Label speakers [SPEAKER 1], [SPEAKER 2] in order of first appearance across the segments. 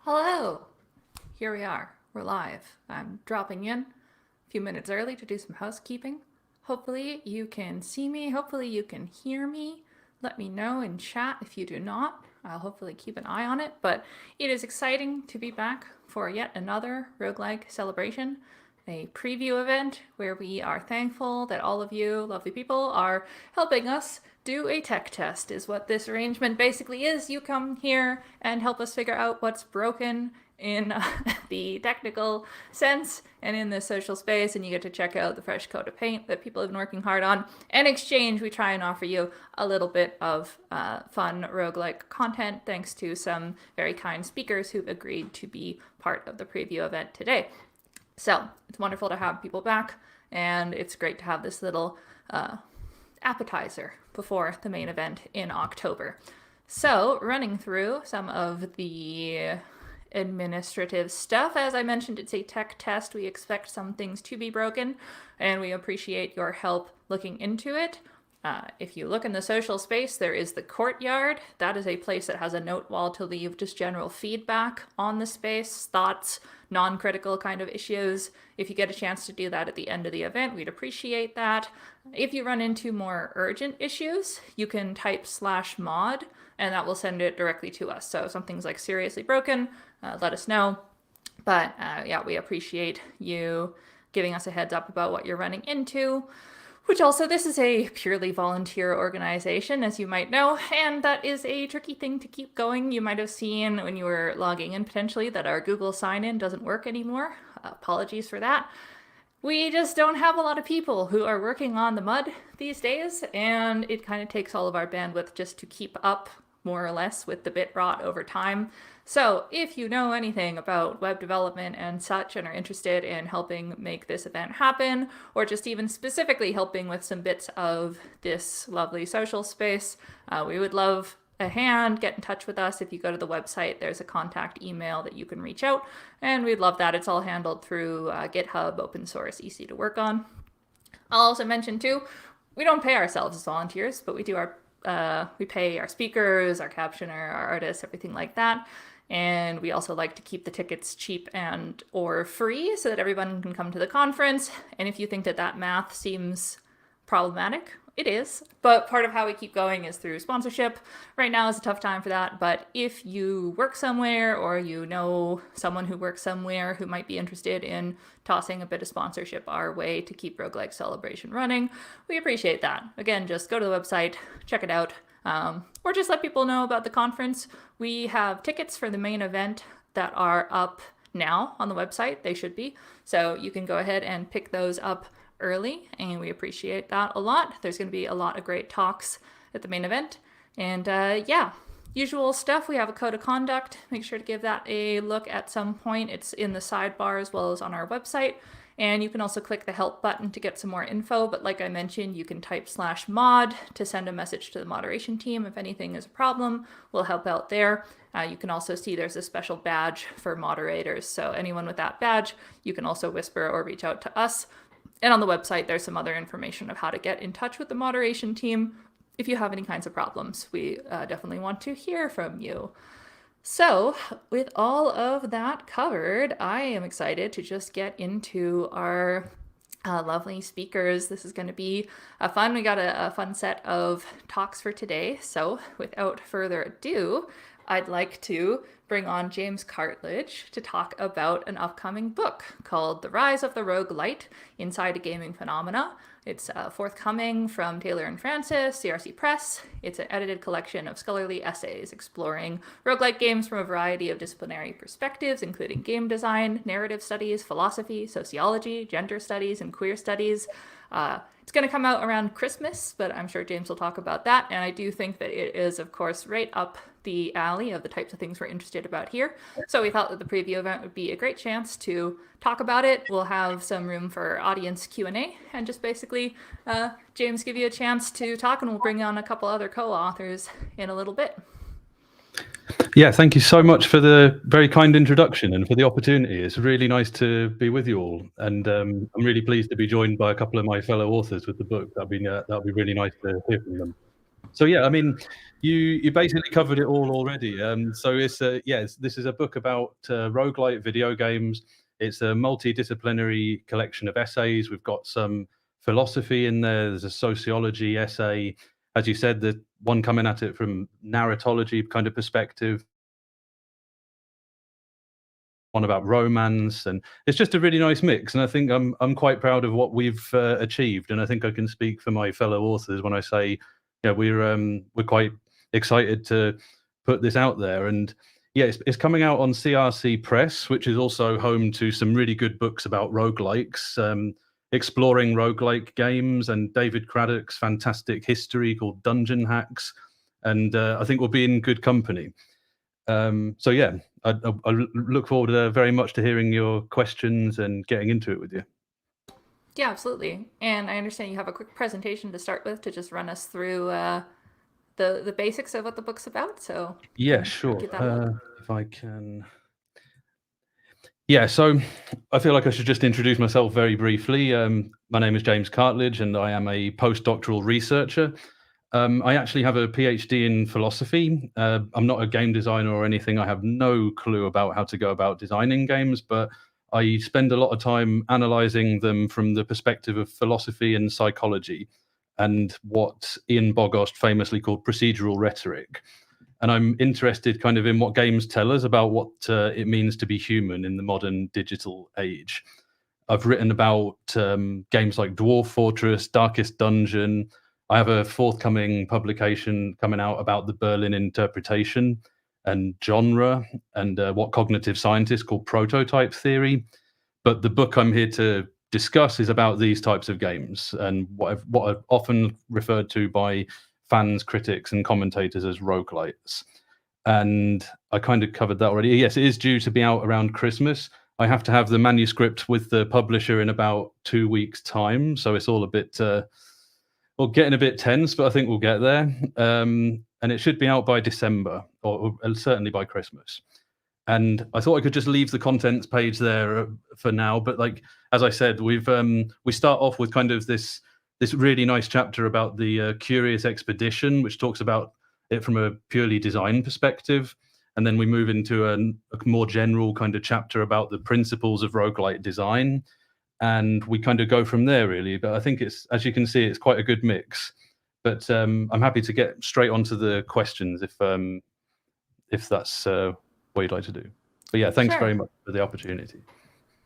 [SPEAKER 1] Hello! Here we are. We're live. I'm dropping in a few minutes early to do some housekeeping. Hopefully you can see me. Hopefully you can hear me. Let me know in chat if you do not. I'll hopefully keep an eye on it. But it is exciting to be back for yet another Roguelike Celebration, a preview event where we are thankful that all of you lovely people are helping us do a tech test, is what this arrangement basically is. You come here and help us figure out what's broken in the technical sense and in the social space, and you get to check out the fresh coat of paint that people have been working hard on. In exchange, we try and offer you a little bit of fun roguelike content thanks to some very kind speakers who've agreed to be part of the preview event today. So it's wonderful to have people back, and it's great to have this little appetizer before the main event in October. So running through some of the administrative stuff, as I mentioned, it's a tech test. We expect some things to be broken, and we appreciate your help looking into it. If you look in the social space, there is the courtyard. That is a place that has a note wall to leave just general feedback on the space, thoughts, non-critical kind of issues. If you get a chance to do that at the end of the event, we'd appreciate that. If you run into more urgent issues, you can type /mod, and that will send it directly to us. So if something's like seriously broken, let us know. But yeah, we appreciate you giving us a heads up about what you're running into. Which also, this is a purely volunteer organization, as you might know, and that is a tricky thing to keep going. You might have seen when you were logging in potentially that our Google sign-in doesn't work anymore. Apologies for that. We just don't have a lot of people who are working on the mud these days, and it kind of takes all of our bandwidth just to keep up, more or less, with the bit rot over time. So if you know anything about web development and such and are interested in helping make this event happen, or just even specifically helping with some bits of this lovely social space, we would love a hand. Get in touch with us. If you go to the website, there's a contact email that you can reach out, and we'd love that. It's all handled through GitHub, open source, easy to work on. I'll also mention too, we don't pay ourselves as volunteers, but we do we pay our speakers, our captioner, our artists, everything like that. And we also like to keep the tickets cheap and or free so that everyone can come to the conference. And if you think that that math seems problematic, it is. But part of how we keep going is through sponsorship. Right now is a tough time for that. But if you work somewhere or you know someone who works somewhere who might be interested in tossing a bit of sponsorship our way to keep Roguelike Celebration running, we appreciate that. Again, just go to the website, check it out. Or just let people know about the conference. We have tickets for the main event that are up now on the website. They should be. So you can go ahead and pick those up early, and we appreciate that a lot. There's going to be a lot of great talks at the main event. And yeah, usual stuff. We have a code of conduct. Make sure to give that a look at some point. It's in the sidebar as well as on our website. And you can also click the help button to get some more info. But like I mentioned, you can type /mod to send a message to the moderation team. If anything is a problem, we'll help out there. You can also see there's a special badge for moderators. So anyone with that badge, you can also whisper or reach out to us. And on the website, there's some other information of how to get in touch with the moderation team if you have any kinds of problems. We definitely want to hear from you. So with all of that covered, I am excited to just get into our lovely speakers. This is going to be fun. We got a fun set of talks for today. So without further ado, I'd like to bring on James Cartledge to talk about an upcoming book called The Rise of the Roguelite Inside a Gaming Phenomena. It's forthcoming from Taylor and Francis, CRC Press. It's an edited collection of scholarly essays exploring roguelike games from a variety of disciplinary perspectives, including game design, narrative studies, philosophy, sociology, gender studies, and queer studies. It's going to come out around Christmas, but I'm sure James will talk about that. And I do think that it is, of course, right up the alley of the types of things we're interested about here. So we thought that the preview event would be a great chance to talk about it. We'll have some room for audience Q&A and just basically James give you a chance to talk, and we'll bring on a couple other co-authors in a little bit.
[SPEAKER 2] Yeah, thank you so much for the very kind introduction and for the opportunity. It's really nice to be with you all, and I'm really pleased to be joined by a couple of my fellow authors with the book. That'll be really nice to hear from them. So yeah, I mean, you basically covered it all already. So this is a book about roguelite video games. It's a multidisciplinary collection of essays. We've got some philosophy in there. There's a sociology essay, as you said, the one coming at it from narratology kind of perspective, one about romance, and it's just a really nice mix. And I think I'm quite proud of what we've achieved. And I think I can speak for my fellow authors when I say, yeah, we're quite excited to put this out there. And yeah, it's coming out on CRC Press, which is also home to some really good books about roguelikes, exploring roguelike games, and David Craddock's fantastic history called Dungeon Hacks. And I think we'll be in good company. So yeah, I look forward very much to hearing your questions and getting into it with you.
[SPEAKER 1] Yeah, absolutely. And I understand you have a quick presentation to start with to just run us through the basics of what the book's about. So
[SPEAKER 2] Yeah, sure.
[SPEAKER 1] get that up.
[SPEAKER 2] If I can. Yeah, so I feel like I should just introduce myself very briefly. My name is James Cartledge, and I am a postdoctoral researcher. I actually have a PhD in philosophy. I'm not a game designer or anything. I have no clue about how to go about designing games, but I spend a lot of time analyzing them from the perspective of philosophy and psychology, and what Ian Bogost famously called procedural rhetoric. And I'm interested kind of in what games tell us about what it means to be human in the modern digital age. I've written about games like Dwarf Fortress, Darkest Dungeon. I have a forthcoming publication coming out about the Berlin interpretation and genre, and what cognitive scientists call prototype theory. But the book I'm here to discuss is about these types of games, and what are often referred to by fans, critics, and commentators as roguelites. And I kind of covered that already. Yes, it is due to be out around Christmas. I have to have the manuscript with the publisher in about 2 weeks' time, so it's all a bit, getting a bit tense, but I think we'll get there. And it should be out by December, or certainly by Christmas. And I thought I could just leave the contents page there for now. But like, as I said, we start off with kind of this really nice chapter about the Curious Expedition, which talks about it from a purely design perspective. And then we move into a more general kind of chapter about the principles of roguelite design. And we kind of go from there, really. But I think it's, as you can see, it's quite a good mix. But I'm happy to get straight onto the questions if that's what you'd like to do. But yeah, thanks very much for the opportunity.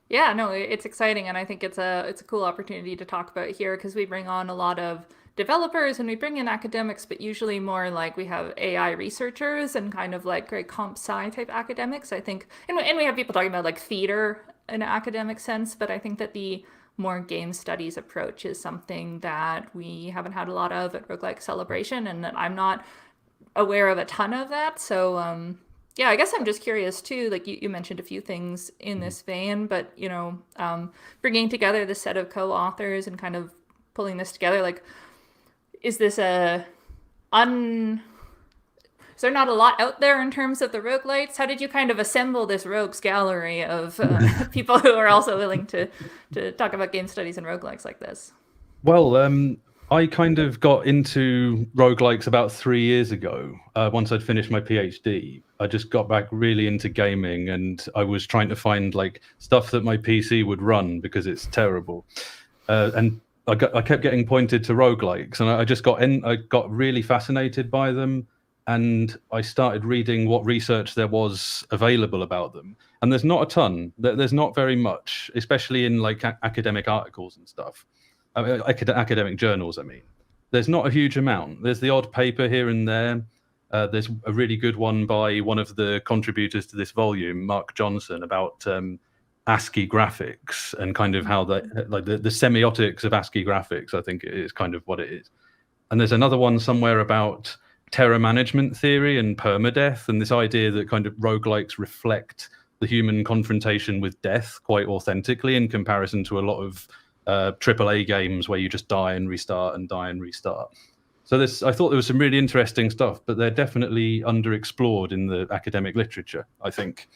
[SPEAKER 1] Yeah, no, it's exciting, and I think it's a cool opportunity to talk about here because we bring on a lot of developers and we bring in academics, but usually more like we have AI researchers and kind of like great comp sci type academics. I think, and we have people talking about like theater in an academic sense, but I think that the more game studies approach is something that we haven't had a lot of at Roguelike Celebration, and that I'm not aware of a ton of that. So yeah, I guess I'm just curious too. Like you mentioned a few things in this vein, but bringing together the set of co-authors and kind of pulling this together. Like, is this is there not a lot out there in terms of the roguelites? How did you kind of assemble this rogues gallery of people who are also willing to talk about game studies and roguelikes like this?
[SPEAKER 2] Well, I kind of got into roguelikes about 3 years ago. Once I'd finished my PhD, I just got back really into gaming, and I was trying to find like stuff that my PC would run because it's terrible. And I kept getting pointed to roguelikes, and I just got really fascinated by them. And I started reading what research there was available about them. And there's not a ton. There's not very much, especially in like academic articles and stuff. Academic journals, I mean. There's not a huge amount. There's the odd paper here and there. There's a really good one by one of the contributors to this volume, Mark Johnson, about ASCII graphics and kind of how the semiotics of ASCII graphics, I think is kind of what it is. And there's another one somewhere about terror management theory and permadeath, and this idea that kind of roguelikes reflect the human confrontation with death quite authentically in comparison to a lot of AAA games where you just die and restart and die and restart. So I thought there was some really interesting stuff, but they're definitely underexplored in the academic literature, I think.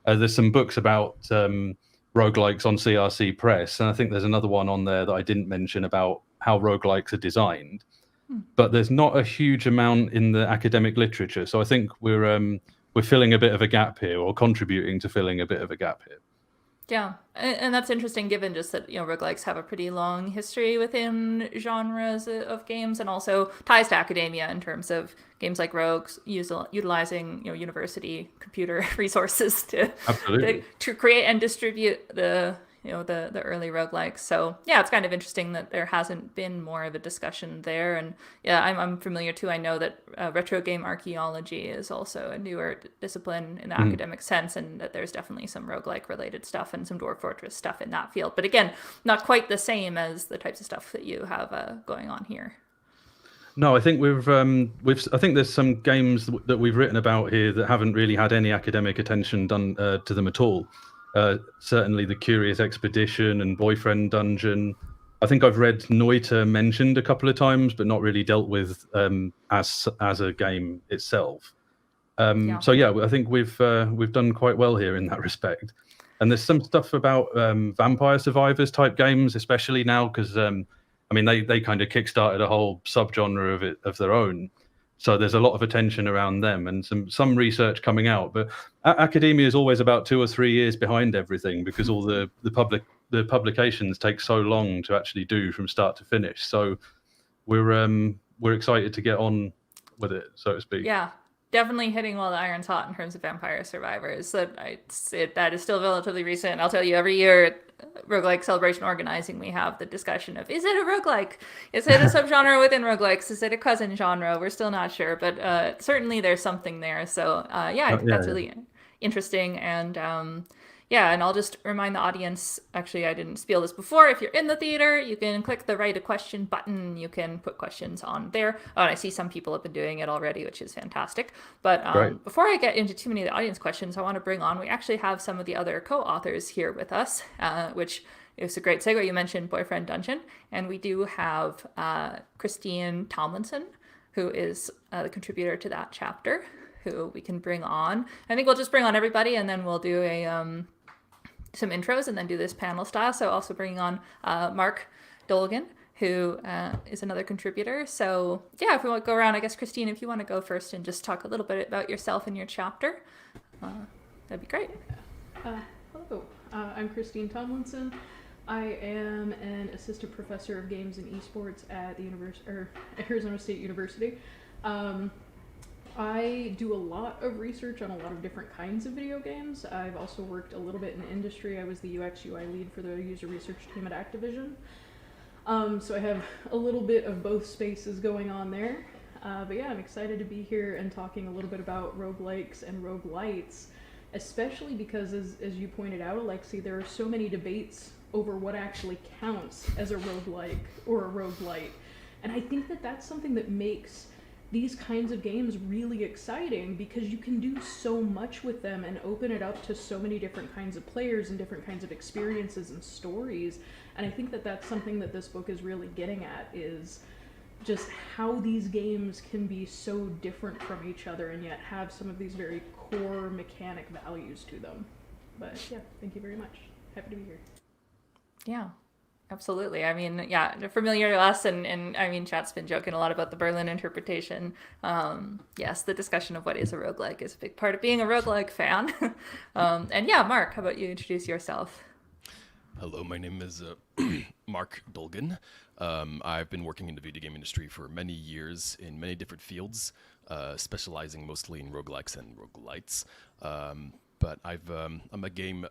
[SPEAKER 2] There's some books about roguelikes on CRC Press, and I think there's another one on there that I didn't mention about how roguelikes are designed. but there's not a huge amount in the academic literature. So I think we're filling a bit of a gap here, or contributing to filling a bit of a gap here.
[SPEAKER 1] Yeah, and that's interesting given just that, roguelikes have a pretty long history within genres of games, and also ties to academia in terms of games like Rogues utilizing, university computer resources
[SPEAKER 2] Absolutely.
[SPEAKER 1] to create and distribute the early roguelikes. So yeah, it's kind of interesting that there hasn't been more of a discussion there. And yeah, I'm familiar too. I know that retro game archaeology is also a newer discipline in the academic sense, and that there's definitely some roguelike related stuff and some Dwarf Fortress stuff in that field. But again, not quite the same as the types of stuff that you have going on here.
[SPEAKER 2] No, I think I think there's some games that we've written about here that haven't really had any academic attention done to them at all. Certainly the Curious Expedition and Boyfriend Dungeon. I think I've read Noita mentioned a couple of times, but not really dealt with as a game itself. So yeah, I think we've done quite well here in that respect. And there's some stuff about Vampire Survivors type games, especially now, because I mean they kind of kickstarted a whole subgenre of their own. So there's a lot of attention around them, and some research coming out. But academia is always about 2 or 3 years behind everything, because all the publications take so long to actually do from start to finish. So we're excited to get on with it, so to speak.
[SPEAKER 1] Yeah, definitely hitting while the iron's hot in terms of Vampire Survivors. That is still relatively recent. I'll tell you, every year at Roguelike Celebration organizing, we have the discussion of, is it a roguelike? Is it a subgenre within roguelikes? Is it a cousin genre? We're still not sure, but certainly there's something there. So yeah, I think that's really interesting. And yeah, and I'll just remind the audience, actually, I didn't spiel this before. If you're in the theater, you can click the write a question button. You can put questions on there. Oh, and I see some people have been doing it already, which is fantastic. But before I get into too many of the audience questions, I want to bring on, we actually have some of the other co-authors here with us, which is a great segue. You mentioned Boyfriend Dungeon, and we do have Christine Tomlinson, who is the contributor to that chapter, who we can bring on. I think we'll just bring on everybody, and then we'll do some intros and then do this panel style. So also bringing on Mark Dolgan, who is another contributor. So yeah, if we want to go around, I guess, Christine, if you want to go first and just talk a little bit about yourself and your chapter, that'd be great.
[SPEAKER 3] Hello, I'm Christine Tomlinson. I am an assistant professor of games and esports at the Arizona State University. I do a lot of research on a lot of different kinds of video games. I've also worked a little bit in industry. I was the UX UI lead for the user research team at Activision. So I have a little bit of both spaces going on there. But yeah, I'm excited to be here and talking a little bit about roguelikes and roguelites, especially because, as you pointed out, Alexi, there are so many debates over what actually counts as a roguelike or a roguelite. And I think that that's something that makes these kinds of games really exciting, because you can do so much with them and open it up to so many different kinds of players and different kinds of experiences and stories. And I think that that's something that this book is really getting at, is just how these games can be so different from each other and yet have some of these very core mechanic values to them. But yeah, thank you very much. Happy to be here.
[SPEAKER 1] Yeah. Absolutely. I mean, yeah, familiar to us, and I mean, chat's been joking a lot about the Berlin interpretation. Yes, the discussion of what is a roguelike is a big part of being a roguelike fan. And yeah, Mark, how about you introduce yourself?
[SPEAKER 4] Hello, my name is Mark Dolgan. I've been working in the video game industry for many years in many different fields, specializing mostly in roguelikes and roguelites. But I'm a game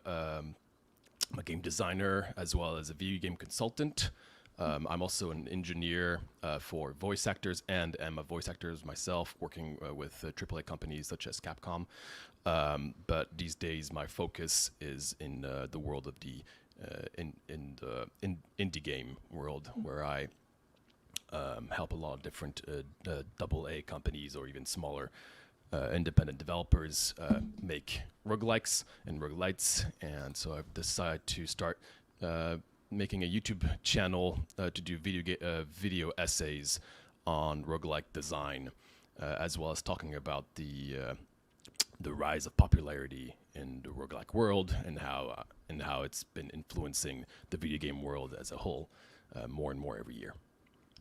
[SPEAKER 4] designer as well as a video game consultant. I'm also an engineer for voice actors, and am a voice actor myself, working with AAA companies such as Capcom. But these days, my focus is in the world of the indie game world, where I help a lot of different AA companies or even smaller independent developers make roguelikes and roguelites. And so I've decided to start making a YouTube channel to do video essays on roguelike design, as well as talking about the rise of popularity in the roguelike world, and how it's been influencing the video game world as a whole more and more every year.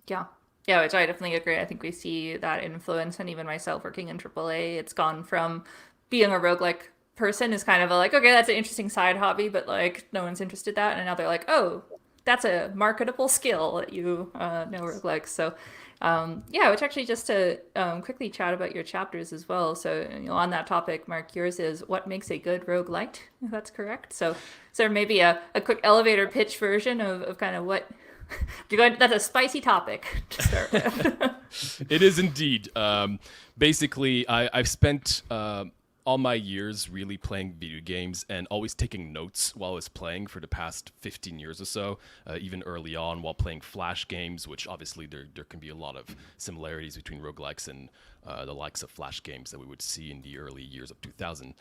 [SPEAKER 1] Yeah. Yeah, which I definitely agree. I think we see that influence, and even myself working in AAA, it's gone from being a roguelike person is kind of a like, okay, that's an interesting side hobby, but like no one's interested in that, and now they're like, oh, that's a marketable skill that you know roguelikes. So, yeah, which actually just to quickly chat about your chapters as well. So, on that topic, Mark, yours is what makes a good roguelite, if that's correct. So, is there maybe a quick elevator pitch version of kind of what that's a spicy topic to start with.
[SPEAKER 4] It is indeed. Basically, I've spent all my years really playing video games and always taking notes while I was playing for the past 15 years or so, even early on while playing Flash games, which obviously there can be a lot of similarities between roguelikes and the likes of Flash games that we would see in the early years of 2000.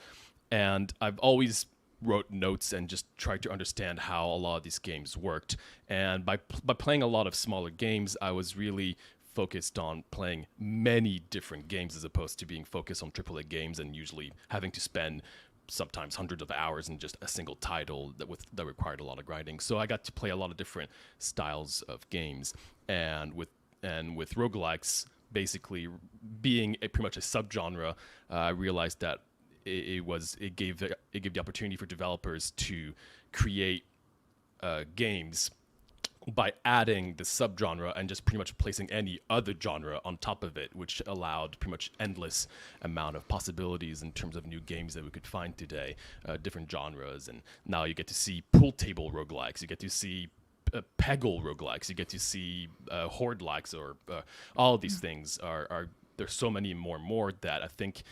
[SPEAKER 4] And I've always wrote notes and just tried to understand how a lot of these games worked. And by playing a lot of smaller games, I was really focused on playing many different games as opposed to being focused on AAA games and usually having to spend sometimes hundreds of hours in just a single title that required a lot of grinding. So I got to play a lot of different styles of games, and with roguelikes basically being pretty much a subgenre, I realized that it gave the opportunity for developers to create games by adding the subgenre and just pretty much placing any other genre on top of it, which allowed pretty much endless amount of possibilities in terms of new games that we could find today, different genres. And now you get to see pool table roguelikes, you get to see Peggle roguelikes, you get to see horde likes, or all of these things are there's so many more and more that I think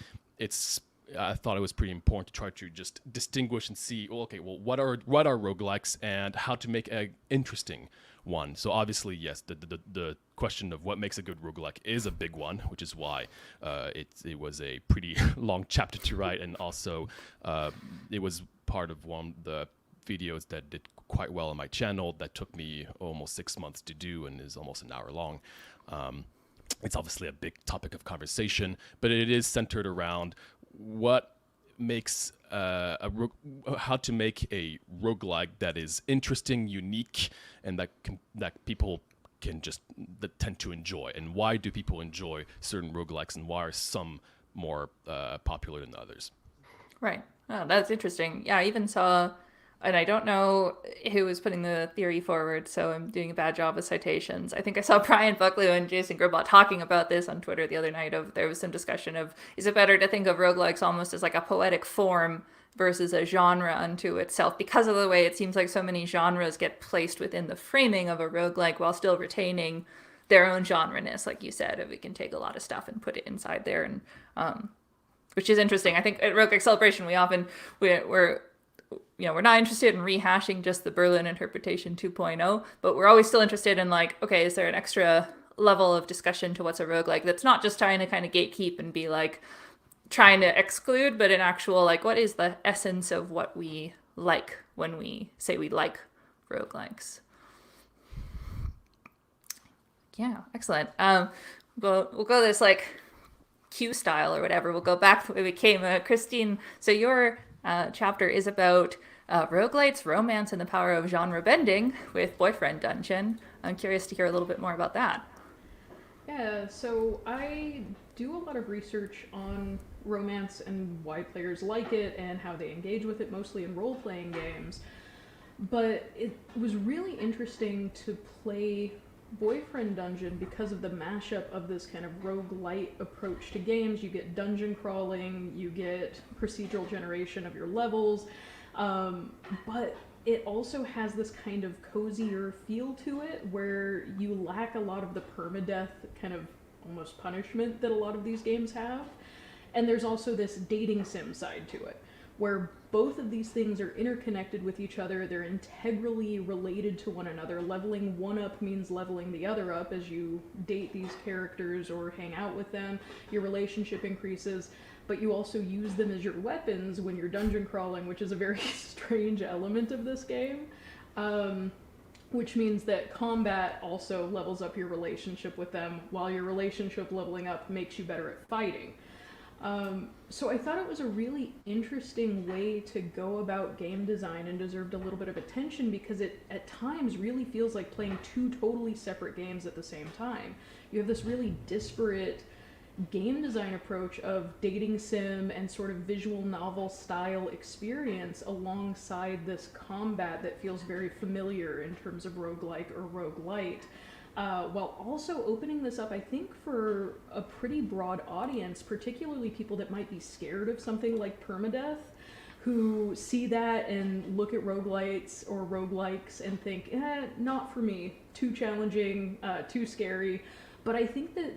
[SPEAKER 4] I thought it was pretty important to try to just distinguish and see, well, okay, well, what are roguelikes and how to make an interesting one. So obviously, yes, the question of what makes a good roguelike is a big one, which is why it was a pretty long chapter to write, and also it was part of one of the videos that did quite well on my channel that took me almost 6 months to do and is almost an hour long. It's obviously a big topic of conversation, but it is centered around what makes how to make a roguelike that is interesting, unique, and that people can just tend to enjoy. And why do people enjoy certain roguelikes, and why are some more popular than others?
[SPEAKER 1] Right. Oh, that's interesting. Yeah, I even saw, and I don't know who was putting the theory forward, so I'm doing a bad job with citations. I think I saw Brian Buckley and Jason Gribot talking about this on Twitter the other night. There was some discussion of, is it better to think of roguelikes almost as like a poetic form versus a genre unto itself, because of the way it seems like so many genres get placed within the framing of a roguelike while still retaining their own genre-ness, like you said. If we can take a lot of stuff and put it inside there, and which is interesting. I think at Roguelike Celebration we're not interested in rehashing just the Berlin Interpretation 2.0, but we're always still interested in like, okay, is there an extra level of discussion to what's a roguelike that's not just trying to kind of gatekeep and be like trying to exclude, but an actual like, what is the essence of what we like when we say we like roguelikes? Yeah, excellent. We'll go this like Q style or whatever. We'll go back the way we came. Christine, so your chapter is about roguelites, romance, and the power of genre bending with Boyfriend Dungeon. I'm curious to hear a little bit more about that.
[SPEAKER 3] Yeah, so I do a lot of research on romance and why players like it and how they engage with it, mostly in role-playing games. But it was really interesting to play Boyfriend Dungeon because of the mashup of this kind of roguelite approach to games. You get dungeon crawling, you get procedural generation of your levels, but it also has this kind of cozier feel to it where you lack a lot of the permadeath kind of almost punishment that a lot of these games have. And there's also this dating sim side to it, where both of these things are interconnected with each other. They're integrally related to one another. Leveling one up means leveling the other up. As you date these characters or hang out with them, your relationship increases, but you also use them as your weapons when you're dungeon crawling, which is a very strange element of this game. Which means that combat also levels up your relationship with them, while your relationship leveling up makes you better at fighting. So I thought it was a really interesting way to go about game design and deserved a little bit of attention because it at times really feels like playing two totally separate games at the same time. You have this really disparate game design approach of dating sim and sort of visual novel style experience alongside this combat that feels very familiar in terms of roguelike or roguelite. While also opening this up, I think, for a pretty broad audience, particularly people that might be scared of something like permadeath, who see that and look at roguelites or roguelikes and think, not for me, too challenging, too scary. But I think that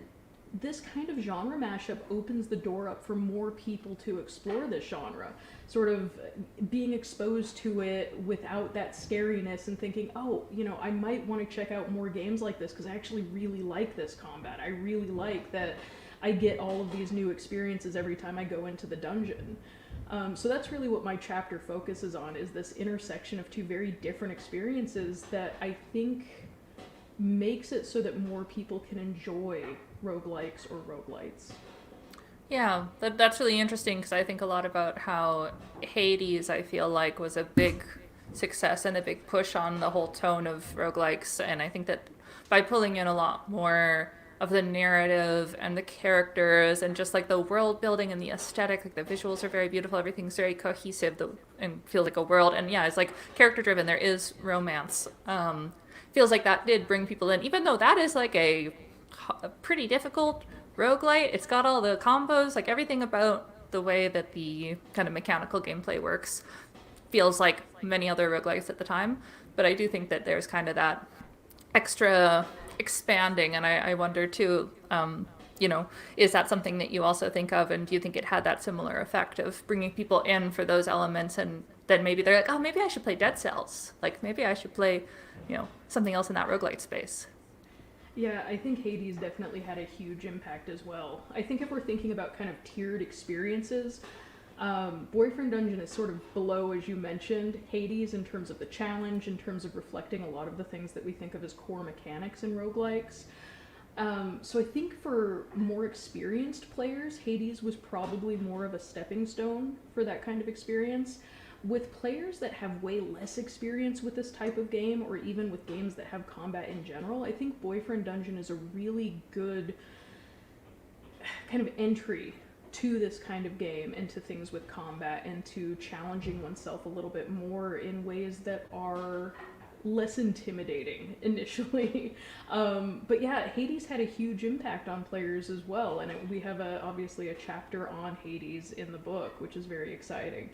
[SPEAKER 3] this kind of genre mashup opens the door up for more people to explore this genre, sort of being exposed to it without that scariness and thinking, oh, I might want to check out more games like this because I actually really like this combat. I really like that I get all of these new experiences every time I go into the dungeon. So that's really what my chapter focuses on, is this intersection of two very different experiences that I think makes it so that more people can enjoy roguelikes or roguelites.
[SPEAKER 1] Yeah, that's really interesting because I think a lot about how Hades, I feel like, was a big success and a big push on the whole tone of roguelikes. And I think that by pulling in a lot more of the narrative and the characters and just like the world building and the aesthetic, like the visuals are very beautiful, everything's very cohesive and feels like a world. And yeah, it's like character driven. There is romance. Feels like that did bring people in, even though that is like a pretty difficult roguelite. It's got all the combos, like everything about the way that the kind of mechanical gameplay works feels like many other roguelites at the time. But I do think that there's kind of that extra expanding, and I wonder too, is that something that you also think of, and do you think it had that similar effect of bringing people in for those elements, and then maybe they're like, oh, maybe I should play Dead Cells, like maybe I should play, something else in that roguelite space.
[SPEAKER 3] Yeah, I think Hades definitely had a huge impact as well. I think if we're thinking about kind of tiered experiences, Boyfriend Dungeon is sort of below, as you mentioned, Hades in terms of the challenge, in terms of reflecting a lot of the things that we think of as core mechanics in roguelikes. So I think for more experienced players, Hades was probably more of a stepping stone for that kind of experience. With players that have way less experience with this type of game, or even with games that have combat in general, I think Boyfriend Dungeon is a really good kind of entry to this kind of game, into things with combat, and to challenging oneself a little bit more in ways that are less intimidating initially. But yeah, Hades had a huge impact on players as well, and we have obviously a chapter on Hades in the book, which is very exciting.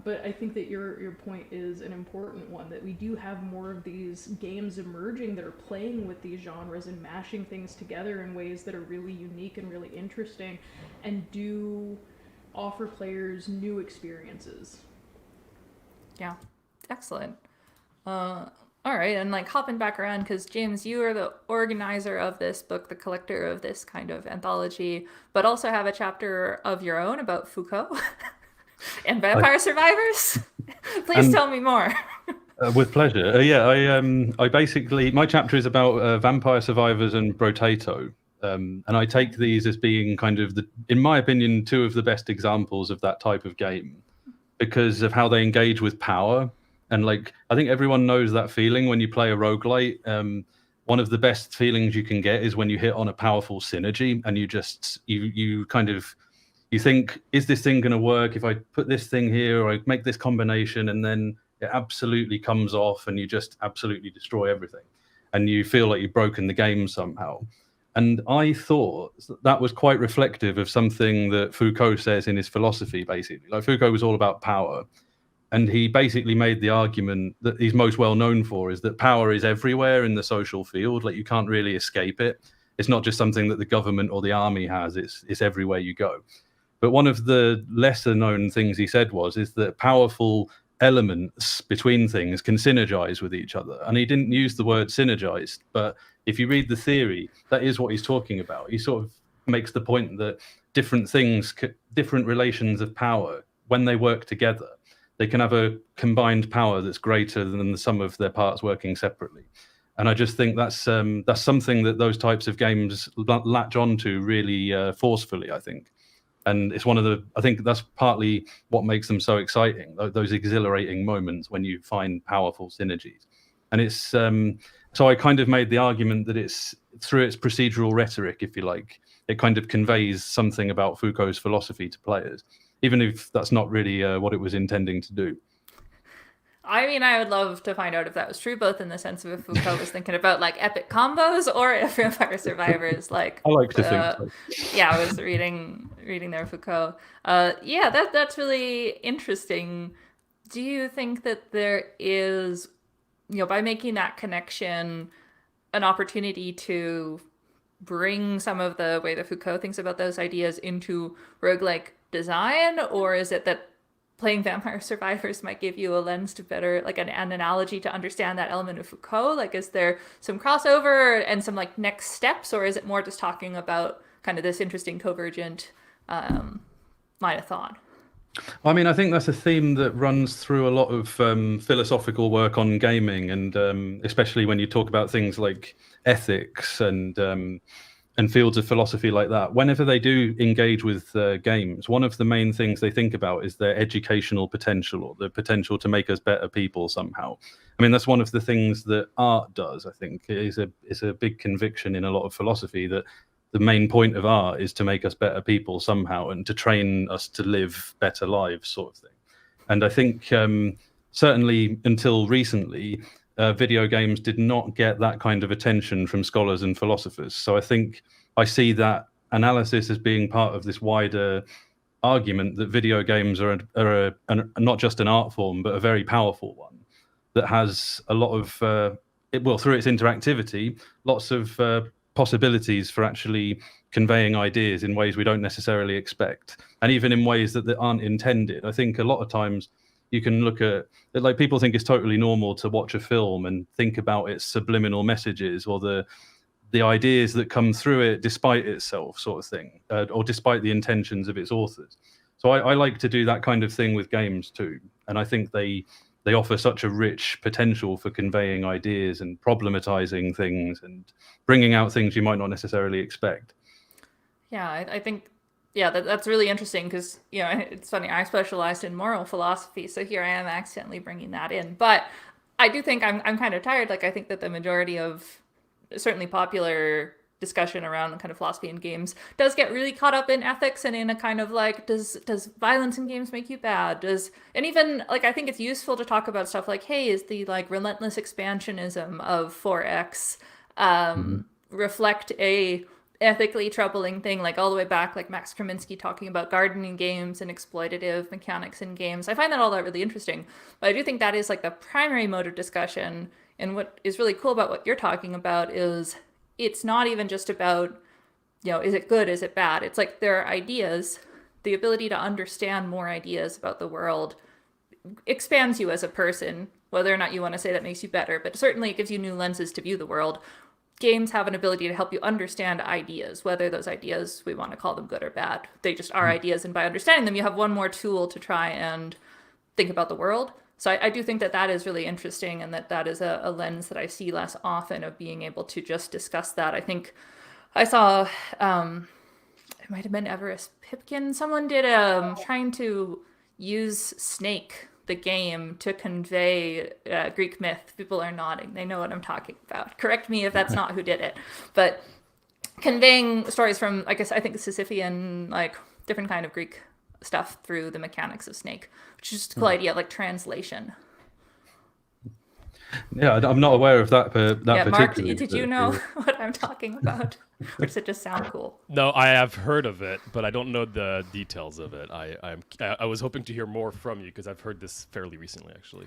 [SPEAKER 3] But I think that your point is an important one, that we do have more of these games emerging that are playing with these genres and mashing things together in ways that are really unique and really interesting, and do offer players new experiences.
[SPEAKER 1] Yeah, excellent. All right, and like hopping back around, because James, you are the organizer of this book, the collector of this kind of anthology, but also have a chapter of your own about Foucault. And vampire survivors? Please tell me more.
[SPEAKER 2] With pleasure. I basically, my chapter is about vampire survivors and Brotato. And I take these as being kind of, in my opinion, two of the best examples of that type of game, because of how they engage with power. And like, I think everyone knows that feeling when you play a roguelite. One of the best feelings you can get is when you hit on a powerful synergy, and you think, is this thing going to work if I put this thing here, or I make this combination, and then it absolutely comes off and you just absolutely destroy everything. And you feel like you've broken the game somehow. And I thought that was quite reflective of something that Foucault says in his philosophy, basically. Like, Foucault was all about power. And he basically made the argument that he's most well known for, is that power is everywhere in the social field. Like, you can't really escape it. It's not just something that the government or the army has. It's everywhere you go. But one of the lesser known things he said is that powerful elements between things can synergize with each other. And he didn't use the word synergized, but if you read the theory, that is what he's talking about. He sort of makes the point that different things, different relations of power, when they work together, they can have a combined power that's greater than the sum of their parts working separately. And I just think that's something that those types of games latch onto really forcefully, I think. And it's one of the, I think that's partly what makes them so exciting, those exhilarating moments when you find powerful synergies. And it's, so I kind of made the argument that it's through its procedural rhetoric, if you like, it kind of conveys something about Foucault's philosophy to players, even if that's not really what it was intending to do.
[SPEAKER 1] I mean, I would love to find out if that was true, both in the sense of if Foucault was thinking about like epic combos, or if Vampire Survivors like
[SPEAKER 2] I like to think so.
[SPEAKER 1] Yeah, I was reading their Foucault. Yeah, that's really interesting. Do you think that there is, by making that connection, an opportunity to bring some of the way that Foucault thinks about those ideas into roguelike design, or is it that playing Vampire Survivors might give you a lens to better, like an analogy to understand that element of Foucault? Like, is there some crossover and some like next steps, or is it more just talking about kind of this interesting convergent line of thought?
[SPEAKER 2] I mean, I think that's a theme that runs through a lot of philosophical work on gaming, and especially when you talk about things like ethics and fields of philosophy like that. Whenever they do engage with games, one of the main things they think about is their educational potential, or the potential to make us better people somehow. I mean, that's one of the things that art does. I think is a big conviction in a lot of philosophy that the main point of art is to make us better people somehow, and to train us to live better lives, sort of thing. And I think certainly until recently, video games did not get that kind of attention from scholars and philosophers. So I think I see that analysis as being part of this wider argument that video games are not just an art form, but a very powerful one that has a lot of, through its interactivity, lots of possibilities for actually conveying ideas in ways we don't necessarily expect, and even in ways that aren't intended. I think a lot of times you can look at, like, people think it's totally normal to watch a film and think about its subliminal messages, or the ideas that come through it despite itself, sort of thing, or despite the intentions of its authors. So I like to do that kind of thing with games too, and I think they offer such a rich potential for conveying ideas and problematizing things and bringing out things you might not necessarily expect.
[SPEAKER 1] Yeah, I think, yeah, that's really interesting, because, it's funny, I specialized in moral philosophy, so here I am accidentally bringing that in. But I do think I'm kind of tired. Like, I think that the majority of certainly popular discussion around kind of philosophy in games does get really caught up in ethics, and in a kind of like, does violence in games make you bad? And even like, I think it's useful to talk about stuff like, hey, is the like relentless expansionism of 4X reflect a ethically troubling thing, like all the way back, like Max Kraminsky talking about gardening games and exploitative mechanics in games. I find that all that really interesting, but I do think that is like the primary mode of discussion. And what is really cool about what you're talking about is it's not even just about, is it good, is it bad? It's like there are ideas. The ability to understand more ideas about the world expands you as a person, whether or not you want to say that makes you better, but certainly it gives you new lenses to view the world. Games have an ability to help you understand ideas, whether those ideas, we want to call them good or bad. They just are ideas, and by understanding them, you have one more tool to try and think about the world. So I do think that is really interesting, and that is a lens that I see less often, of being able to just discuss that. I think I saw, it might have been Everest Pipkin, someone did trying to use Snake, the game, to convey Greek myth. People are nodding. They know what I'm talking about. Correct me if that's not who did it. But conveying stories from, I think, Sisyphean, like different kind of Greek stuff through the mechanics of Snake, which is just a cool idea of like translation.
[SPEAKER 2] Yeah, I'm not aware of that.
[SPEAKER 1] Yeah, Mark, did you know what I'm talking about? Or does it just sound cool?
[SPEAKER 4] No, I have heard of it, but I don't know the details of it. I was hoping to hear more from you, because I've heard this fairly recently, actually.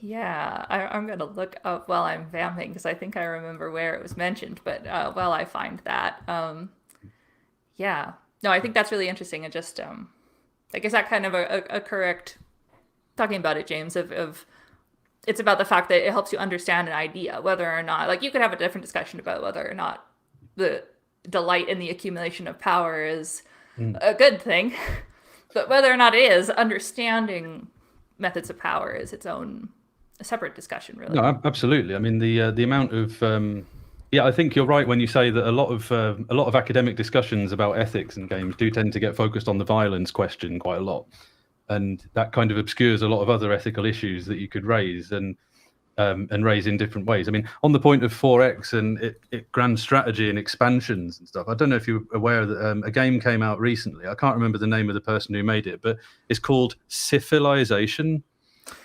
[SPEAKER 1] Yeah, I'm going to look up while I'm vamping, because I think I remember where it was mentioned, but while I find that, yeah. No, I think that's really interesting, and just, I guess that kind of a correct, talking about it, James, of it's about the fact that it helps you understand an idea, whether or not, like, you could have a different discussion about whether or not the delight in the accumulation of power is a good thing, but whether or not it is, understanding methods of power is its own a separate discussion, really.
[SPEAKER 2] No, absolutely. I mean, the amount of Yeah, I think you're right when you say that a lot of academic discussions about ethics in games do tend to get focused on the violence question quite a lot, and that kind of obscures a lot of other ethical issues that you could raise and raise in different ways. I mean, on the point of 4X and grand strategy and expansions and stuff, I don't know if you're aware that a game came out recently. I can't remember the name of the person who made it, but it's called Civilization,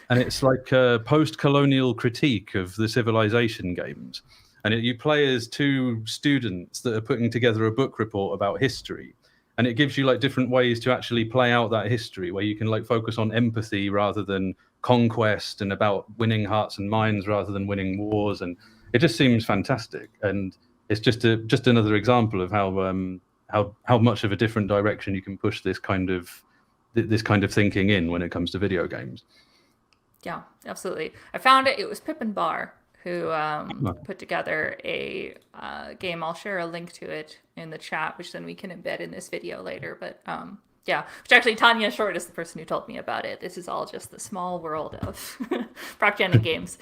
[SPEAKER 2] and it's like a post-colonial critique of the Civilization games. And you play as two students that are putting together a book report about history. And it gives you like different ways to actually play out that history, where you can like focus on empathy rather than conquest, and about winning hearts and minds rather than winning wars. And it just seems fantastic. And it's just another example of how much of a different direction you can push this kind of thinking in when it comes to video games.
[SPEAKER 1] Yeah, absolutely. I found it. It was Pip and Bar who put together a game. I'll share a link to it in the chat, which then we can embed in this video later. But yeah, which actually Tanya Short is the person who told me about it. This is all just the small world of proc-gen and games.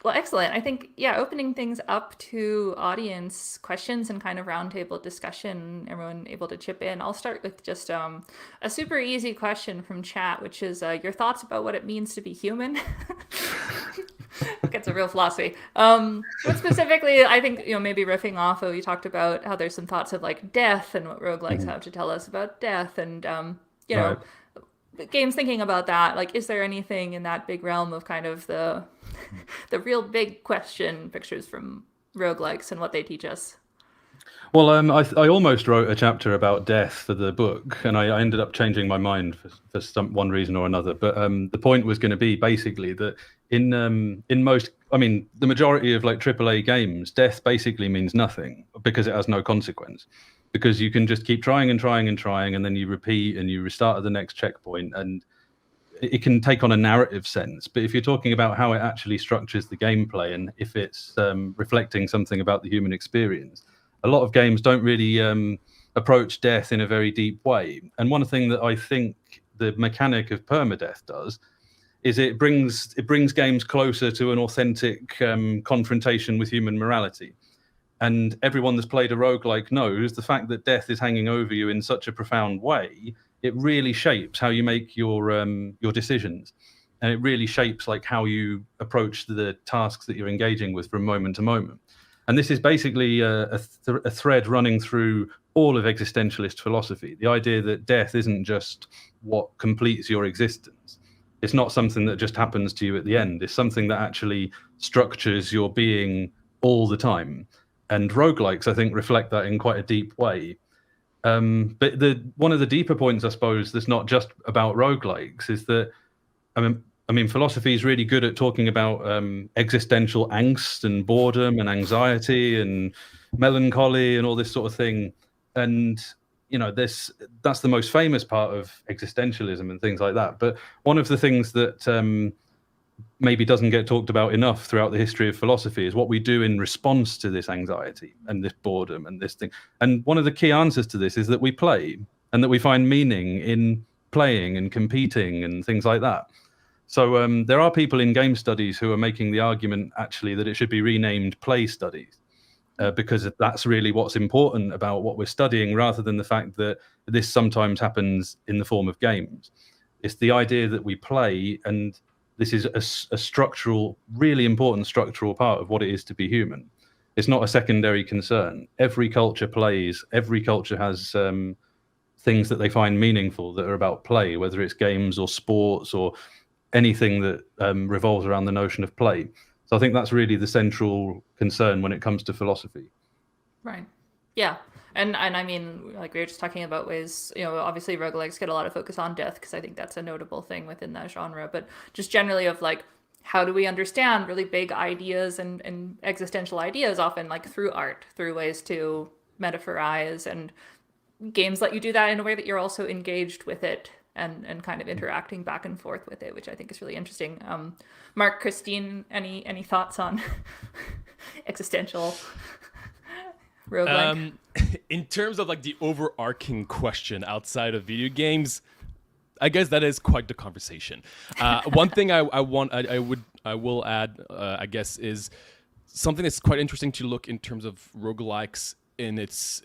[SPEAKER 1] Well, excellent. I think, yeah, opening things up to audience questions and kind of roundtable discussion, everyone able to chip in. I'll start with just a super easy question from chat, which is your thoughts about what it means to be human. Gets a real philosophy. But specifically, I think, maybe riffing off of, you talked about how there's some thoughts of like death and what roguelikes have to tell us about death, and
[SPEAKER 2] Right.
[SPEAKER 1] games thinking about that. Like, is there anything in that big realm of kind of the real big question pictures from roguelikes and what they teach us?
[SPEAKER 2] Well, I almost wrote a chapter about death for the book, and I ended up changing my mind for one reason or another. But the point was going to be basically that in most, I mean, the majority of like AAA games, death basically means nothing because it has no consequence. Because you can just keep trying and trying and trying, and then you repeat and you restart at the next checkpoint, and it can take on a narrative sense. But if you're talking about how it actually structures the gameplay, and if it's reflecting something about the human experience, a lot of games don't really approach death in a very deep way. And one thing that I think the mechanic of permadeath does is it brings games closer to an authentic confrontation with human morality. And everyone that's played a roguelike knows the fact that death is hanging over you in such a profound way, it really shapes how you make your decisions. And it really shapes like how you approach the tasks that you're engaging with from moment to moment. And this is basically a thread running through all of existentialist philosophy. The idea that death isn't just what completes your existence. It's not something that just happens to you at the end. It's something that actually structures your being all the time. And roguelikes, I think, reflect that in quite a deep way. But one of the deeper points, I suppose, that's not just about roguelikes is that, I mean, philosophy is really good at talking about existential angst and boredom and anxiety and melancholy and all this sort of thing. And, that's the most famous part of existentialism and things like that. But one of the things that maybe doesn't get talked about enough throughout the history of philosophy is what we do in response to this anxiety and this boredom and this thing. And one of the key answers to this is that we play, and that we find meaning in playing and competing and things like that. So there are people in game studies who are making the argument actually that it should be renamed play studies, because that's really what's important about what we're studying, rather than the fact that this sometimes happens in the form of games. It's the idea that we play, and this is a structural, really important structural part of what it is to be human. It's not a secondary concern. Every culture plays. Every culture has things that they find meaningful that are about play, whether it's games or sports or anything that revolves around the notion of play. So I think that's really the central concern when it comes to philosophy.
[SPEAKER 1] Right. Yeah. And I mean, like we were just talking about ways, obviously roguelikes get a lot of focus on death, because I think that's a notable thing within that genre. But just generally of like, how do we understand really big ideas and existential ideas, often like through art, through ways to metaphorize, and games let you do that in a way that you're also engaged with it and kind of interacting back and forth with it, which I think is really interesting. Mark, Christine, any thoughts on existential roguelike?
[SPEAKER 4] In terms of like the overarching question outside of video games, I guess that is quite the conversation. One thing I will add, I guess, is something that's quite interesting to look in terms of roguelikes in its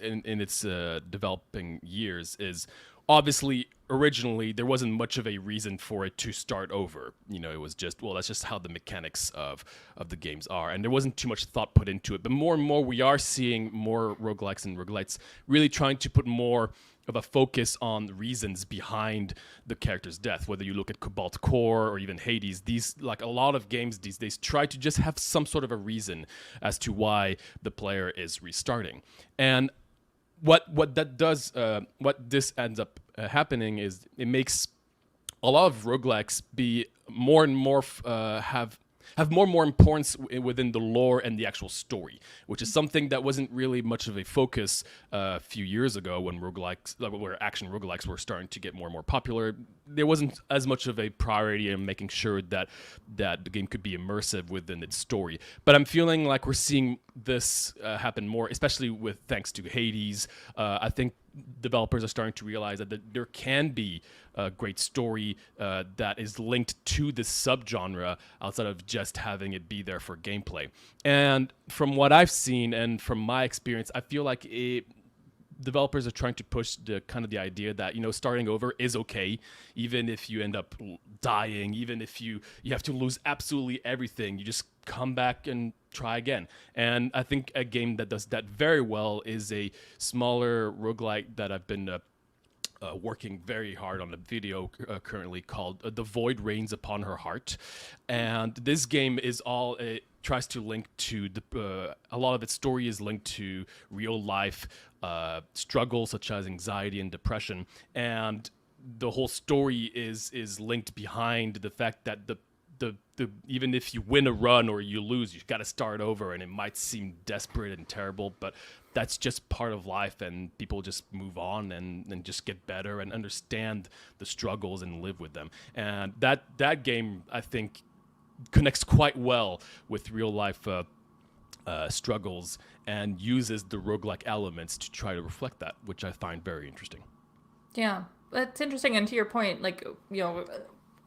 [SPEAKER 4] developing years is obviously originally there wasn't much of a reason for it to start over. It was just, well, that's just how the mechanics of the games are, and there wasn't too much thought put into it. But more and more we are seeing more roguelikes and roguelites really trying to put more of a focus on the reasons behind the character's death. Whether you look at Cobalt Core or even Hades, these, like a lot of games these days, try to just have some sort of a reason as to why the player is restarting. And what this ends up happening is it makes a lot of roguelikes be more and more have more and more importance within the lore and the actual story, which is something that wasn't really much of a focus a few years ago when where action roguelikes were starting to get more and more popular. There wasn't as much of a priority in making sure that the game could be immersive within its story. But I'm feeling like we're seeing this happen more, especially with thanks to Hades. I think developers are starting to realize that there can be a great story that is linked to this subgenre outside of just having it be there for gameplay. And from what I've seen and from my experience, I feel like developers are trying to push the idea that starting over is okay, even if you end up dying, even if you have to lose absolutely everything. You just come back and try again. And I think a game that does that very well is a smaller roguelite that I've been working very hard on the video currently, called The Void Reigns Upon Her Heart. And this game is all it tries to link to a lot of its story is linked to real life struggles such as anxiety and depression, and the whole story is linked behind the fact that the even if you win a run or you lose, you've got to start over, and it might seem desperate and terrible, but that's just part of life, and people just move on and just get better and understand the struggles and live with them. And that game, I think, connects quite well with real life struggles and uses the roguelike elements to try to reflect that, which I find very interesting.
[SPEAKER 1] Yeah, that's interesting. And to your point,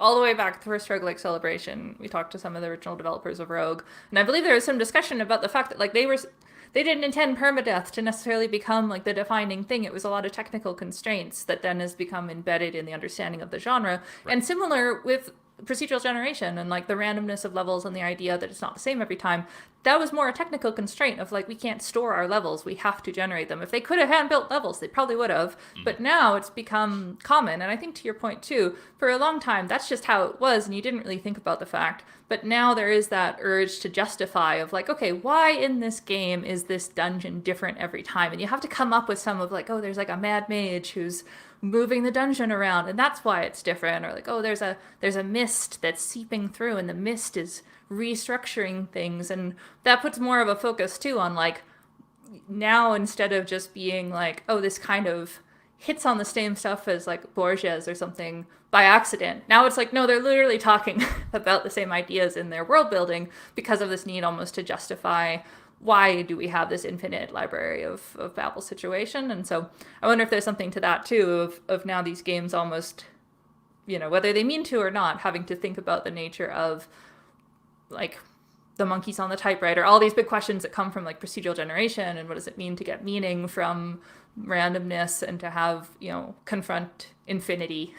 [SPEAKER 1] all the way back to the first Roguelike Celebration, we talked to some of the original developers of Rogue, and I believe there was some discussion about the fact that they didn't intend permadeath to necessarily become the defining thing. It was a lot of technical constraints that then has become embedded in the understanding of the genre. Right. And similar with procedural generation and the randomness of levels and the idea that it's not the same every time. That was more a technical constraint of we can't store our levels, we have to generate them. If they could have hand-built levels, they probably would have. But now it's become common, and I think to your point too, for a long time that's just how it was and you didn't really think about the fact. But now there is that urge to justify of okay, why in this game is this dungeon different every time? And you have to come up with some of there's a mad mage who's moving the dungeon around and that's why it's different, or there's a mist that's seeping through and the mist is restructuring things, and that puts more of a focus too on now instead of just being this kind of hits on the same stuff as Borges or something by accident. Now it's no, they're literally talking about the same ideas in their world building because of this need almost to justify why do we have this infinite library of Babel situation. And so I wonder if there's something to that too, of now these games almost, whether they mean to or not, having to think about the nature of the monkeys on the typewriter, all these big questions that come from procedural generation, and what does it mean to get meaning from randomness and to have, confront infinity.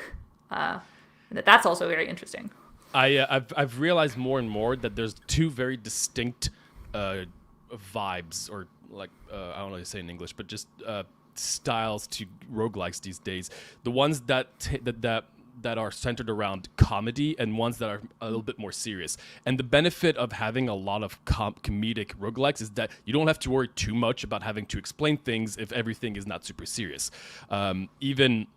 [SPEAKER 1] That's also very interesting.
[SPEAKER 4] I've realized more and more that there's two very distinct vibes, or I don't know how to say in English, but just styles to roguelikes these days. The ones that are centered around comedy and ones that are a little bit more serious. And the benefit of having a lot of comedic roguelikes is that you don't have to worry too much about having to explain things if everything is not super serious. Even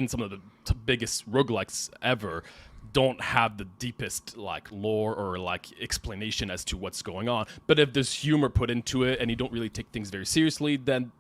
[SPEAKER 4] some of the biggest roguelikes ever don't have the deepest lore or explanation as to what's going on. But if there's humor put into it and you don't really take things very seriously, then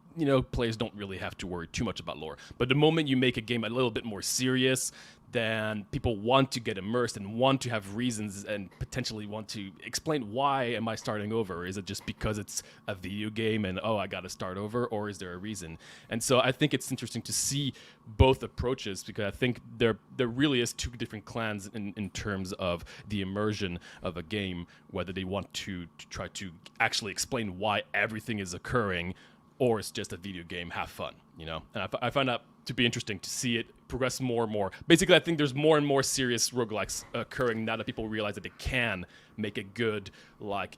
[SPEAKER 4] players don't really have to worry too much about lore. But the moment you make a game a little bit more serious, then people want to get immersed and want to have reasons and potentially want to explain, why am I starting over? Is it just because it's a video game and, I got to start over, or is there a reason? And so I think it's interesting to see both approaches, because I think there really is two different clans in terms of the immersion of a game, whether they want to try to actually explain why everything is occurring, or it's just a video game, have fun, And I find that to be interesting to see it progress more and more. Basically, I think there's more and more serious roguelikes occurring now that people realize that they can make a good,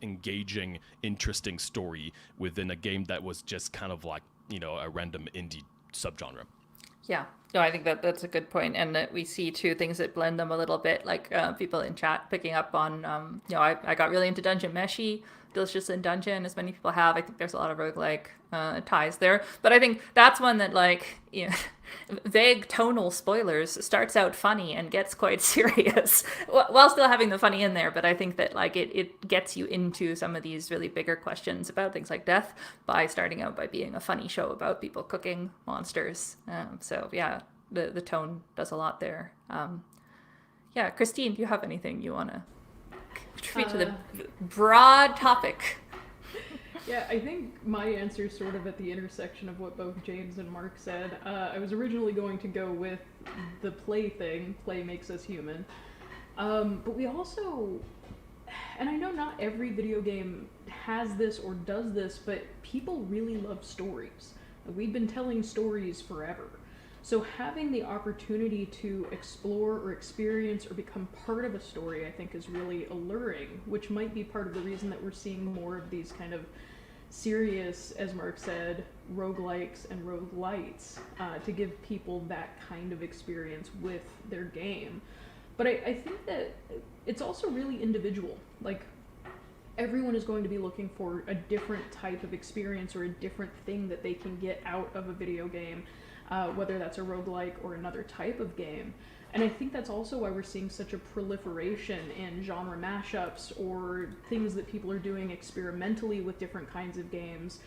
[SPEAKER 4] engaging, interesting story within a game that was just kind of a random indie subgenre.
[SPEAKER 1] Yeah, no, I think that's a good point, and that we see two things that blend them a little bit, people in chat picking up on, I got really into Dungeon Meshi, Delicious in Dungeon, as many people have. I think there's a lot of roguelike ties there, but I think that's one that, vague tonal spoilers, starts out funny and gets quite serious while still having the funny in there. But I think that it gets you into some of these really bigger questions about things like death by starting out by being a funny show about people cooking monsters. So yeah, the tone does a lot there. Yeah, Christine, do you have anything you want to contribute to the broad topic?
[SPEAKER 3] Yeah, I think my answer is sort of at the intersection of what both James and Mark said. I was originally going to go with the play thing. Play makes us human. But we also, and I know not every video game has this or does this, but people really love stories. We've been telling stories forever. So having the opportunity to explore or experience or become part of a story, I think, is really alluring, which might be part of the reason that we're seeing more of these kind of serious, as Mark said, roguelikes and roguelites, to give people that kind of experience with their game. But I think that it's also really individual. Everyone is going to be looking for a different type of experience or a different thing that they can get out of a video game, whether that's a roguelike or another type of game. And I think that's also why we're seeing such a proliferation in genre mashups or things that people are doing experimentally with different kinds of games,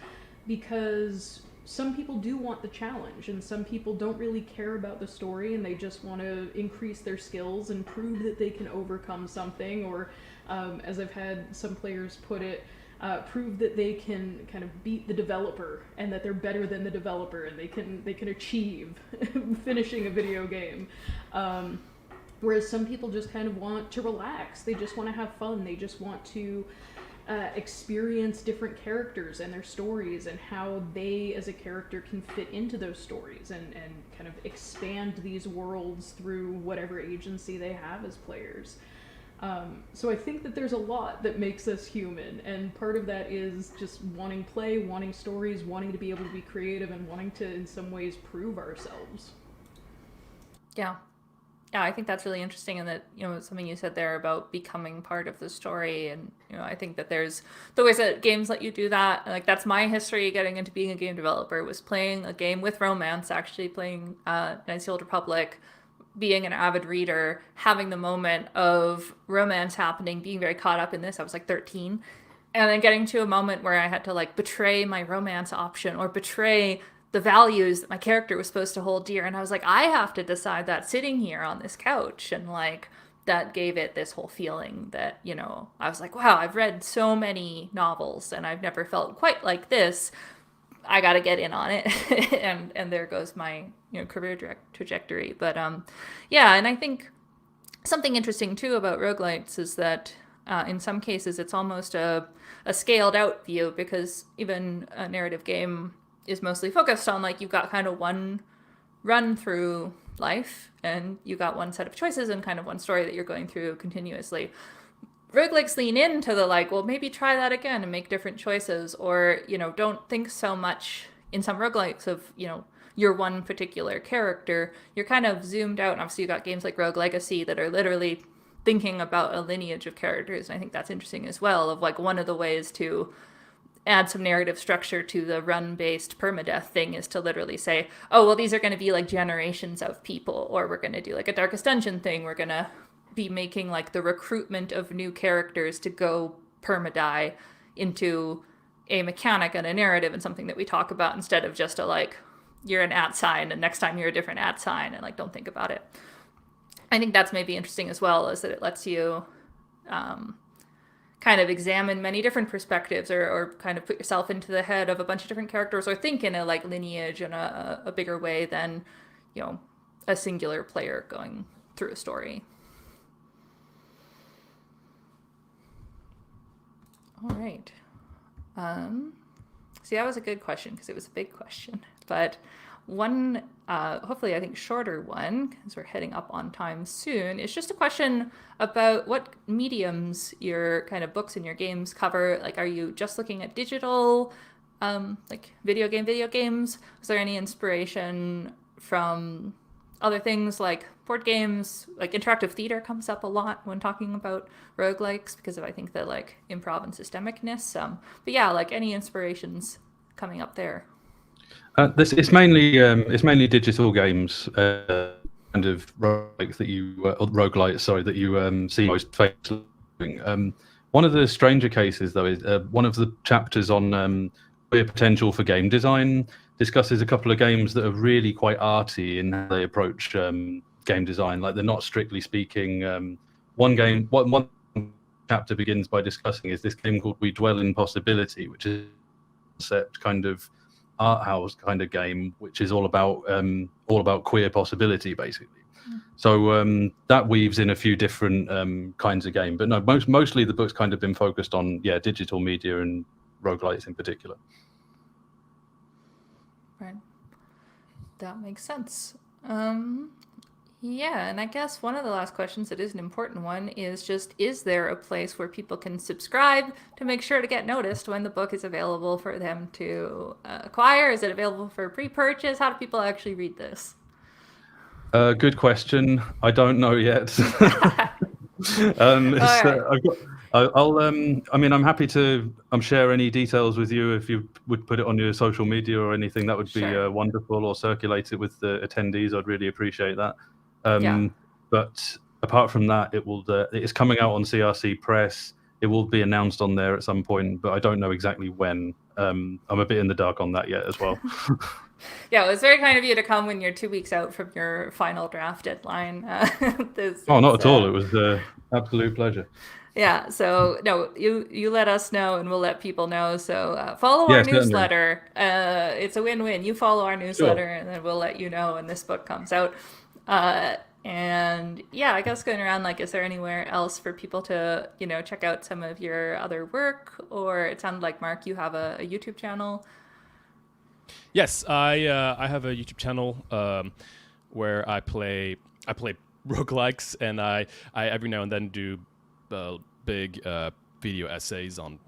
[SPEAKER 3] because some people do want the challenge and some people don't really care about the story and they just want to increase their skills and prove that they can overcome something, or as I've had some players put it, prove that they can kind of beat the developer and that they're better than the developer and they can achieve finishing a video game. Whereas some people just kind of want to relax. They just want to have fun. They just want to experience different characters and their stories and how they as a character can fit into those stories and kind of expand these worlds through whatever agency they have as players. So I think that there's a lot that makes us human, and part of that is just wanting play, wanting stories, wanting to be able to be creative, and wanting to, in some ways, prove ourselves.
[SPEAKER 1] Yeah, I think that's really interesting, and that, something you said there about becoming part of the story, and, I think that there's the ways that games let you do that. That's my history getting into being a game developer, was playing a game with romance, actually playing Knights of the Old Republic, being an avid reader, having the moment of romance happening, being very caught up in this. I was 13. And then getting to a moment where I had to betray my romance option or betray the values that my character was supposed to hold dear. And I was I have to decide that sitting here on this couch. And that gave it this whole feeling that, I was wow, I've read so many novels and I've never felt quite like this. I got to get in on it. and there goes my career trajectory. But yeah, and I think something interesting too about roguelites is that in some cases it's almost a scaled out view, because even a narrative game is mostly focused on you've got kind of one run through life and you got one set of choices and kind of one story that you're going through continuously. Roguelikes lean into the well, maybe try that again and make different choices, or don't think so much in some roguelikes of your one particular character. You're kind of zoomed out, and obviously you got games like Rogue Legacy that are literally thinking about a lineage of characters, and I think that's interesting as well, of one of the ways to add some narrative structure to the run-based permadeath thing is to literally say, oh, well, these are going to be generations of people, or we're going to do a Darkest Dungeon thing, we're going to be making the recruitment of new characters to go permadie into a mechanic and a narrative and something that we talk about instead of just a like, you're an @ sign and next time you're a different @ sign and like don't think about it. I think that's maybe interesting as well, is that it lets you kind of examine many different perspectives, or kind of put yourself into the head of a bunch of different characters, or think in a like lineage in a bigger way than, you know, a singular player going through a story. All right. See, that was a good question because it was a big question. But one, hopefully, I think shorter one, because we're heading up on time soon, is just a question about what mediums your kind of books and your games cover. Like, are you just looking at digital, like video games? Is there any inspiration from other things like board games? Like interactive theater comes up a lot when talking about roguelikes because of, I think, the like improv and systemicness. But yeah, like any inspirations coming up there?
[SPEAKER 2] It's mainly digital games, kind of roguelikes that you roguelites, sorry, that you see most famously. One of the stranger cases, though, is one of the chapters on queer potential for game design discusses a couple of games that are really quite arty in how they approach game design. Like, they're not strictly speaking. One chapter begins by discussing is this game called We Dwell in Possibility, which is a concept kind of art house kind of game, which is all about queer possibility, basically. So that weaves in a few different kinds of game, but no, mostly the book's kind of been focused on digital media and roguelites in particular.
[SPEAKER 1] Right. That makes sense. Yeah, and I guess one of the last questions that is an important one is just, is there a place where people can subscribe to make sure to get noticed when the book is available for them to acquire? Is it available for pre-purchase? How do people actually read this?
[SPEAKER 2] Good question. I don't know yet. I'm happy to share any details with you if you would put it on your social media or anything. That would be wonderful, or circulate it with the attendees. I'd really appreciate that. But apart from that, it's coming out on CRC Press. It will be announced on there at some point, but I don't know exactly when. I'm a bit in the dark on that yet as well.
[SPEAKER 1] Yeah, it was very kind of you to come when you're 2 weeks out from your final draft deadline.
[SPEAKER 2] Not at all. It was an absolute pleasure.
[SPEAKER 1] Yeah, so no, you let us know and we'll let people know. So follow our newsletter. It's a win-win. You follow our newsletter and then we'll let you know when this book comes out. And yeah, I guess going around, like, is there anywhere else for people to, check out some of your other work? Or it sounded like, Mark, you have a YouTube channel.
[SPEAKER 4] Yes, I have a YouTube channel where I play roguelikes, and I every now and then do big video essays on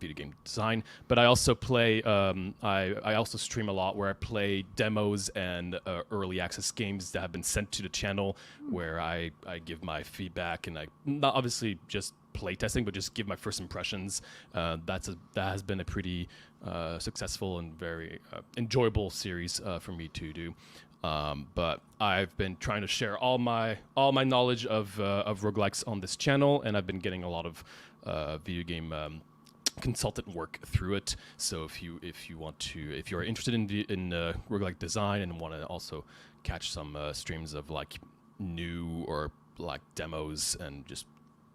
[SPEAKER 4] video game design. But I also play I also stream a lot where I play demos and early access games that have been sent to the channel, where I give my feedback, and I not obviously just play testing, but just give my first impressions. That has been a pretty successful and very enjoyable series for me to do. But I've been trying to share all my knowledge of roguelikes on this channel, and I've been getting a lot of video game consultant work through it. So if you're interested in roguelike design and want to also catch some streams of like new or like demos and just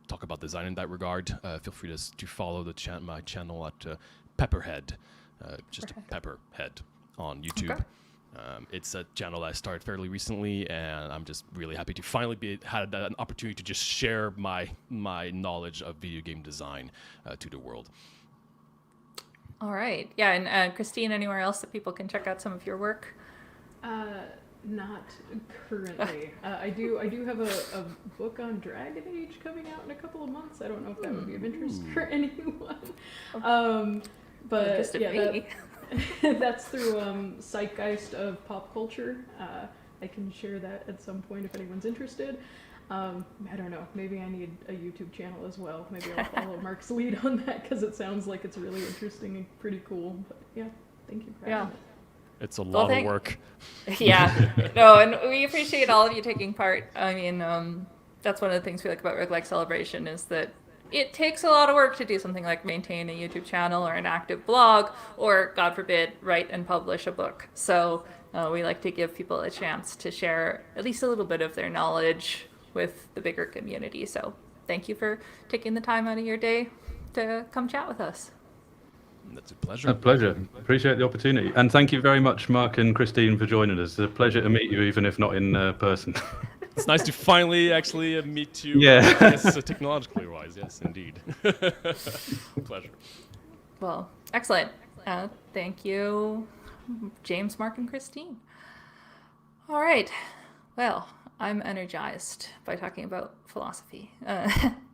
[SPEAKER 4] talk about design in that regard, feel free to follow my channel at Pepperhead, just a Pepperhead on YouTube. Okay. It's a channel that I started fairly recently, and I'm just really happy to finally had an opportunity to just share my knowledge of video game design to the world.
[SPEAKER 1] All right. Yeah, and Christine, anywhere else that people can check out some of your work?
[SPEAKER 3] Not currently. I do have a book on Dragon Age coming out in a couple of months. I don't know if that would be of interest for anyone. But yeah, that's through Zeitgeist of Pop Culture. I can share that at some point if anyone's interested. I don't know. Maybe I need a YouTube channel as well. Maybe I'll follow Mark's lead on that because it sounds like it's really interesting and pretty cool. But yeah, thank you for having me.
[SPEAKER 4] It's a lot of work.
[SPEAKER 1] Yeah. No, and we appreciate all of you taking part. I mean, that's one of the things we like about Roguelike Celebration is that it takes a lot of work to do something like maintain a YouTube channel or an active blog, or God forbid, write and publish a book. So we like to give people a chance to share at least a little bit of their knowledge with the bigger community. So thank you for taking the time out of your day to come chat with us.
[SPEAKER 4] That's a pleasure.
[SPEAKER 2] A pleasure. Appreciate the opportunity. And thank you very much, Mark and Christine, for joining us. It's a pleasure to meet you, even if not in person.
[SPEAKER 4] It's nice to finally actually meet you.
[SPEAKER 2] Yeah.
[SPEAKER 4] Yes, technologically wise. Yes, indeed. Pleasure.
[SPEAKER 1] Well, excellent. Thank you, James, Mark, and Christine. All right. Well, I'm energized by talking about philosophy.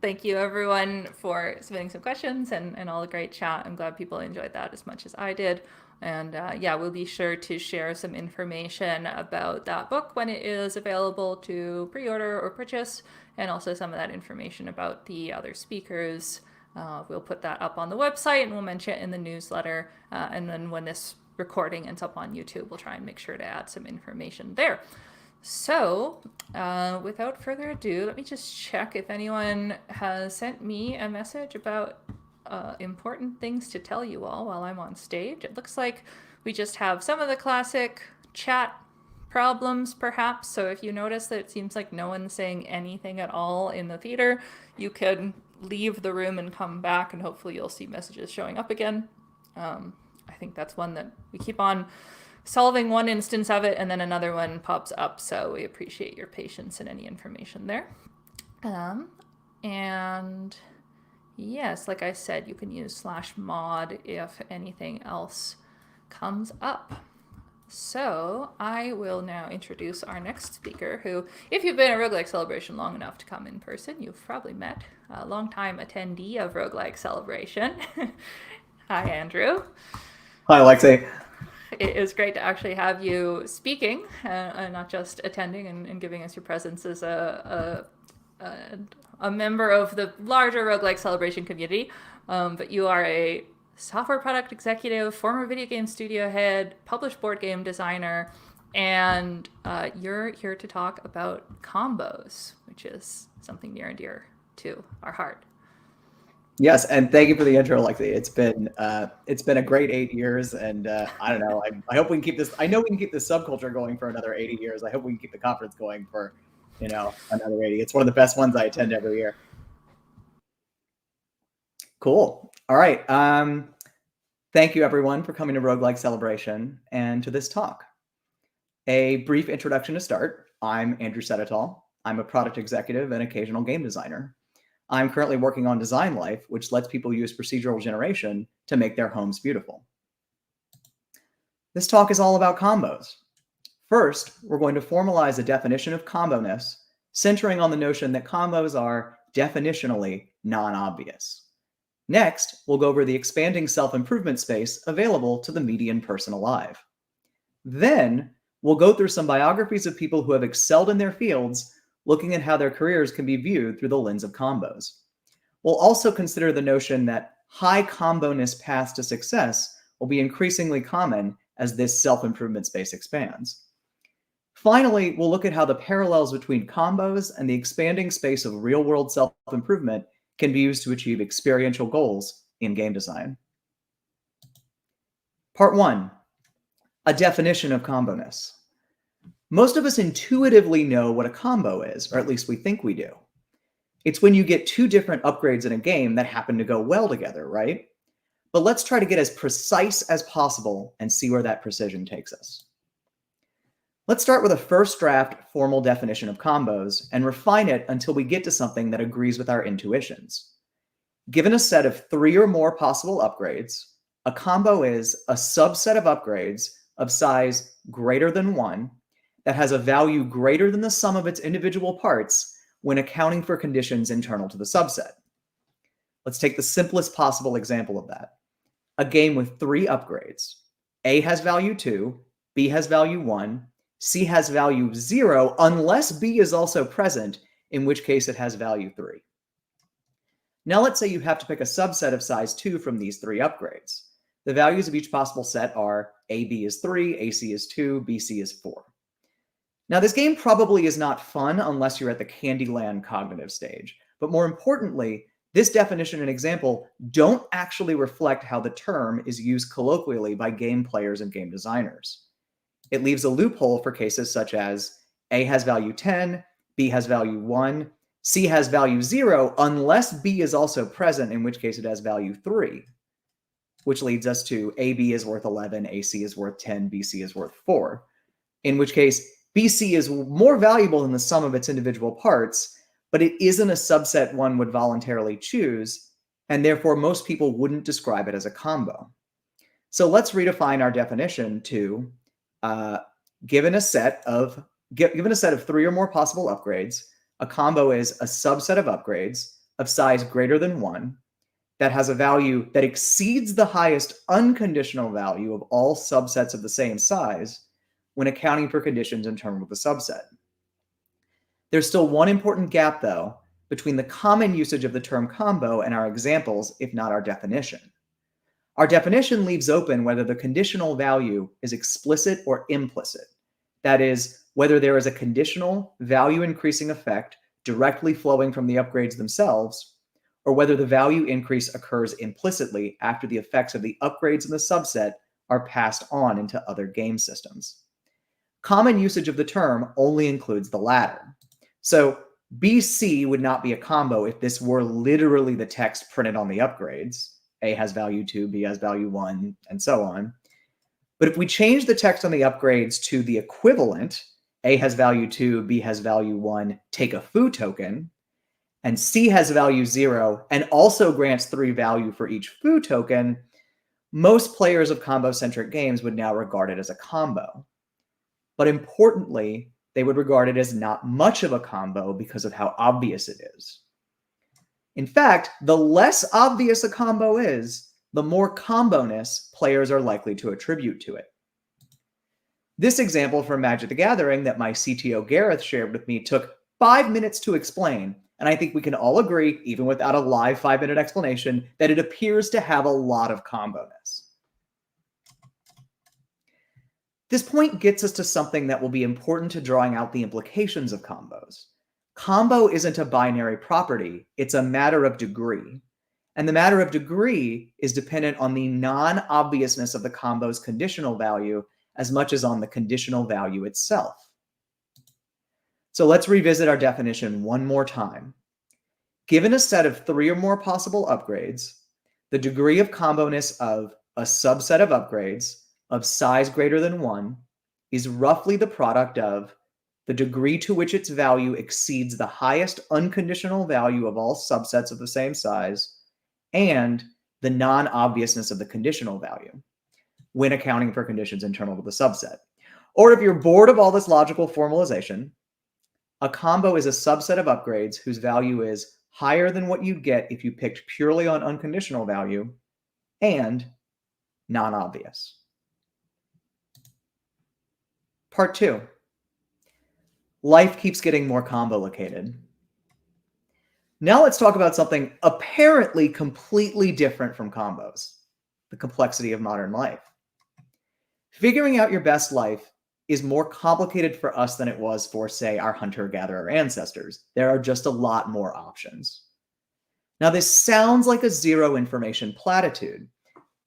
[SPEAKER 1] Thank you, everyone, for submitting some questions and all the great chat. I'm glad people enjoyed that as much as I did. And yeah, we'll be sure to share some information about that book when it is available to pre-order or purchase, and also some of that information about the other speakers. We'll put that up on the website, and we'll mention it in the newsletter. And then when this recording ends up on YouTube, we'll try and make sure to add some information there. So, without further ado, let me just check if anyone has sent me a message about important things to tell you all while I'm on stage. It looks like we just have some of the classic chat problems, perhaps. So if you notice that it seems like no one's saying anything at all in the theater, you can leave the room and come back, and hopefully you'll see messages showing up again. I think that's one that we keep on solving one instance of it, and then another one pops up. So we appreciate your patience and any information there. And yes, like I said, you can use /mod if anything else comes up. So I will now introduce our next speaker, who, if you've been at Roguelike Celebration long enough to come in person, you've probably met a longtime attendee of Roguelike Celebration. Hi, Andrew.
[SPEAKER 5] Hi, Alexei.
[SPEAKER 1] It is great to actually have you speaking, and not just attending and giving us your presence as a member of the larger Roguelike Celebration community. But you are a software product executive, former video game studio head, published board game designer, and you're here to talk about combos, which is something near and dear to our heart.
[SPEAKER 5] Yes, and thank you for the intro, Alexei. It's been a great 8 years, and I don't know. I hope we can keep this. I know we can keep this subculture going for another 80 years. I hope we can keep the conference going for, another 80. It's one of the best ones I attend every year. Cool. All right. Thank you, everyone, for coming to Roguelike Celebration and to this talk. A brief introduction to start. I'm Andrew Sedatal. I'm a product executive and occasional game designer. I'm currently working on Design Life, which lets people use procedural generation to make their homes beautiful. This talk is all about combos. First, we're going to formalize a definition of combo-ness, centering on the notion that combos are definitionally non-obvious. Next, we'll go over the expanding self-improvement space available to the median person alive. Then, we'll go through some biographies of people who have excelled in their fields, looking at how their careers can be viewed through the lens of combos. We'll also consider the notion that high combo-ness paths to success will be increasingly common as this self-improvement space expands. Finally, we'll look at how the parallels between combos and the expanding space of real-world self-improvement can be used to achieve experiential goals in game design. Part 1, a definition of combo-ness. Most of us intuitively know what a combo is, or at least we think we do. It's when you get two different upgrades in a game that happen to go well together, right? But let's try to get as precise as possible and see where that precision takes us. Let's start with a first draft formal definition of combos and refine it until we get to something that agrees with our intuitions. Given a set of 3 or more possible upgrades, a combo is a subset of upgrades of size greater than 1 that has a value greater than the sum of its individual parts when accounting for conditions internal to the subset. Let's take the simplest possible example of that. A game with 3 upgrades. A has value 2, B has value 1, C has value 0 unless B is also present, in which case it has value 3. Now let's say you have to pick a subset of size 2 from these 3 upgrades. The values of each possible set are AB is 3, AC is 2, BC is 4. Now, this game probably is not fun unless you're at the Candyland cognitive stage, but more importantly, this definition and example don't actually reflect how the term is used colloquially by game players and game designers. It leaves a loophole for cases such as A has value 10, B has value 1, C has value 0, unless B is also present, in which case it has value 3, which leads us to AB is worth 11, AC is worth 10, BC is worth 4, in which case BC is more valuable than the sum of its individual parts, but it isn't a subset one would voluntarily choose, and therefore most people wouldn't describe it as a combo. So let's redefine our definition to given a set of 3 or more possible upgrades, a combo is a subset of upgrades of size greater than 1 that has a value that exceeds the highest unconditional value of all subsets of the same size when accounting for conditions in terms of the subset. There's still one important gap, though, between the common usage of the term combo and our examples, if not our definition. Our definition leaves open whether the conditional value is explicit or implicit. That is, whether there is a conditional value increasing effect directly flowing from the upgrades themselves, or whether the value increase occurs implicitly after the effects of the upgrades in the subset are passed on into other game systems. Common usage of the term only includes the latter. So BC would not be a combo if this were literally the text printed on the upgrades. A has value 2, B has value 1, and so on. But if we change the text on the upgrades to the equivalent, A has value 2, B has value 1, take a foo token, and C has value 0, and also grants 3 value for each foo token, most players of combo-centric games would now regard it as a combo. But importantly, they would regard it as not much of a combo because of how obvious it is. In fact, the less obvious a combo is, the more combo-ness players are likely to attribute to it. This example from Magic the Gathering that my CTO Gareth shared with me took 5 minutes to explain, and I think we can all agree, even without a live 5-minute explanation, that it appears to have a lot of combo-ness. This point gets us to something that will be important to drawing out the implications of combos. Combo isn't a binary property, it's a matter of degree. And the matter of degree is dependent on the non-obviousness of the combo's conditional value as much as on the conditional value itself. So let's revisit our definition one more time. Given a set of 3 or more possible upgrades, the degree of combo-ness of a subset of upgrades of size greater than 1 is roughly the product of the degree to which its value exceeds the highest unconditional value of all subsets of the same size and the non-obviousness of the conditional value when accounting for conditions internal to the subset. Or if you're bored of all this logical formalization, a combo is a subset of upgrades whose value is higher than what you'd get if you picked purely on unconditional value and non-obvious. Part 2. Life keeps getting more combo-located. Now let's talk about something apparently completely different from combos, the complexity of modern life. Figuring out your best life is more complicated for us than it was for, say, our hunter-gatherer ancestors. There are just a lot more options. Now, this sounds like a zero-information platitude.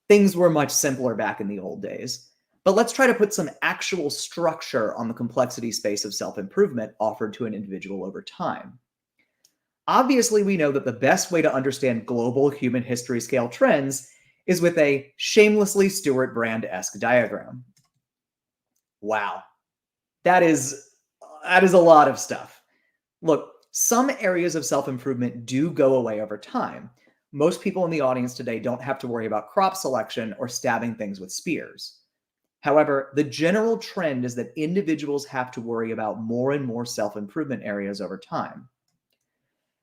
[SPEAKER 5] Things were much simpler back in the old days. But let's try to put some actual structure on the complexity space of self-improvement offered to an individual over time. Obviously, we know that the best way to understand global human history scale trends is with a shamelessly Stuart Brand-esque diagram. Wow, that is a lot of stuff. Look, some areas of self-improvement do go away over time. Most people in the audience today don't have to worry about crop selection or stabbing things with spears. However, the general trend is that individuals have to worry about more and more self-improvement areas over time.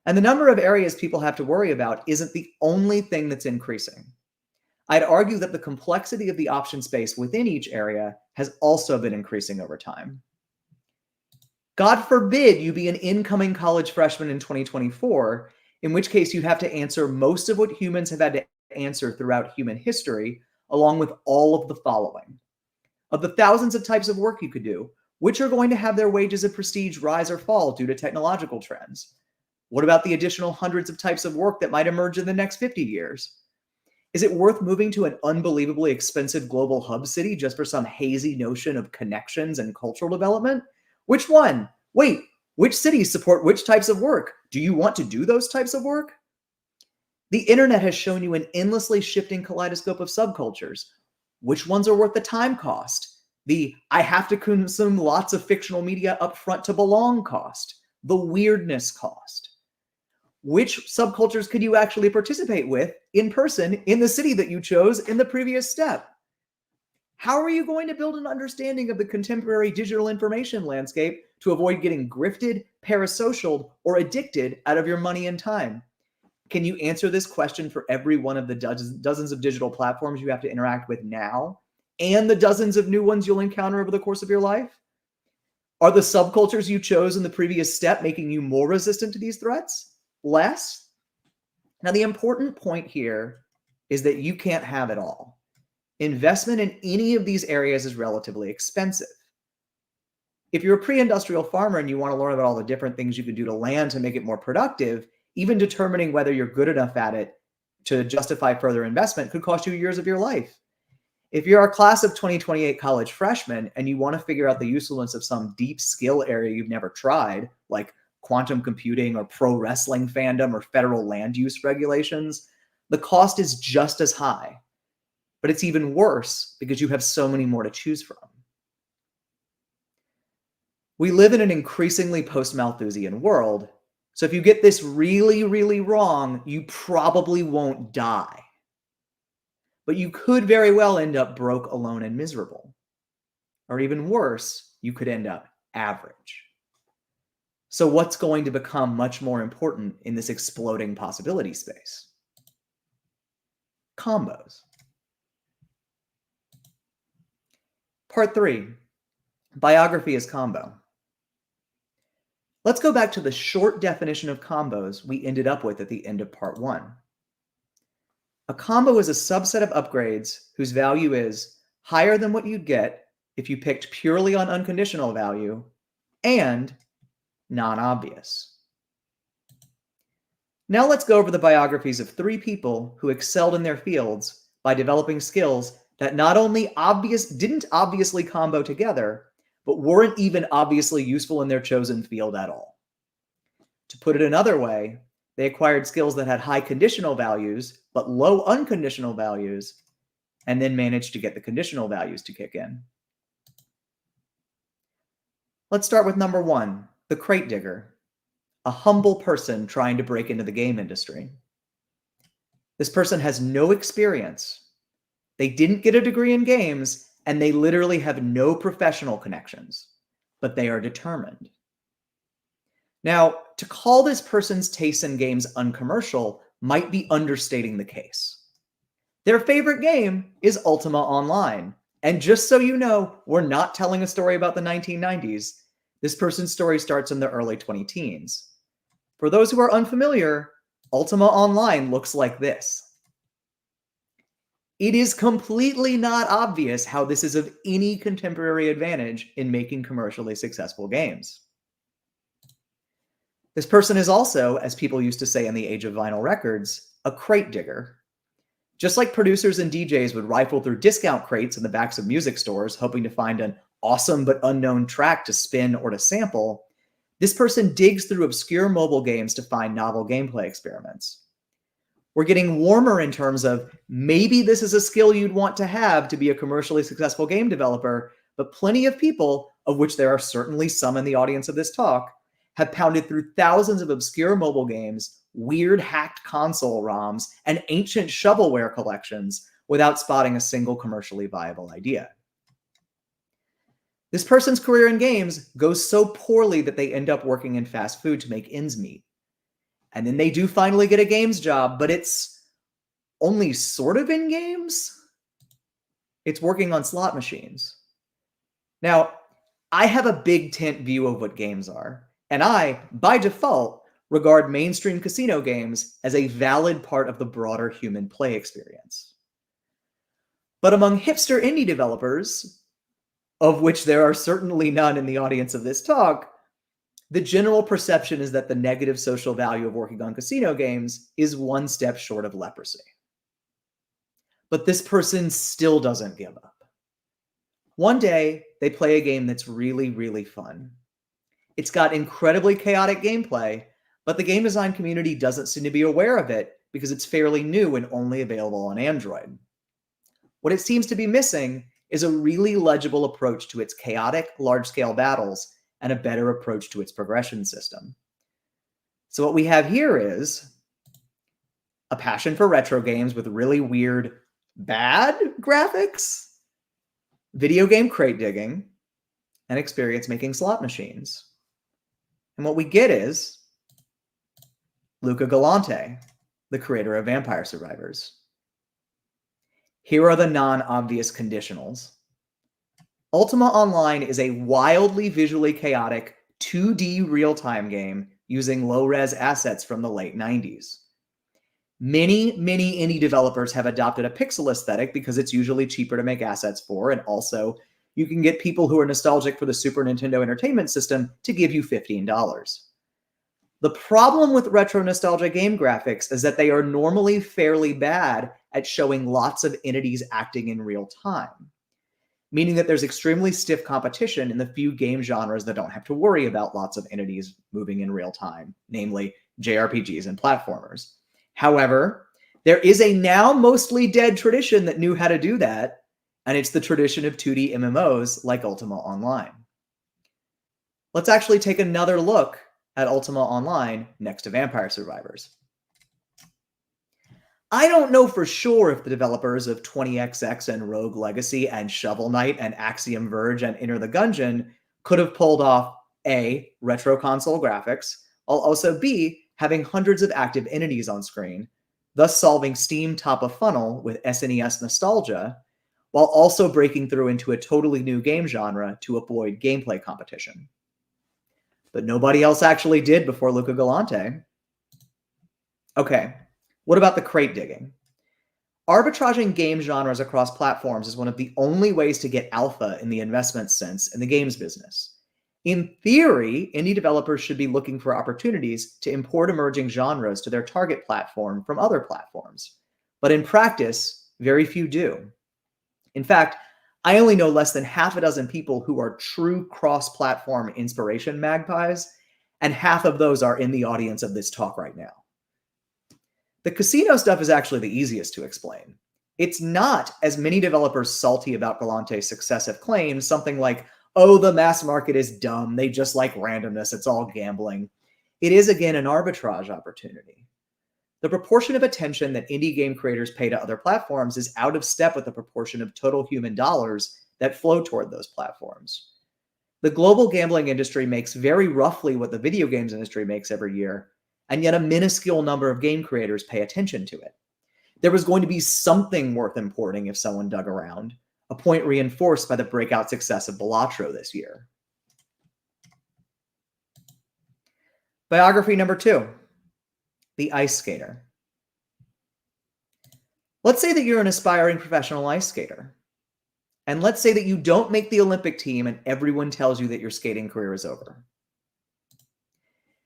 [SPEAKER 5] And the number of areas people have to worry about isn't the only thing that's increasing. I'd argue that the complexity of the option space within each area has also been increasing over time. God forbid you be an incoming college freshman in 2024, in which case you'd have to answer most of what humans have had to answer throughout human history, along with all of the following. Of the thousands of types of work you could do, which are going to have their wages and prestige rise or fall due to technological trends? What about the additional hundreds of types of work that might emerge in the next 50 years? Is it worth moving to an unbelievably expensive global hub city just for some hazy notion of connections and cultural development? Which one? Wait, which cities support which types of work? Do you want to do those types of work? The internet has shown you an endlessly shifting kaleidoscope of subcultures. Which ones are worth the time cost? The I have to consume lots of fictional media upfront to belong cost. The weirdness cost. Which subcultures could you actually participate with in person in the city that you chose in the previous step? How are you going to build an understanding of the contemporary digital information landscape to avoid getting grifted, parasocialed, or addicted out of your money and time? Can you answer this question for every one of the dozens of digital platforms you have to interact with now, and the dozens of new ones you'll encounter over the course of your life? Are the subcultures you chose in the previous step making you more resistant to these threats? Less? Now, the important point here is that you can't have it all. Investment in any of these areas is relatively expensive. If you're a pre-industrial farmer and you want to learn about all the different things you can do to land to make it more productive, even determining whether you're good enough at it to justify further investment could cost you years of your life. If you're a class of 2028 college freshmen and you want to figure out the usefulness of some deep skill area you've never tried, like quantum computing or pro wrestling fandom or federal land use regulations, the cost is just as high. But it's even worse because you have so many more to choose from. We live in an increasingly post-Malthusian world, so if you get this really, really wrong, you probably won't die. But you could very well end up broke, alone, and miserable. Or even worse, you could end up average. So what's going to become much more important in this exploding possibility space? Combos. Part 3, biography as combo. Let's go back to the short definition of combos we ended up with at the end of part 1. A combo is a subset of upgrades whose value is higher than what you'd get if you picked purely on unconditional value and non-obvious. Now let's go over the biographies of 3 people who excelled in their fields by developing skills that not only didn't obviously combo together, but weren't even obviously useful in their chosen field at all. To put it another way, they acquired skills that had high conditional values, but low unconditional values, and then managed to get the conditional values to kick in. Let's start with number 1, the crate digger, a humble person trying to break into the game industry. This person has no experience. They didn't get a degree in games, and they literally have no professional connections, but they are determined. Now, to call this person's tastes in games uncommercial might be understating the case. Their favorite game is Ultima Online, and just so you know, we're not telling a story about the 1990s. This person's story starts in the early 20-teens. For those who are unfamiliar, Ultima Online looks like this. It is completely not obvious how this is of any contemporary advantage in making commercially successful games. This person is also, as people used to say in the age of vinyl records, a crate digger. Just like producers and DJs would rifle through discount crates in the backs of music stores hoping to find an awesome but unknown track to spin or to sample, this person digs through obscure mobile games to find novel gameplay experiments. We're getting warmer in terms of maybe this is a skill you'd want to have to be a commercially successful game developer, but plenty of people, of which there are certainly some in the audience of this talk, have pounded through thousands of obscure mobile games, weird hacked console ROMs, and ancient shovelware collections without spotting a single commercially viable idea. This person's career in games goes so poorly that they end up working in fast food to make ends meet. And then they do finally get a games job, but it's only sort of in games. It's working on slot machines. Now, I have a big tent view of what games are, and I, by default, regard mainstream casino games as a valid part of the broader human play experience. But among hipster indie developers, of which there are certainly none in the audience of this talk, the general perception is that the negative social value of working on casino games is one step short of leprosy. But this person still doesn't give up. One day, they play a game that's really, really fun. It's got incredibly chaotic gameplay, but the game design community doesn't seem to be aware of it because it's fairly new and only available on Android. What it seems to be missing is a really legible approach to its chaotic, large-scale battles and a better approach to its progression system. So what we have here is a passion for retro games with really weird, bad graphics, video game crate digging, and experience making slot machines. And what we get is Luca Galante, the creator of Vampire Survivors. Here are the non-obvious conditionals. Ultima Online is a wildly visually chaotic 2D real-time game using low-res assets from the late 90s. Many indie developers have adopted a pixel aesthetic because it's usually cheaper to make assets for, and also you can get people who are nostalgic for the Super Nintendo Entertainment System to give you $15. The problem with retro nostalgia game graphics is that they are normally fairly bad at showing lots of entities acting in real time, meaning that there's extremely stiff competition in the few game genres that don't have to worry about lots of entities moving in real time, namely JRPGs and platformers. However, there is a now mostly dead tradition that knew how to do that, and it's the tradition of 2D MMOs like Ultima Online. Let's actually take another look at Ultima Online next to Vampire Survivors. I don't know for sure if the developers of 20XX and Rogue Legacy and Shovel Knight and Axiom Verge and Enter the Gungeon could have pulled off A, retro console graphics, while also B, having hundreds of active entities on screen, thus solving Steam top of funnel with SNES nostalgia, while also breaking through into a totally new game genre to avoid gameplay competition. But nobody else actually did before Luca Galante. Okay, what about the crate digging? Arbitraging game genres across platforms is one of the only ways to get alpha in the investment sense in the games business. In theory, indie developers should be looking for opportunities to import emerging genres to their target platform from other platforms. But in practice, very few do. In fact, I only know less than half a dozen people who are true cross-platform inspiration magpies, and half of those are in the audience of this talk right now. The casino stuff is actually the easiest to explain. It's not, as many developers salty about Galante's success have claimed, something like, oh, the mass market is dumb, they just like randomness, it's all gambling. It is, again, an arbitrage opportunity. The proportion of attention that indie game creators pay to other platforms is out of step with the proportion of total human dollars that flow toward those platforms. The global gambling industry makes very roughly what the video games industry makes every year, and yet a minuscule number of game creators pay attention to it. There was going to be something worth importing if someone dug around, a point reinforced by the breakout success of Balatro this year. Biography number 2, the ice skater. Let's say that you're an aspiring professional ice skater. And let's say that you don't make the Olympic team and everyone tells you that your skating career is over.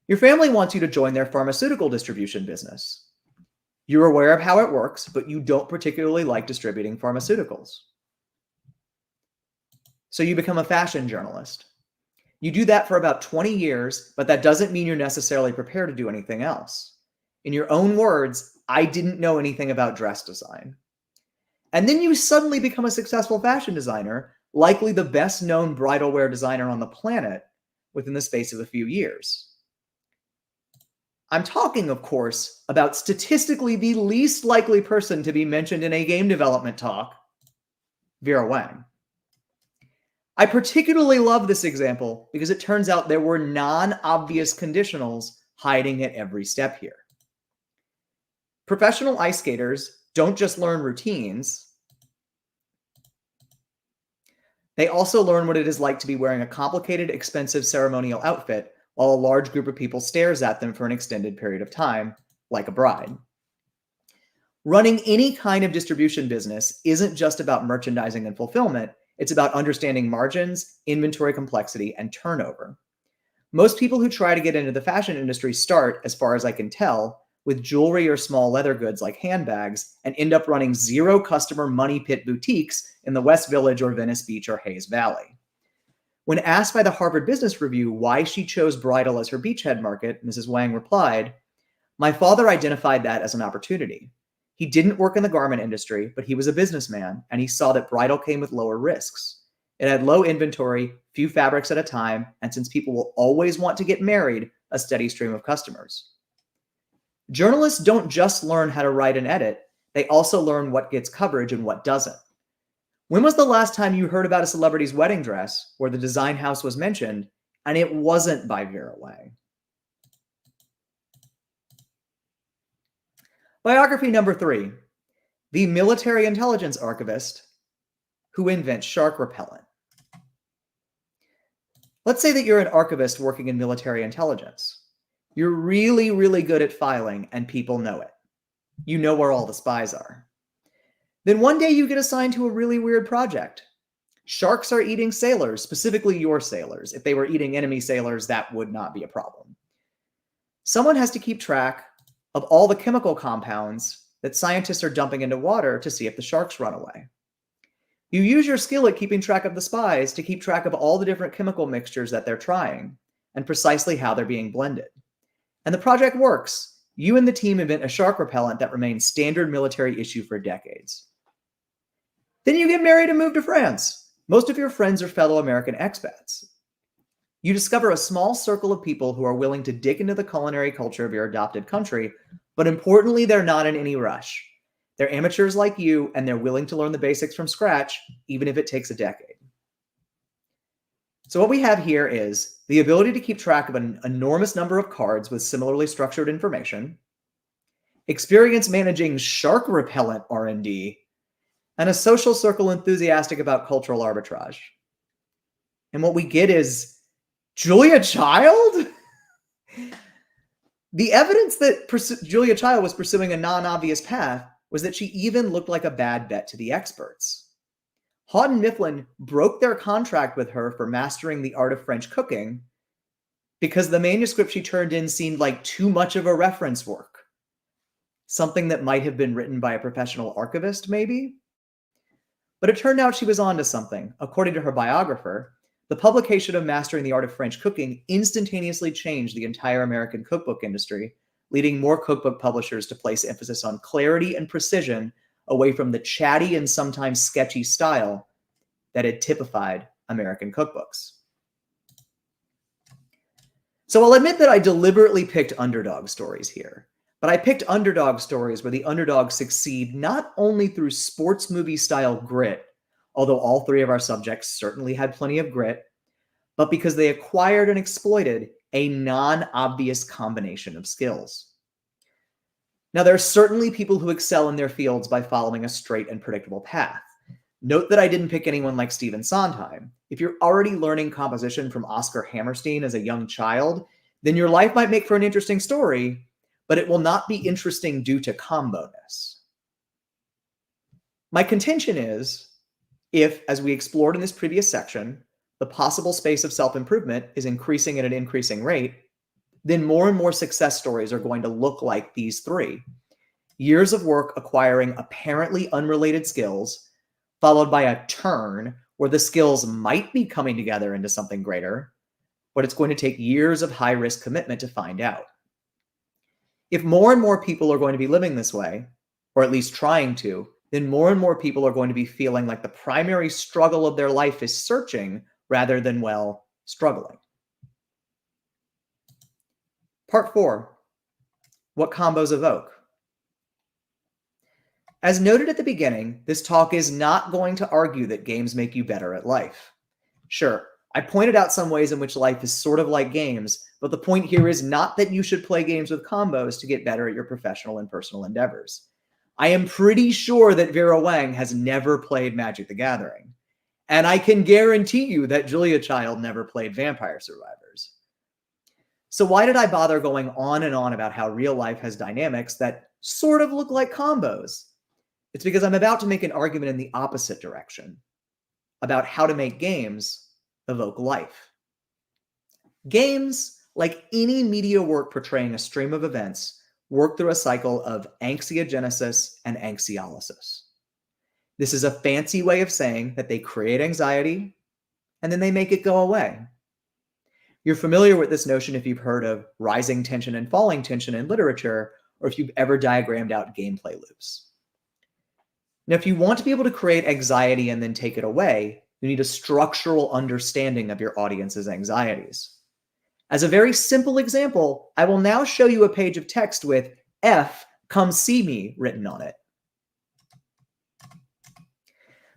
[SPEAKER 5] Your family wants you to join their pharmaceutical distribution business. You're aware of how it works, but you don't particularly like distributing pharmaceuticals. So you become a fashion journalist. You do that for about 20 years, but that doesn't mean you're necessarily prepared to do anything else. In your own words, I didn't know anything about dress design. And then you suddenly become a successful fashion designer, likely the best known bridal wear designer on the planet, within the space of a few years. I'm talking, of course, about statistically the least likely person to be mentioned in a game development talk, Vera Wang. I particularly love this example because it turns out there were non-obvious conditionals hiding at every step here. Professional ice skaters don't just learn routines. They also learn what it is like to be wearing a complicated, expensive ceremonial outfit while a large group of people stares at them for an extended period of time, like a bride. Running any kind of distribution business isn't just about merchandising and fulfillment. It's about understanding margins, inventory complexity, and turnover. Most people who try to get into the fashion industry start, as far as I can tell, with jewelry or small leather goods like handbags and end up running zero customer money pit boutiques in the West Village or Venice Beach or Hayes Valley. When asked by the Harvard Business Review why she chose bridal as her beachhead market, Mrs. Wang replied, "My father identified that as an opportunity. He didn't work in the garment industry, but he was a businessman, and he saw that bridal came with lower risks. It had low inventory, few fabrics at a time, and since people will always want to get married, a steady stream of customers." Journalists don't just learn how to write and edit, they also learn what gets coverage and what doesn't. When was the last time you heard about a celebrity's wedding dress where the design house was mentioned and it wasn't by Vera Wang? Biography number 3, the military intelligence archivist who invents shark repellent. Let's say that you're an archivist working in military intelligence. You're really, really good at filing and people know it. You know where all the spies are. Then one day you get assigned to a really weird project. Sharks are eating sailors, specifically your sailors. If they were eating enemy sailors, that would not be a problem. Someone has to keep track of all the chemical compounds that scientists are dumping into water to see if the sharks run away. You use your skill at keeping track of the spies to keep track of all the different chemical mixtures that they're trying and precisely how they're being blended. And the project works. You and the team invent a shark repellent that remains standard military issue for decades. Then you get married and move to France. Most of your friends are fellow American expats. You discover a small circle of people who are willing to dig into the culinary culture of your adopted country, but importantly, they're not in any rush. They're amateurs like you, and they're willing to learn the basics from scratch, even if it takes a decade. So what we have here is the ability to keep track of an enormous number of cards with similarly structured information, experience managing shark repellent R&D, and a social circle enthusiastic about cultural arbitrage. And what we get is Julia Child? The evidence that Julia Child was pursuing a non-obvious path was that she even looked like a bad bet to the experts. Houghton Mifflin broke their contract with her for mastering the art of French cooking because the manuscript she turned in seemed like too much of a reference work. Something that might have been written by a professional archivist, maybe? But it turned out she was onto something. According to her biographer, the publication of Mastering the Art of French Cooking instantaneously changed the entire American cookbook industry, leading more cookbook publishers to place emphasis on clarity and precision away from the chatty and sometimes sketchy style that had typified American cookbooks. So I'll admit that I deliberately picked underdog stories here, but I picked underdog stories where the underdogs succeed not only through sports movie style grit, although all 3 of our subjects certainly had plenty of grit, but because they acquired and exploited a non-obvious combination of skills. Now, there are certainly people who excel in their fields by following a straight and predictable path. Note that I didn't pick anyone like Stephen Sondheim. If you're already learning composition from Oscar Hammerstein as a young child, then your life might make for an interesting story, but it will not be interesting due to combo-ness. My contention is, if, as we explored in this previous section, the possible space of self-improvement is increasing at an increasing rate, then more and more success stories are going to look like these 3. Years of work acquiring apparently unrelated skills, followed by a turn where the skills might be coming together into something greater, but it's going to take years of high-risk commitment to find out. If more and more people are going to be living this way, or at least trying to, then more and more people are going to be feeling like the primary struggle of their life is searching rather than, well, struggling. Part 4, what combos evoke. As noted at the beginning, this talk is not going to argue that games make you better at life. Sure, I pointed out some ways in which life is sort of like games, but the point here is not that you should play games with combos to get better at your professional and personal endeavors. I am pretty sure that Vera Wang has never played Magic the Gathering, and I can guarantee you that Julia Child never played Vampire Survivors. So why did I bother going on and on about how real life has dynamics that sort of look like combos? It's because I'm about to make an argument in the opposite direction about how to make games evoke life. Games, like any media work portraying a stream of events, work through a cycle of anxiogenesis and anxiolysis. This is a fancy way of saying that they create anxiety and then they make it go away. You're familiar with this notion if you've heard of rising tension and falling tension in literature, or if you've ever diagrammed out gameplay loops. Now, if you want to be able to create anxiety and then take it away, you need a structural understanding of your audience's anxieties. As a very simple example, I will now show you a page of text with F, come see me written on it.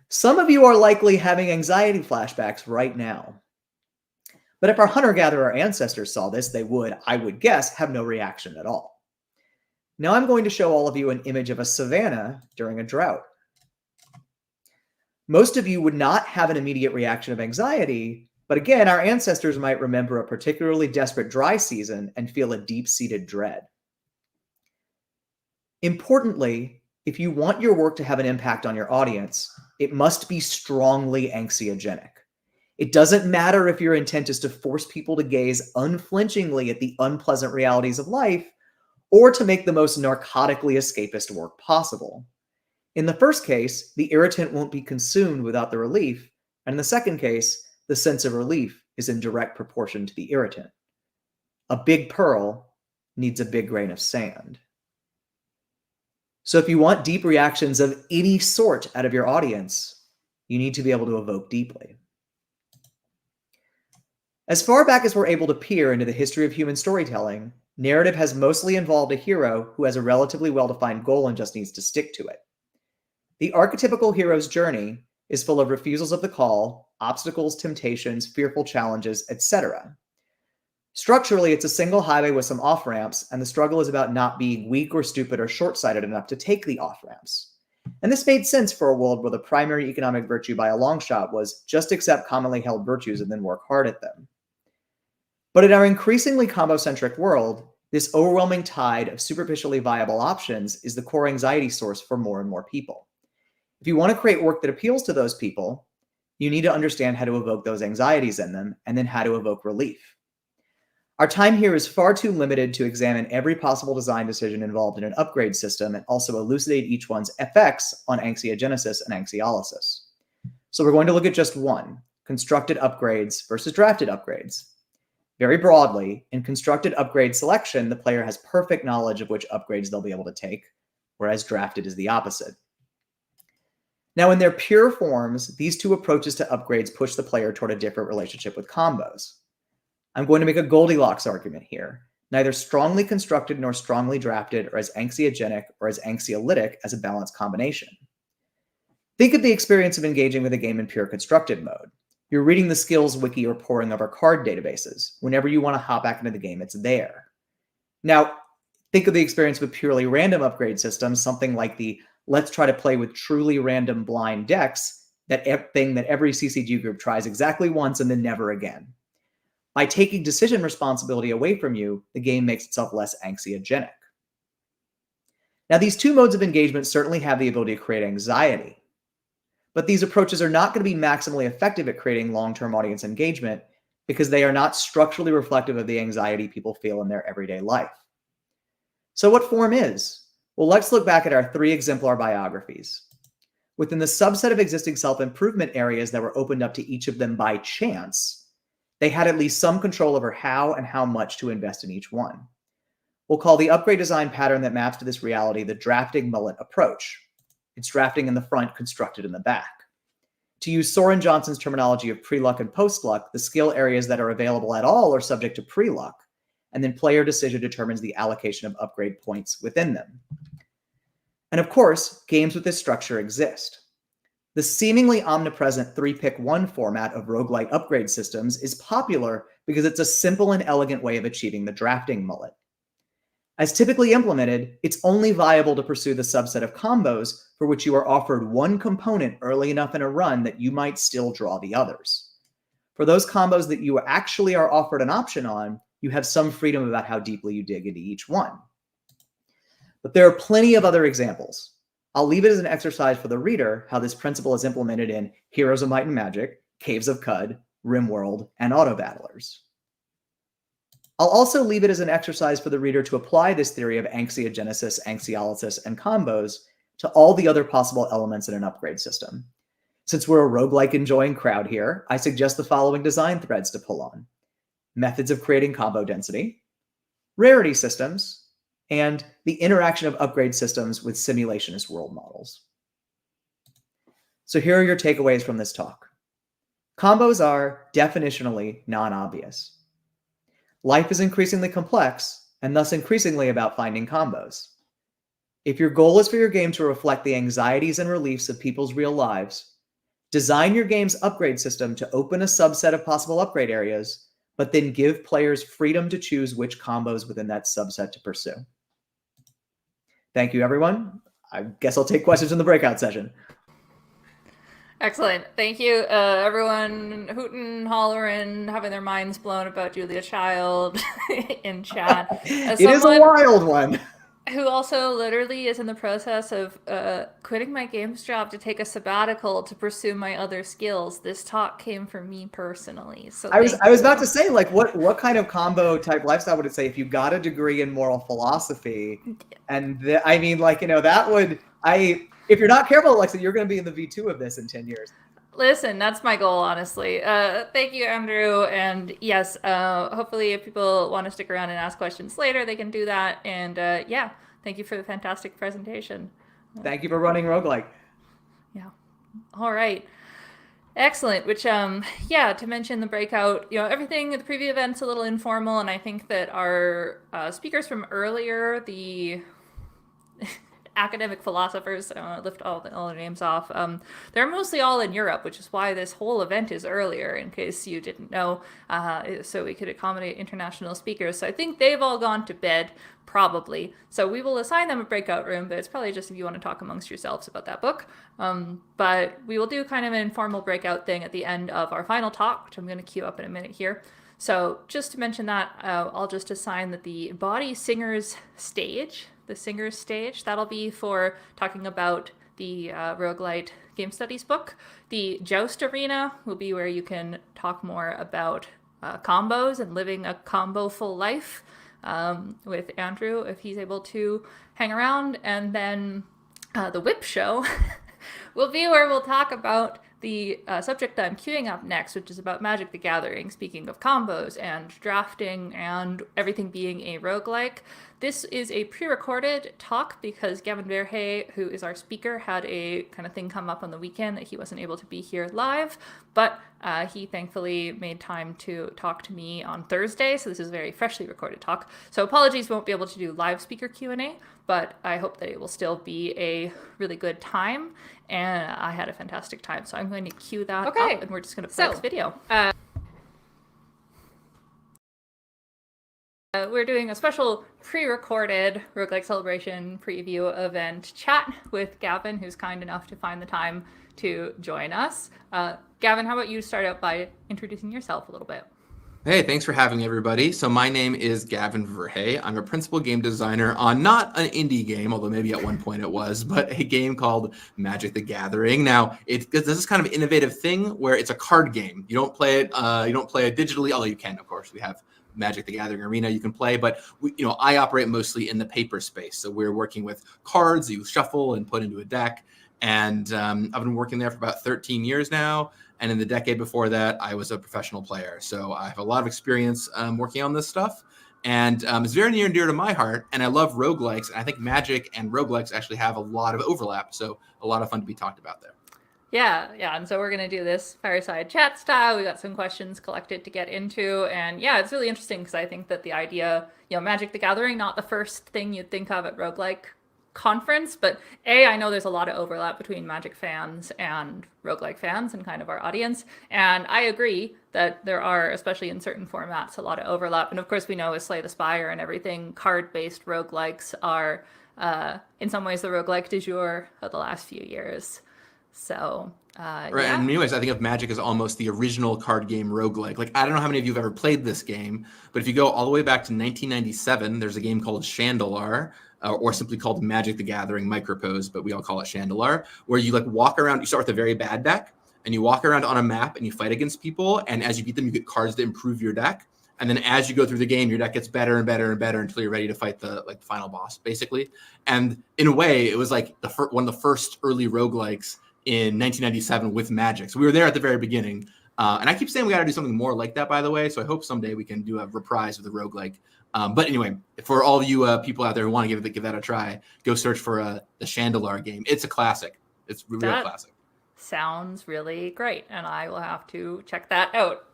[SPEAKER 5] Some of you are likely having anxiety flashbacks right now. But if our hunter-gatherer ancestors saw this, they would, I would guess, have no reaction at all. Now I'm going to show all of you an image of a savanna during a drought. Most of you would not have an immediate reaction of anxiety, but again, our ancestors might remember a particularly desperate dry season and feel a deep-seated dread. Importantly, if you want your work to have an impact on your audience, it must be strongly anxiogenic. It doesn't matter if your intent is to force people to gaze unflinchingly at the unpleasant realities of life or to make the most narcotically escapist work possible. In the first case, the irritant won't be consumed without the relief, and in the second case, the sense of relief is in direct proportion to the irritant. A big pearl needs a big grain of sand. So if you want deep reactions of any sort out of your audience, you need to be able to evoke deeply. As far back as we're able to peer into the history of human storytelling, narrative has mostly involved a hero who has a relatively well-defined goal and just needs to stick to it. The archetypical hero's journey is full of refusals of the call, obstacles, temptations, fearful challenges, etc. Structurally, it's a single highway with some off-ramps, and the struggle is about not being weak or stupid or short-sighted enough to take the off-ramps. And this made sense for a world where the primary economic virtue by a long shot was just accept commonly held virtues and then work hard at them. But in our increasingly combo-centric world, this overwhelming tide of superficially viable options is the core anxiety source for more and more people. If you want to create work that appeals to those people, you need to understand how to evoke those anxieties in them and then how to evoke relief. Our time here is far too limited to examine every possible design decision involved in an upgrade system and also elucidate each one's effects on anxiogenesis and anxiolysis. So we're going to look at just one, constructed upgrades versus drafted upgrades. Very broadly, in constructed upgrade selection, the player has perfect knowledge of which upgrades they'll be able to take, whereas drafted is the opposite. Now, in their pure forms, these two approaches to upgrades push the player toward a different relationship with combos. I'm going to make a Goldilocks argument here. Neither strongly constructed nor strongly drafted are as anxiogenic or as anxiolytic as a balanced combination. Think of the experience of engaging with a game in pure constructed mode. You're reading the skills wiki or poring over card databases. Whenever you want to hop back into the game, it's there. Now, think of the experience with purely random upgrade systems, something like the let's try to play with truly random blind decks, that thing that every CCG group tries exactly once and then never again. By taking decision responsibility away from you, the game makes itself less anxiogenic. Now, these two modes of engagement certainly have the ability to create anxiety, but these approaches are not going to be maximally effective at creating long-term audience engagement because they are not structurally reflective of the anxiety people feel in their everyday life. So what form is? Well, let's look back at our 3 exemplar biographies. Within the subset of existing self-improvement areas that were opened up to each of them by chance, they had at least some control over how and how much to invest in each one. We'll call the upgrade design pattern that maps to this reality the drafting mullet approach. It's drafting in the front, constructed in the back. To use Soren Johnson's terminology of pre-luck and post-luck, the skill areas that are available at all are subject to pre-luck, and then player decision determines the allocation of upgrade points within them. And of course, games with this structure exist. The seemingly omnipresent 3-pick-1 format of roguelite upgrade systems is popular because it's a simple and elegant way of achieving the drafting mullet. As typically implemented, it's only viable to pursue the subset of combos for which you are offered one component early enough in a run that you might still draw the others. For those combos that you actually are offered an option on, you have some freedom about how deeply you dig into each one. But there are plenty of other examples. I'll leave it as an exercise for the reader how this principle is implemented in Heroes of Might and Magic, Caves of Cud, RimWorld, and Auto Battlers. I'll also leave it as an exercise for the reader to apply this theory of anxiogenesis, anxiolysis, and combos to all the other possible elements in an upgrade system. Since we're a roguelike enjoying crowd here, I suggest the following design threads to pull on: methods of creating combo density, rarity systems, and the interaction of upgrade systems with simulationist world models. So here are your takeaways from this talk. Combos are definitionally non-obvious. Life is increasingly complex, and thus increasingly about finding combos. If your goal is for your game to reflect the anxieties and reliefs of people's real lives, design your game's upgrade system to open a subset of possible upgrade areas, but then give players freedom to choose which combos within that subset to pursue. Thank you, everyone. I guess I'll take questions in the breakout session.
[SPEAKER 1] Excellent. Thank you, everyone hooting, hollering, having their minds blown about Julia Child in chat.
[SPEAKER 5] It is a wild one.
[SPEAKER 1] Who also literally is in the process of quitting my games job to take a sabbatical to pursue my other skills. This talk came from me personally. So
[SPEAKER 5] I was about to say, like, what kind of combo type lifestyle would it say if you got a degree in moral philosophy? And I mean, like, you know, that would if you're not careful, Alexa, you're going to be in the V2 of this in 10 years.
[SPEAKER 1] Listen, that's my goal, honestly. Thank you, Andrew. And yes, hopefully if people want to stick around and ask questions later, they can do that. And yeah, thank you for the fantastic presentation.
[SPEAKER 5] Thank you for running Roguelike.
[SPEAKER 1] Yeah. All right. Excellent. Which, yeah, to mention the breakout, you know, everything at the preview event's a little informal. And I think that our speakers from earlier, the academic philosophers, lift all their names off. They're mostly all in Europe, which is why this whole event is earlier, in case you didn't know, so we could accommodate international speakers. So I think they've all gone to bed, probably. So we will assign them a breakout room, but it's probably just if you want to talk amongst yourselves about that book. But we will do kind of an informal breakout thing at the end of our final talk, which I'm going to queue up in a minute here. So just to mention that, I'll just assign that the Body Singers stage, the Singers stage, that'll be for talking about the Roguelite Game Studies book. The Joust Arena will be where you can talk more about combos and living a combo-full life with Andrew, if he's able to hang around. And then the Whip Show will be where we'll talk about the subject that I'm queuing up next, which is about Magic the Gathering, speaking of combos and drafting and everything being a roguelike. This is a pre-recorded talk because Gavin Verhey, who is our speaker, had a kind of thing come up on the weekend that he wasn't able to be here live, but he thankfully made time to talk to me on Thursday, so this is a very freshly recorded talk. So apologies, won't be able to do live speaker Q&A, but I hope that it will still be a really good time, and I had a fantastic time, so I'm going to cue that up, and we're just going to play this video. We're doing a special pre-recorded Roguelike Celebration preview event chat with Gavin, who's kind enough to find the time to join us. Gavin, how about you start out by introducing yourself a little bit?
[SPEAKER 6] Hey, thanks for having me, everybody. So my name is Gavin Verhey. I'm a principal game designer on not an indie game, although maybe at one point it was, but a game called Magic the Gathering. Now, this is kind of an innovative thing where it's a card game. You don't play it digitally, although you can, of course. We have Magic the Gathering Arena you can play, but I operate mostly in the paper space. So we're working with cards that you shuffle and put into a deck. And I've been working there for about 13 years now. And in the decade before that, I was a professional player. So I have a lot of experience working on this stuff. And it's very near and dear to my heart. And I love roguelikes. And I think Magic and roguelikes actually have a lot of overlap. So a lot of fun to be talked about there.
[SPEAKER 1] Yeah. And so we're going to do this fireside chat style. We got some questions collected to get into. And yeah, it's really interesting because I think that the idea, Magic the Gathering, not the first thing you'd think of at roguelike conference, but I know there's a lot of overlap between Magic fans and roguelike fans and kind of our audience. And I agree that there are, especially in certain formats, a lot of overlap. And of course, we know with Slay the Spire and everything, card-based roguelikes are in some ways the roguelike du jour of the last few years. So,
[SPEAKER 6] right.
[SPEAKER 1] Yeah.
[SPEAKER 6] And in many ways, I think of Magic as almost the original card game roguelike. Like, I don't know how many of you have ever played this game, but if you go all the way back to 1997, there's a game called Chandalar, or simply called Magic the Gathering Micropose, but we all call it Chandalar, where you walk around, you start with a very bad deck, and you walk around on a map and you fight against people, and as you beat them, you get cards that improve your deck. And then as you go through the game, your deck gets better and better and better until you're ready to fight the final boss, basically. And in a way, it was like one of the first early roguelikes in 1997 with Magic. So we were there at the very beginning. And I keep saying we got to do something more like that, by the way. So I hope someday we can do a reprise of the roguelike. But anyway, for all of you people out there who want to give that a try, go search for the Chandelar game. It's a classic. It's a real classic.
[SPEAKER 1] Sounds really great, and I will have to check that out.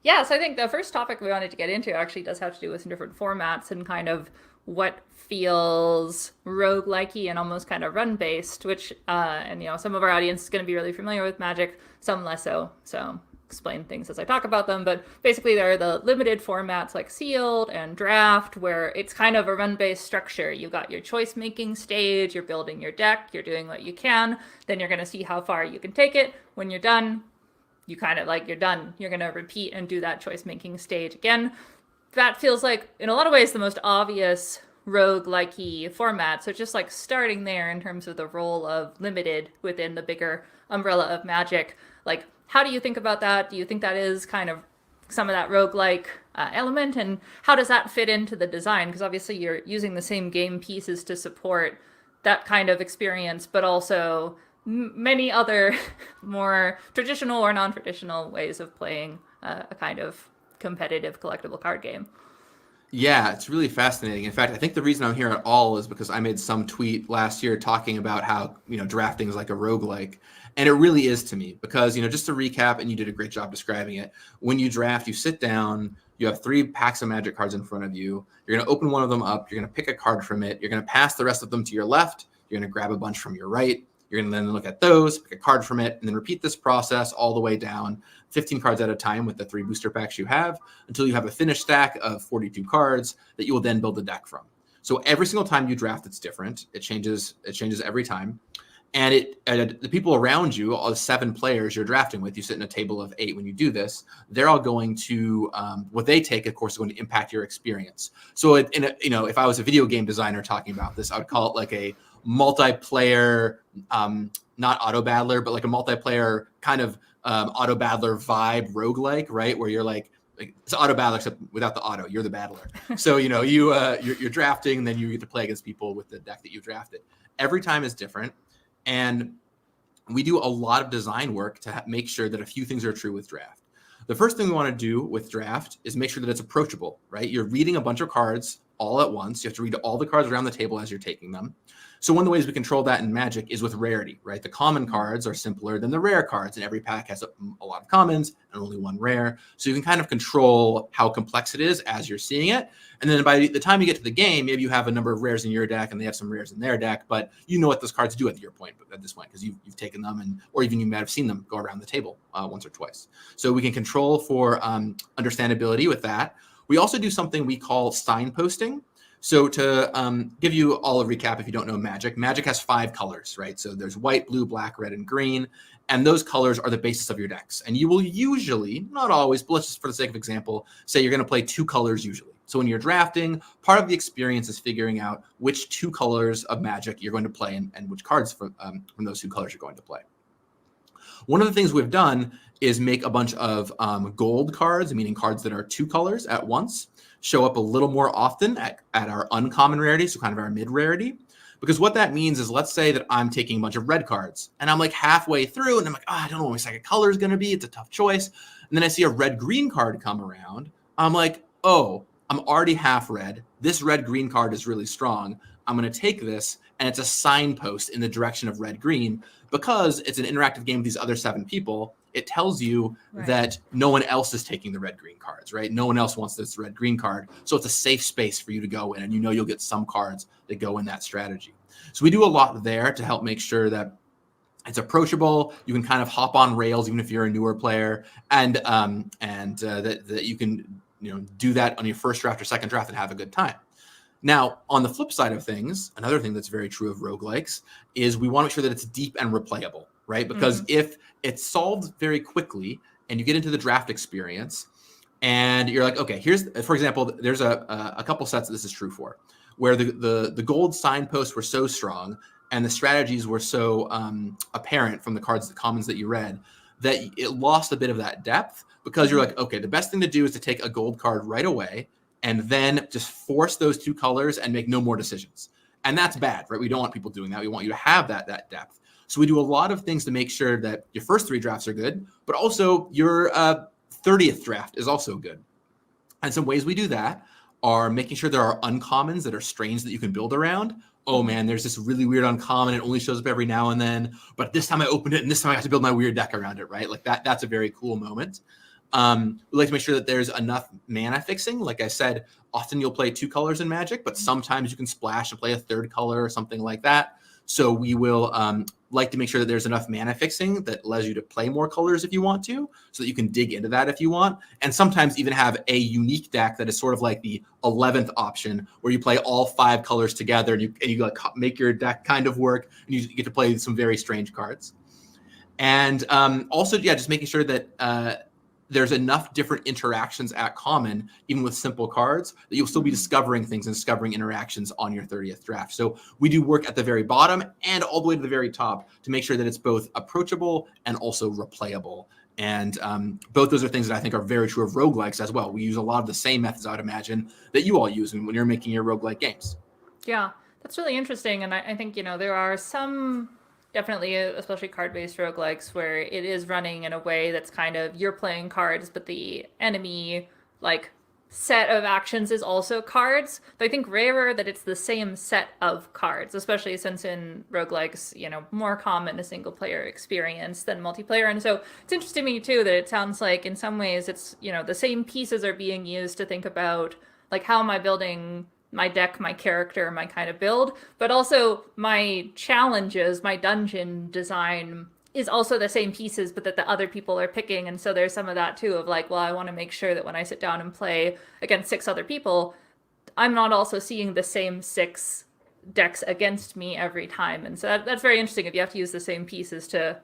[SPEAKER 1] Yeah, so I think the first topic we wanted to get into actually does have to do with some different formats and kind of what feels roguelike-y and almost kind of run-based, which, and some of our audience is going to be really familiar with Magic, some less so. So explain things as I talk about them, but basically there are the limited formats like Sealed and Draft, where it's kind of a run-based structure. You got your choice-making stage, you're building your deck, you're doing what you can, then you're going to see how far you can take it. When you're done, you kind of you're done. You're going to repeat and do that choice-making stage again. That feels like, in a lot of ways, the most obvious roguelike-y format. So just starting there in terms of the role of limited within the bigger umbrella of Magic, how do you think about that? Do you think that is kind of some of that roguelike element? And how does that fit into the design? Because obviously you're using the same game pieces to support that kind of experience, but also many other more traditional or non-traditional ways of playing a kind of competitive collectible card game.
[SPEAKER 6] Yeah, it's really fascinating. In fact, I think the reason I'm here at all is because I made some tweet last year talking about how, drafting is like a roguelike. And it really is to me because, just to recap, and you did a great job describing it, when you draft, you sit down, you have 3 packs of Magic cards in front of you. You're going to open one of them up. You're going to pick a card from it. You're going to pass the rest of them to your left. You're going to grab a bunch from your right. You're going to then look at those, pick a card from it, and then repeat this process all the way down 15 cards at a time with the 3 booster packs you have until you have a finished stack of 42 cards that you will then build a deck from. So every single time you draft, it's different. It changes every time. And the people around you, all the 7 players you're drafting with, you sit in a table of 8 when you do this, they're all going to, what they take, of course, is going to impact your experience. So, if I was a video game designer talking about this, I would call it like a multiplayer, not auto battler, but like a multiplayer kind of auto battler vibe roguelike, right? Where you're it's auto battler except without the auto. You're the battler. So you're drafting, and then you get to play against people with the deck that you drafted. Every time is different, and we do a lot of design work to make sure that a few things are true with draft. The first thing we want to do with draft is make sure that it's approachable, right? You're reading a bunch of cards all at once. You have to read all the cards around the table as you're taking them. So one of the ways we control that in Magic is with rarity, right? The common cards are simpler than the rare cards, and every pack has a lot of commons and only one rare. So you can kind of control how complex it is as you're seeing it. And then by the time you get to the game, maybe you have a number of rares in your deck and they have some rares in their deck, but you know what those cards do at this point because you've taken them, or even you might have seen them go around the table once or twice. So we can control for understandability with that. We also do something we call signposting. So to give you all a recap, if you don't know Magic has 5 colors, right? So there's white, blue, black, red, and green. And those colors are the basis of your decks. And you will usually, not always, but let's just for the sake of example, say you're going to play 2 colors usually. So when you're drafting, part of the experience is figuring out which 2 colors of Magic you're going to play and which cards from those 2 colors you're going to play. One of the things we've done is make a bunch of gold cards, meaning cards that are 2 colors at once, show up a little more often at our uncommon rarity, so kind of our mid rarity. Because what that means is, let's say that I'm taking a bunch of red cards and I'm halfway through and I'm I don't know what my second color is going to be. It's a tough choice. And then I see a red-green card come around. I'm oh, I'm already half red. This red-green card is really strong. I'm going to take this, and it's a signpost in the direction of red-green. Because it's an interactive game with these other 7 people, it tells you that no one else is taking the red-green cards, right? No one else wants this red-green card. So it's a safe space for you to go in, and you'll get some cards that go in that strategy. So we do a lot there to help make sure that it's approachable. You can kind of hop on rails, even if you're a newer player, and that you can do that on your first draft or second draft and have a good time. Now, on the flip side of things, another thing that's very true of roguelikes is we want to make sure that it's deep and replayable, right? Because if it's solved very quickly and you get into the draft experience and you're okay, here's, for example, there's a couple sets that this is true for, where the gold signposts were so strong and the strategies were so apparent from the commons that you read, that it lost a bit of that depth because you're like, okay, the best thing to do is to take a gold card right away and then just force those 2 colors and make no more decisions. And that's bad, right? We don't want people doing that. We want you to have that depth. So we do a lot of things to make sure that your first 3 drafts are good, but also your 30th draft is also good. And some ways we do that are making sure there are uncommons that are strange that you can build around. Oh man, there's this really weird uncommon. It only shows up every now and then, but this time I opened it and this time I have to build my weird deck around it, right? Like that's a very cool moment. We like to make sure that there's enough mana fixing. Like I said, often you'll play 2 colors in Magic, but sometimes you can splash and play a 3rd color or something like that. So we will like to make sure that there's enough mana fixing that allows you to play more colors if you want to, so that you can dig into that if you want. And sometimes even have a unique deck that is sort of like the 11th option, where you play all 5 colors together and you like make your deck kind of work, and you get to play some very strange cards. And also, yeah, just making sure that there's enough different interactions at common, even with simple cards, that you'll still be discovering things and discovering interactions on your 30th draft. So we do work at the very bottom and all the way to the very top to make sure that it's both approachable and also replayable. And both those are things that I think are very true of roguelikes as well. We use a lot of the same methods, I would imagine, that you all use when you're making your roguelike games.
[SPEAKER 1] Yeah, that's really interesting. And I think, there are some, definitely, especially card-based roguelikes, where it is running in a way that's kind of, you're playing cards, but the enemy, set of actions is also cards. But I think rarer that it's the same set of cards, especially since in roguelikes, more common a single-player experience than multiplayer. And so it's interesting to me, too, that it sounds like in some ways it's, the same pieces are being used to think about, how am I building my deck, my character, my kind of build, but also my challenges, my dungeon design is also the same pieces, but that the other people are picking. And so there's some of that too of I want to make sure that when I sit down and play against 6 other people, I'm not also seeing the same 6 decks against me every time. And so that's very interesting if you have to use the same pieces to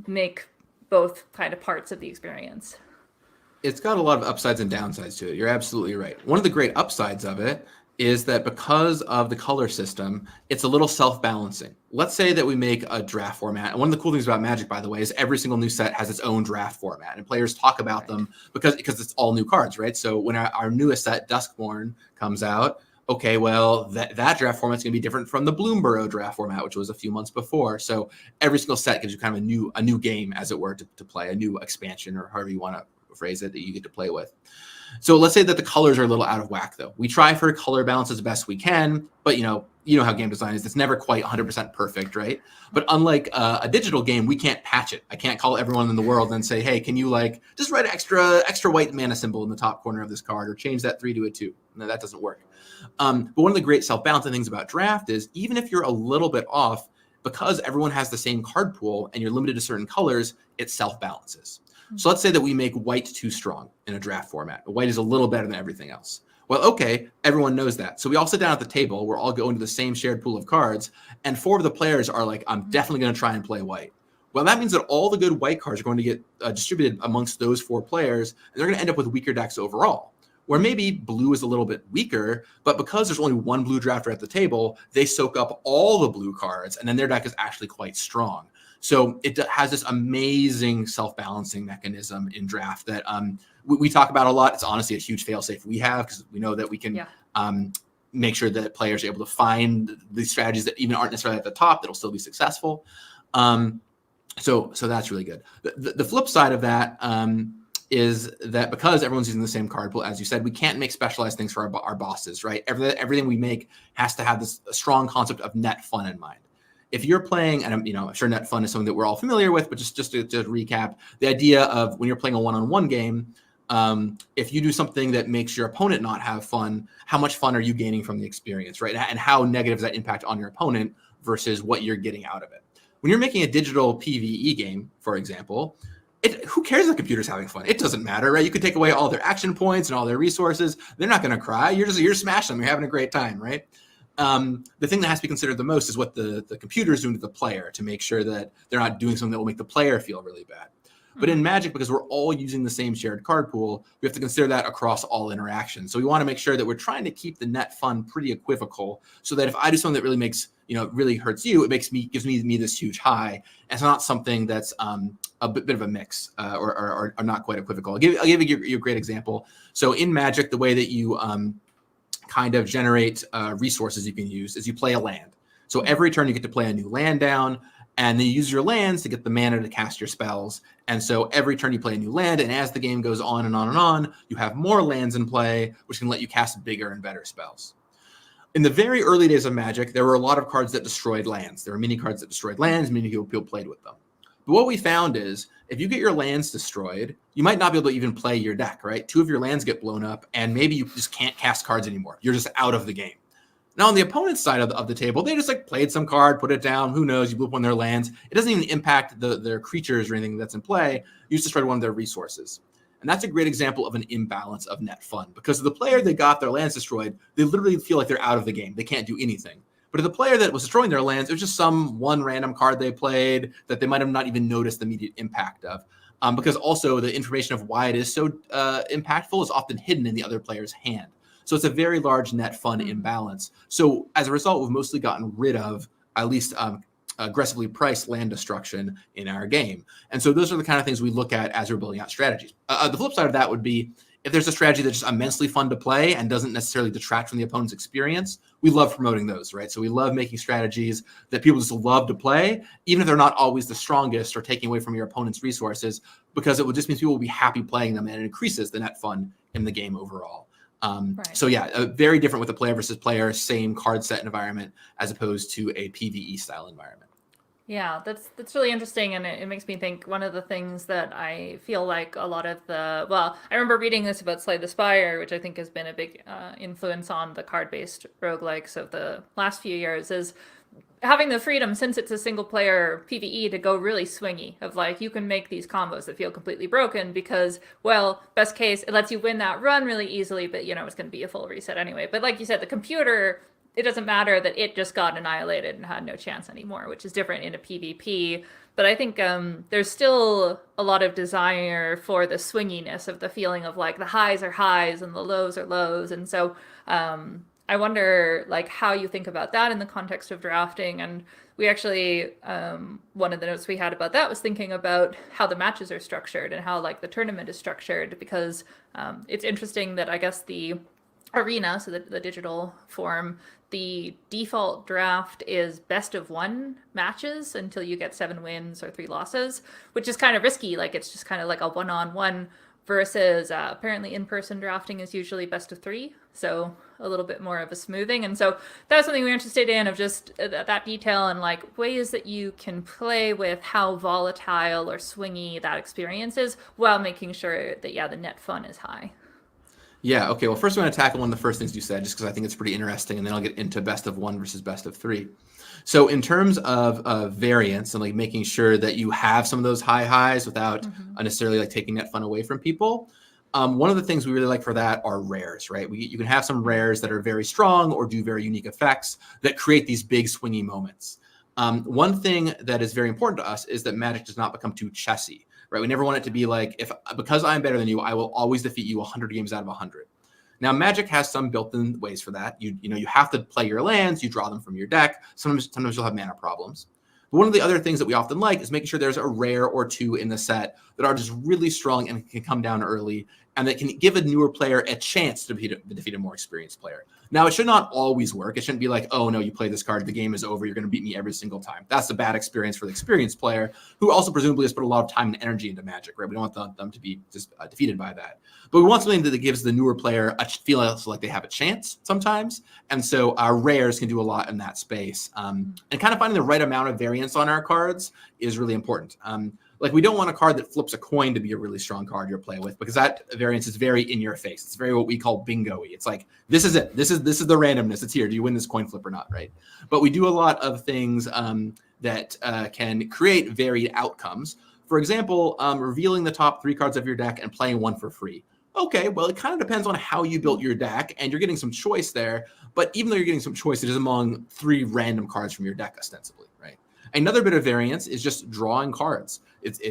[SPEAKER 1] make both kind of parts of the experience.
[SPEAKER 6] It's got a lot of upsides and downsides to it. You're absolutely right. One of the great upsides of it is that because of the color system, it's a little self-balancing. Let's say that we make a draft format. And one of the cool things about Magic, by the way, is every single new set has its own draft format. And players talk about them because it's all new cards, right? So when our newest set, Duskborn, comes out, okay, well, that draft format's going to be different from the Bloomborough draft format, which was a few months before. So every single set gives you kind of a new game, as it were, to play, a new expansion, or however you want to phrase it, that you get to play with. So let's say that the colors are a little out of whack, though. We try for color balance as best we can, but you know how game design is. It's never quite 100% perfect, right? But unlike a digital game, we can't patch it. I can't call everyone in the world and say, hey, can you just write an extra white mana symbol in the top corner of this card, or change that 3 to a 2? No, that doesn't work. But one of the great self-balancing things about draft is even if you're a little bit off, because everyone has the same card pool and you're limited to certain colors, it self-balances. So let's say that we make white too strong in a draft format. White is a little better than everything else. Well, okay, everyone knows that. So we all sit down at the table. We're all going to the same shared pool of cards. And 4 of the players are like, I'm definitely going to try and play white. Well, that means that all the good white cards are going to get distributed amongst those 4 players. And they're going to end up with weaker decks overall. Where maybe blue is a little bit weaker, but because there's only one blue drafter at the table, they soak up all the blue cards. And then their deck is actually quite strong. So it has this amazing self-balancing mechanism in draft that we talk about a lot. It's honestly a huge fail-safe we have, because we know that we can make sure that players are able to find the strategies that even aren't necessarily at the top that'll still be successful. So that's really good. The flip side of that is that because everyone's using the same card pool, as you said, we can't make specialized things for our bosses, right? Everything we make has to have this strong concept of net fun in mind. If you're playing, and I'm sure net fun is something that we're all familiar with, but just to recap, the idea of when you're playing a one-on-one game, if you do something that makes your opponent not have fun, how much fun are you gaining from the experience, right? And how negative is that impact on your opponent versus what you're getting out of it? When you're making a digital PvE game, for example, who cares if the computer's having fun? It doesn't matter, right? You could take away all their action points and all their resources. They're not going to cry. You're smashing them. You're having a great time, right? The thing that has to be considered the most is what the computer is doing to the player to make sure that they're not doing something that will make the player feel really bad. But in Magic, because we're all using the same shared card pool, we have to consider that across all interactions. So we want to make sure that we're trying to keep the net fun pretty equivocal, so that if I do something that really makes, really hurts you, it gives me this huge high. And it's not something that's a bit of a mix or not quite equivocal. I'll give you a great example. So in Magic, the way that you kind of generate resources you can use is you play a land. So every turn you get to play a new land down, and then you use your lands to get the mana to cast your spells. And so every turn you play a new land, and as the game goes on and on and on, you have more lands in play, which can let you cast bigger and better spells. In the very early days of Magic, there were a lot of cards that destroyed lands. There were many cards that destroyed lands, many people played with them. But what we found is, if you get your lands destroyed, you might not be able to even play your deck, right? 2 of your lands get blown up, and maybe you just can't cast cards anymore. You're just out of the game. Now, on the opponent's side of the table, they just played some card, put it down. Who knows? You blew up one of their lands. It doesn't even impact their creatures or anything that's in play. You just destroyed one of their resources. And that's a great example of an imbalance of net fun, because the player that got their lands destroyed, they literally feel like they're out of the game. They can't do anything. But if the player that was destroying their lands, it was just some one random card they played that they might have not even noticed the immediate impact of. Because also the information of why it is so impactful is often hidden in the other player's hand. So it's a very large net fun imbalance. So as a result, we've mostly gotten rid of, at least aggressively priced, land destruction in our game. And so those are the kind of things we look at as we're building out strategies. The flip side of that would be, if there's a strategy that's just immensely fun to play and doesn't necessarily detract from the opponent's experience, we love promoting those, right? So we love making strategies that people just love to play, even if they're not always the strongest or taking away from your opponent's resources, because it will just mean people will be happy playing them, and it increases the net fun in the game overall.
[SPEAKER 1] Right.
[SPEAKER 6] So yeah, very different with a player versus player, same card set environment as opposed to a PvE style environment.
[SPEAKER 1] Yeah, that's really interesting, and it makes me think one of the things that I feel like a lot of I remember reading this about Slay the Spire, which I think has been a big influence on the card-based roguelikes of the last few years, is having the freedom, since it's a single-player PvE, to go really swingy, of you can make these combos that feel completely broken because, well, best case, it lets you win that run really easily, but, it's going to be a full reset anyway. But like you said, the computer, it doesn't matter that it just got annihilated and had no chance anymore, which is different in a PvP. But I think there's still a lot of desire for the swinginess of the feeling of the highs are highs and the lows are lows. And so I wonder how you think about that in the context of drafting. And we actually, one of the notes we had about that was thinking about how the matches are structured and how the tournament is structured, because it's interesting that I guess the arena, so the digital form, the default draft is best of 1 matches until you get 7 wins or 3 losses, which is kind of risky. It's just kind of a one-on-one, versus apparently in-person drafting is usually best of 3, so a little bit more of a smoothing. And so that's something we're interested in, of just that detail and ways that you can play with how volatile or swingy that experience is, while making sure that the net fun is high.
[SPEAKER 6] Yeah, okay. Well, first I'm going to tackle one of the first things you said, just because I think it's pretty interesting, and then I'll get into best of 1 versus best of 3. So in terms of variance and making sure that you have some of those high highs without necessarily taking net fun away from people, one of the things we really like for that are rares, right? You can have some rares that are very strong or do very unique effects that create these big swingy moments. One thing that is very important to us is that Magic does not become too chessy. Right? We never want it to be because I'm better than you, I will always defeat you 100 games out of 100. Now, Magic has some built-in ways for that. You have to play your lands, you draw them from your deck. Sometimes you'll have mana problems. But one of the other things that we often like is making sure there's a rare or 2 in the set that are just really strong and can come down early, and that can give a newer player a chance to defeat a more experienced player. Now, it should not always work. It shouldn't be oh no, you play this card, the game is over, you're going to beat me every single time. That's a bad experience for the experienced player, who also presumably has put a lot of time and energy into Magic, right? We don't want them to be just defeated by that. But we want something that gives the newer player a feeling like they have a chance sometimes. And so our rares can do a lot in that space. And kind of finding the right amount of variance on our cards is really important. We don't want a card that flips a coin to be a really strong card you're playing with, because that variance is very in your face. It's very what we call bingo-y. It's this is it. This is the randomness. It's here. Do you win this coin flip or not, right? But we do a lot of things that can create varied outcomes. For example, revealing the top 3 cards of your deck and playing 1 for free. Okay, well, it kind of depends on how you built your deck, and you're getting some choice there. But even though you're getting some choice, it is among 3 random cards from your deck, ostensibly, right? Another bit of variance is just drawing cards.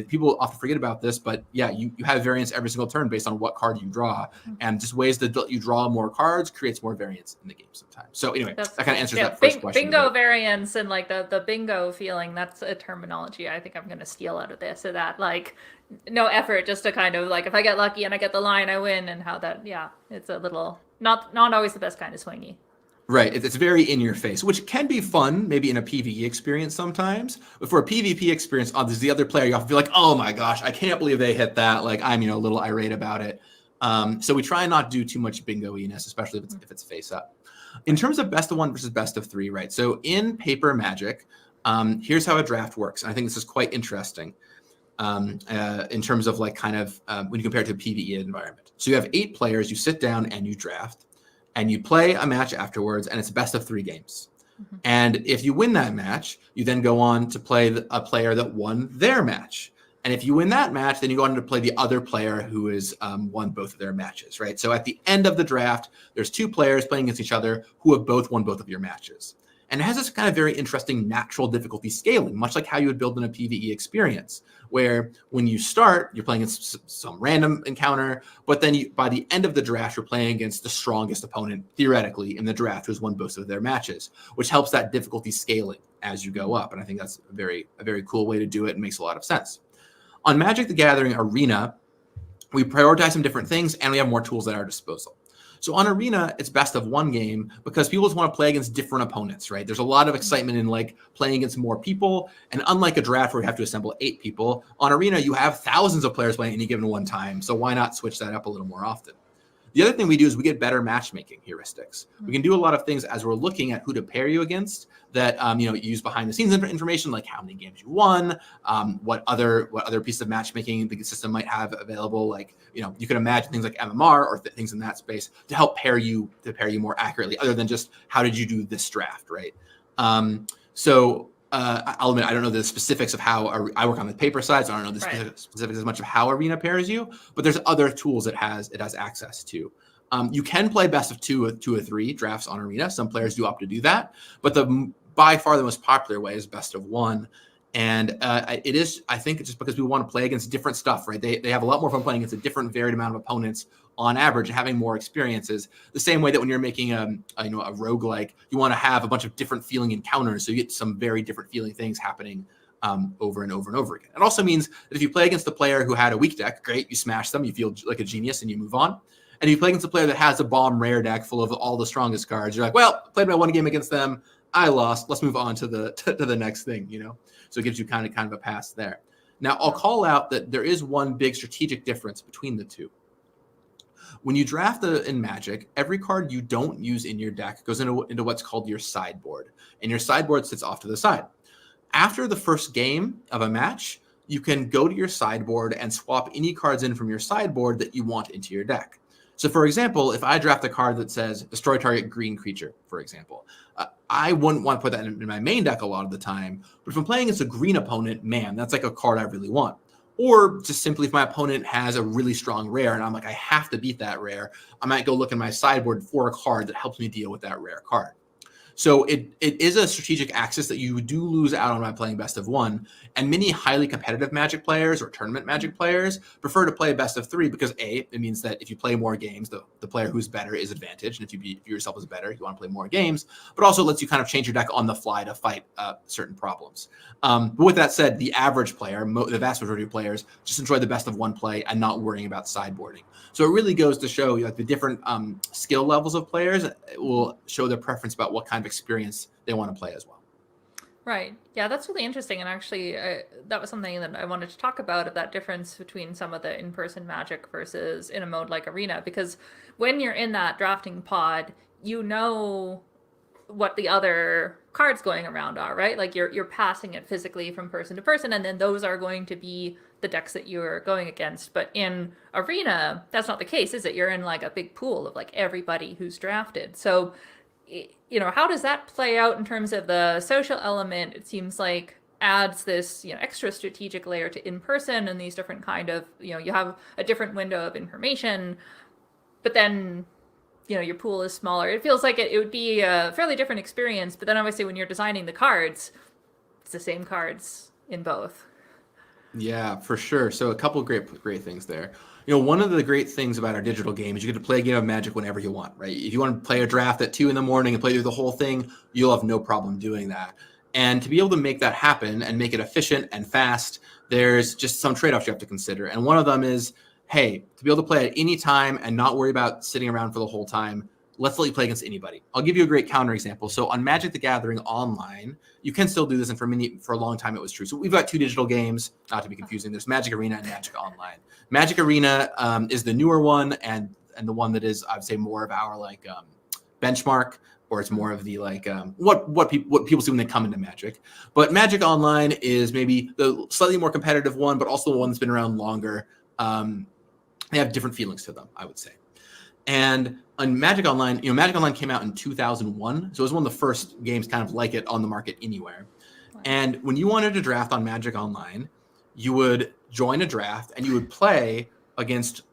[SPEAKER 6] People often forget about this, but yeah, you have variance every single turn based on what card you draw, and just ways that you draw more cards creates more variance in the game sometimes. So anyway, that kind of answers that first question.
[SPEAKER 1] Bingo variance and like the bingo feeling, that's a terminology I think I'm going to steal out of this. So that like no effort, just to kind of like, if I get lucky and I get the line, I win, and how that, yeah, it's a little, not always the best kind of swingy.
[SPEAKER 6] Right. It's very in your face, which can be fun, maybe in a PvE experience sometimes. But for a PvP experience, there's the other player, you have to be like, oh my gosh, I can't believe they hit that. Like, I'm, a little irate about it. So we try not to do too much bingo-iness, especially if it's face up. In terms of best of 1 versus best of 3, right? So in paper Magic, here's how a draft works. And I think this is quite interesting in terms of like kind of when you compare it to a PvE environment. So you have 8 players, you sit down and you draft. And you play a match afterwards, and it's best of 3 games. And if you win that match, you then go on to play a player that won their match. And if you win that match, then you go on to play the other player who has won both of their matches, right? So at the end of the draft, there's 2 players playing against each other who have both won both of your matches. And it has this kind of very interesting natural difficulty scaling, much like how you would build in a PvE experience, where when you start, you're playing against some random encounter, but then by the end of the draft, you're playing against the strongest opponent, theoretically, in the draft who's won both of their matches, which helps that difficulty scaling as you go up. And I think that's a very cool way to do it and makes a lot of sense. On Magic the Gathering Arena, we prioritize some different things, and we have more tools at our disposal. So on Arena, it's best of 1 game because people just want to play against different opponents, right? There's a lot of excitement in like playing against more people. And unlike a draft where you have to assemble 8 people, on Arena, you have thousands of players playing at any given one time. So why not switch that up a little more often? The other thing we do is we get better matchmaking heuristics. We can do a lot of things as we're looking at who to pair you against that, you use behind the scenes information, like how many games you won, what other pieces of matchmaking the system might have available. Like, you can imagine things like MMR or things in that space to help pair you more accurately, other than just how did you do this draft, right? I'll admit I don't know the specifics of how I work on the paper side, so I don't know the specifics as much of how Arena pairs you, but there's other tools it has access to. You can play best of 2 or 3 drafts on Arena. Some players do opt to do that, but by far the most popular way is best of 1. And it is, I think, just because we want to play against different stuff, right? They have a lot more fun playing against a different varied amount of opponents on average and having more experiences. The same way that when you're making a roguelike, you want to have a bunch of different feeling encounters, so you get some very different feeling things happening over and over and over again. It also means that if you play against a player who had a weak deck, great, you smash them, you feel like a genius, and you move on. And if you play against a player that has a bomb rare deck full of all the strongest cards, you're like, well, played my 1 game against them, I lost. Let's move on to the next thing, So it gives you kind of a pass there. Now, I'll call out that there is one big strategic difference between the two. When you draft in Magic, every card you don't use in your deck goes into what's called your sideboard, and your sideboard sits off to the side. After the first game of a match, you can go to your sideboard and swap any cards in from your sideboard that you want into your deck. So, for example, if I draft a card that says destroy target green creature, for example, I wouldn't want to put that in my main deck a lot of the time. But if I'm playing against a green opponent, man, that's like a card I really want. Or just simply if my opponent has a really strong rare and I'm like, I have to beat that rare, I might go look in my sideboard for a card that helps me deal with that rare card. So it is a strategic axis that you do lose out on by playing best of 1. And many highly competitive Magic players or tournament Magic players prefer to play best of 3 because A, it means that if you play more games, the player who's better is advantaged. And if you view yourself as better, you want to play more games. But also lets you kind of change your deck on the fly to fight certain problems. But with that said, the average player, the vast majority of players, just enjoy the best of 1 play and not worrying about sideboarding. So it really goes to show the different skill levels of players. It will show their preference about what kind of experience they want to play as well.
[SPEAKER 1] Right. Yeah, that's really interesting. And actually, that was something that I wanted to talk about, that difference between some of the in-person Magic versus in a mode like Arena. Because when you're in that drafting pod, you know what the other cards going around are, right? Like you're passing it physically from person to person, and then those are going to be the decks that you're going against. But in Arena, that's not the case, is it? You're in like a big pool of like everybody who's drafted. So how does that play out in terms of the social element? It seems like adds this extra strategic layer to in-person, and these different kind of you have a different window of information, but then your pool is smaller. It feels like it would be a fairly different experience. But then obviously when you're designing the cards, it's the same cards in both.
[SPEAKER 6] Yeah, for sure. So a couple of great things there. One of the great things about our digital game is you get to play a game of Magic whenever you want, right? If you want to play a draft at 2 a.m. and play through the whole thing, you'll have no problem doing that. And to be able to make that happen and make it efficient and fast, there's just some trade-offs you have to consider. And one of them is, hey, to be able to play at any time and not worry about sitting around for the whole time, let's let you play against anybody. I'll give you a great counter example. So on Magic the Gathering online, you can still do this, and for a long time it was true. So we've got 2 digital games, not to be confusing. There's Magic Arena and Magic Online. Magic Arena is the newer one and the one that is, I'd say, more of our benchmark, or it's more of the what people see when they come into Magic. But Magic Online is maybe the slightly more competitive one, but also the one that's been around longer. They have different feelings to them, I would say. And on Magic Online, Magic Online came out in 2001. So it was one of the first games kind of like it on the market anywhere. Wow. And when you wanted to draft on Magic Online, you would join a draft and you would play against,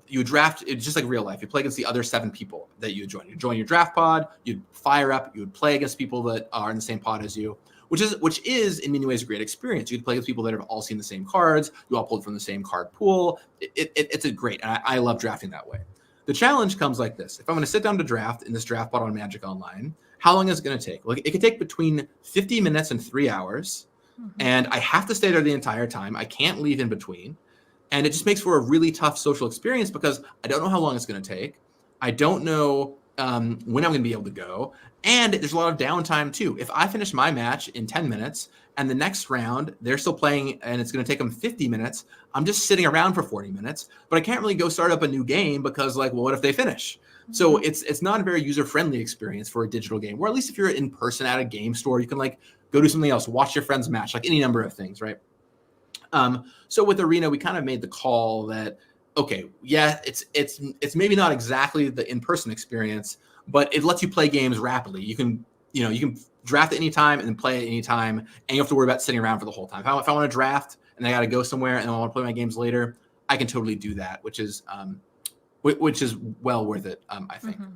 [SPEAKER 6] you would draft, it's just like real life. You play against the other 7 people that you would join. You'd join your draft pod, you'd fire up, you would play against people that are in the same pod as you, which is in many ways a great experience. You'd play against people that have all seen the same cards, you all pulled from the same card pool. It's a great, and I love drafting that way. The challenge comes like this. If I'm going to sit down to draft in this draft bot on Magic Online, how long is it going to take? Well, it could take between 50 minutes and 3 hours. Mm-hmm. And I have to stay there the entire time. I can't leave in between. And it just makes for a really tough social experience because I don't know how long it's going to take. I don't know when I'm going to be able to go. And there's a lot of downtime too. If I finish my match in 10 minutes and the next round they're still playing and it's going to take them 50 minutes, I'm just sitting around for 40 minutes, but I can't really go start up a new game because well, what if they finish? Mm-hmm. So it's not a very user-friendly experience for a digital game, or at least if you're in person at a game store, you can go do something else, watch your friends match, any number of things, right? So with Arena, we kind of made the call that, okay, yeah, it's maybe not exactly the in-person experience, but it lets you play games rapidly. You can draft at any time and then play at any time, and you don't have to worry about sitting around for the whole time. If I want to draft and I got to go somewhere and I want to play my games later, I can totally do that, which is well worth it, I think. Mm-hmm.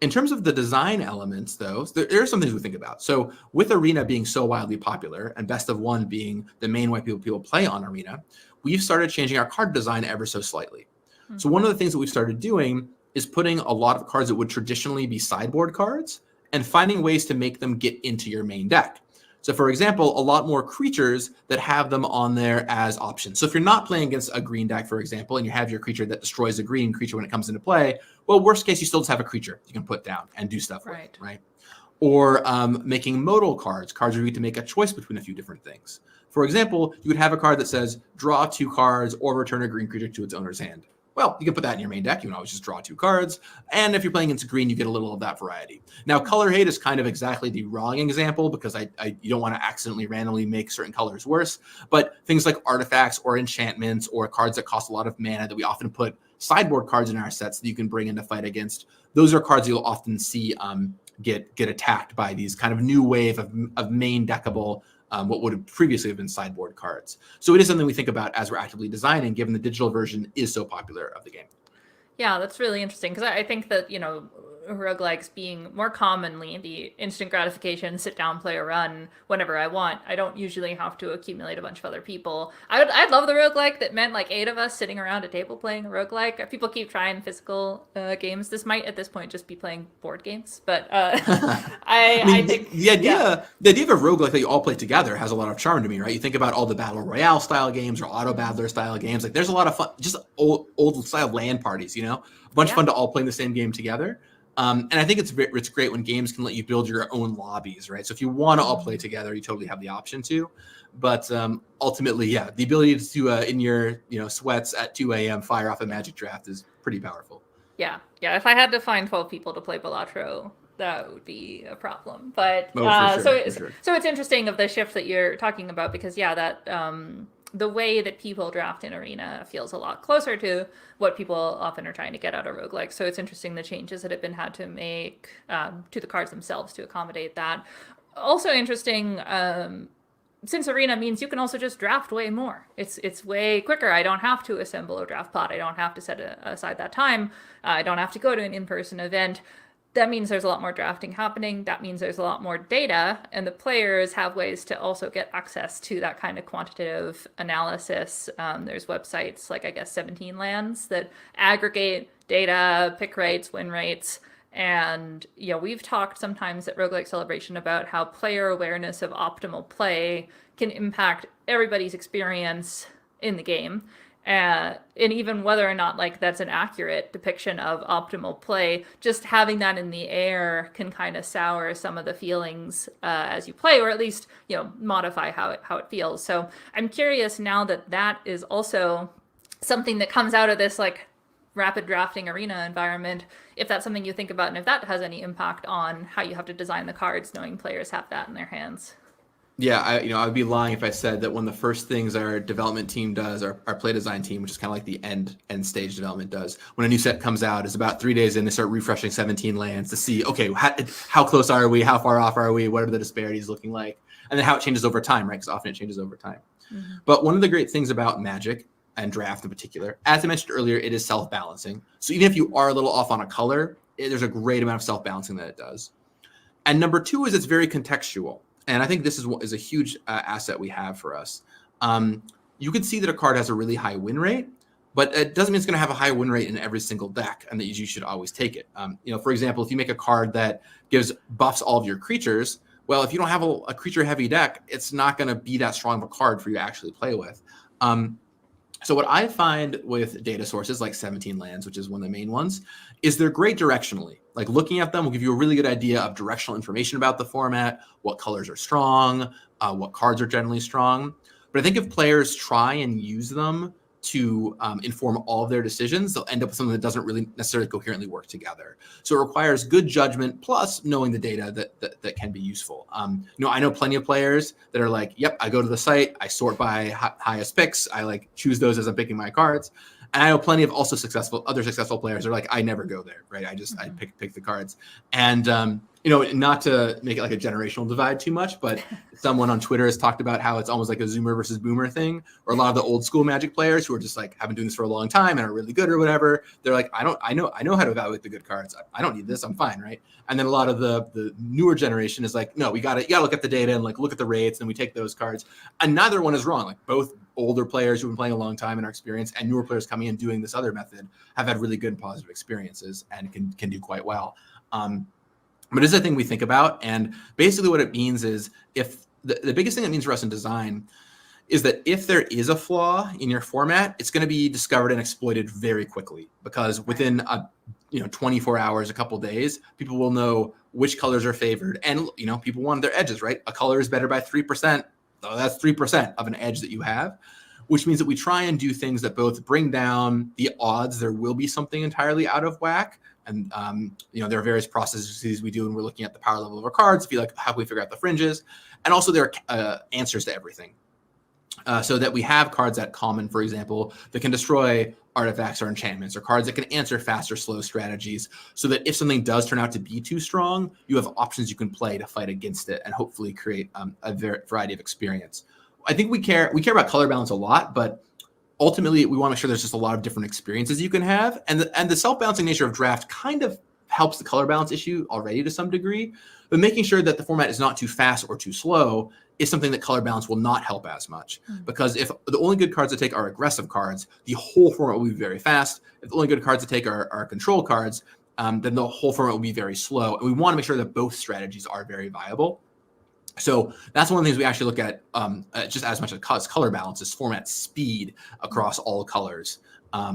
[SPEAKER 6] In terms of the design elements, though, there are some things we think about. So with Arena being so wildly popular and Best of One being the main way people play on Arena, we've started changing our card design ever so slightly. Mm-hmm. So one of the things that we've started doing is putting a lot of cards that would traditionally be sideboard cards and finding ways to make them get into your main deck. So for example, a lot more creatures that have them on there as options. So if you're not playing against a green deck, for example, and you have your creature that destroys a green creature when it comes into play, well, worst case, you still just have a creature you can put down and do stuff with, right? Or making modal cards where you get to make a choice between a few different things. For example, you would have a card that says, draw 2 cards or return a green creature to its owner's hand. Well, you can put that in your main deck. You can always just draw 2 cards. And if you're playing against green, you get a little of that variety. Now, color hate is kind of exactly the wrong example because you don't want to accidentally randomly make certain colors worse. But things like artifacts or enchantments or cards that cost a lot of mana that we often put sideboard cards in our sets that you can bring into fight against, those are cards you'll often see get attacked by these kind of new wave of main deckable what would have previously have been sideboard cards. So it is something we think about as we're actively designing, given the digital version is so popular of the game.
[SPEAKER 1] Yeah, that's really interesting because I think that, roguelikes being more commonly the instant gratification, sit down, play a run whenever I want. I don't usually have to accumulate a bunch of other people. I'd love the roguelike that meant 8 of us sitting around a table playing a roguelike. People keep trying physical games. This might at this point just be playing board games, but I think
[SPEAKER 6] the idea of a roguelike that you all play together has a lot of charm to me, right? You think about all the battle royale style games or auto battler style games. There's a lot of fun, just old style LAN parties, a bunch of fun to all play in the same game together. And I think it's great when games can let you build your own lobbies, right? So if you want to all play together, you totally have the option to. But ultimately, the ability to, in your sweats at 2 a.m. fire off a Magic draft is pretty powerful.
[SPEAKER 1] Yeah. If I had to find 12 people to play Balatro, that would be a problem. But so it's interesting of the shift that you're talking about because that the way that people draft in Arena feels a lot closer to what people often are trying to get out of roguelike. So it's interesting the changes that have been had to make to the cards themselves to accommodate that. Also interesting, since Arena means you can also just draft way more. It's way quicker. I don't have to assemble a draft pod. I don't have to set aside that time. I don't have to go to an in-person event. that means there's a lot more drafting happening. That means there's a lot more data, and the players have ways to also get access to that kind of quantitative analysis. There's websites like, I guess, 17 Lands that aggregate data, pick rates, win rates. And, we've talked sometimes at Roguelike Celebration about how player awareness of optimal play can impact everybody's experience in the game. And even whether or not that's an accurate depiction of optimal play, just having that in the air can kind of sour some of the feelings as you play, or at least modify how it feels. So I'm curious now that is also something that comes out of this rapid drafting arena environment, if that's something you think about, and if that has any impact on how you have to design the cards, knowing players have that in their hands.
[SPEAKER 6] Yeah, I'd be lying if I said that one of the first things our development team does, our play design team, which is kind of like the end stage development does, when a new set comes out, is about 3 days in, they start refreshing 17 lands to see, okay, how close are we? How far off are we? What are the disparities looking like? And then how it changes over time, right? Because often it changes over time. Mm-hmm. But one of the great things about Magic, and draft in particular, as I mentioned earlier, it is self-balancing. So even if you are a little off on a color, there's a great amount of self-balancing that it does. And number two is it's very contextual. And I think this is a huge asset we have for us. You can see that a card has a really high win rate, but it doesn't mean it's going to have a high win rate in every single deck, and that you should always take it. For example, if you make a card that gives buffs all of your creatures, well, if you don't have a creature-heavy deck, it's not going to be that strong of a card for you to actually play with. So what I find with data sources like 17 Lands, which is one of the main ones, is they're great directionally. Like looking at them will give you a really good idea of directional information about the format, what colors are strong, what cards are generally strong. But I think if players try and use them to inform all of their decisions, they'll end up with something that doesn't really necessarily coherently work together. So it requires good judgment plus knowing the data that can be useful. I know plenty of players that are like, yep, I go to the site, I sort by highest picks, I choose those as I'm picking my cards. And I know plenty of also other successful players are like, I never go there, right? I pick the cards. And not to make it like a generational divide too much, but someone on Twitter has talked about how it's almost like a Zoomer versus Boomer thing, or a lot of the old school Magic players who are just have been doing this for a long time and are really good or whatever. They're like, I know how to evaluate the good cards. I don't need this. I'm fine, right? And then a lot of the newer generation is like, no, you gotta look at the data and look at the rates, and we take those cards. And neither one is wrong. Both older players who've been playing a long time and are experienced, and newer players coming in doing this other method have had really good and positive experiences and can do quite well. But it's a thing we think about. And basically what it means is if the biggest thing it means for us in design is that if there is a flaw in your format, it's going to be discovered and exploited very quickly, because within 24 hours, a couple days, people will know which colors are favored. And, people want their edges, right? A color is better by 3%. So that's 3% of an edge that you have, which means that we try and do things that both bring down the odds there will be something entirely out of whack. And, there are various processes we do when we're looking at the power level of our cards to be like, how can we figure out the fringes? And also there are answers to everything. So that we have cards at common, for example, that can destroy artifacts or enchantments, or cards that can answer fast or slow strategies, so that if something does turn out to be too strong, you have options you can play to fight against it and hopefully create a variety of experience. I think we care about color balance a lot, but ultimately we want to make sure there's just a lot of different experiences you can have. And the self-balancing nature of draft kind of helps the color balance issue already to some degree, but making sure that the format is not too fast or too slow is something that color balance will not help as much. Because if the only good cards to take are aggressive cards, the whole format will be very fast. If the only good cards to take are control cards, then the whole format will be very slow. And we want to make sure that both strategies are very viable. So that's one of the things we actually look at just as much as color balance is format speed across all colors.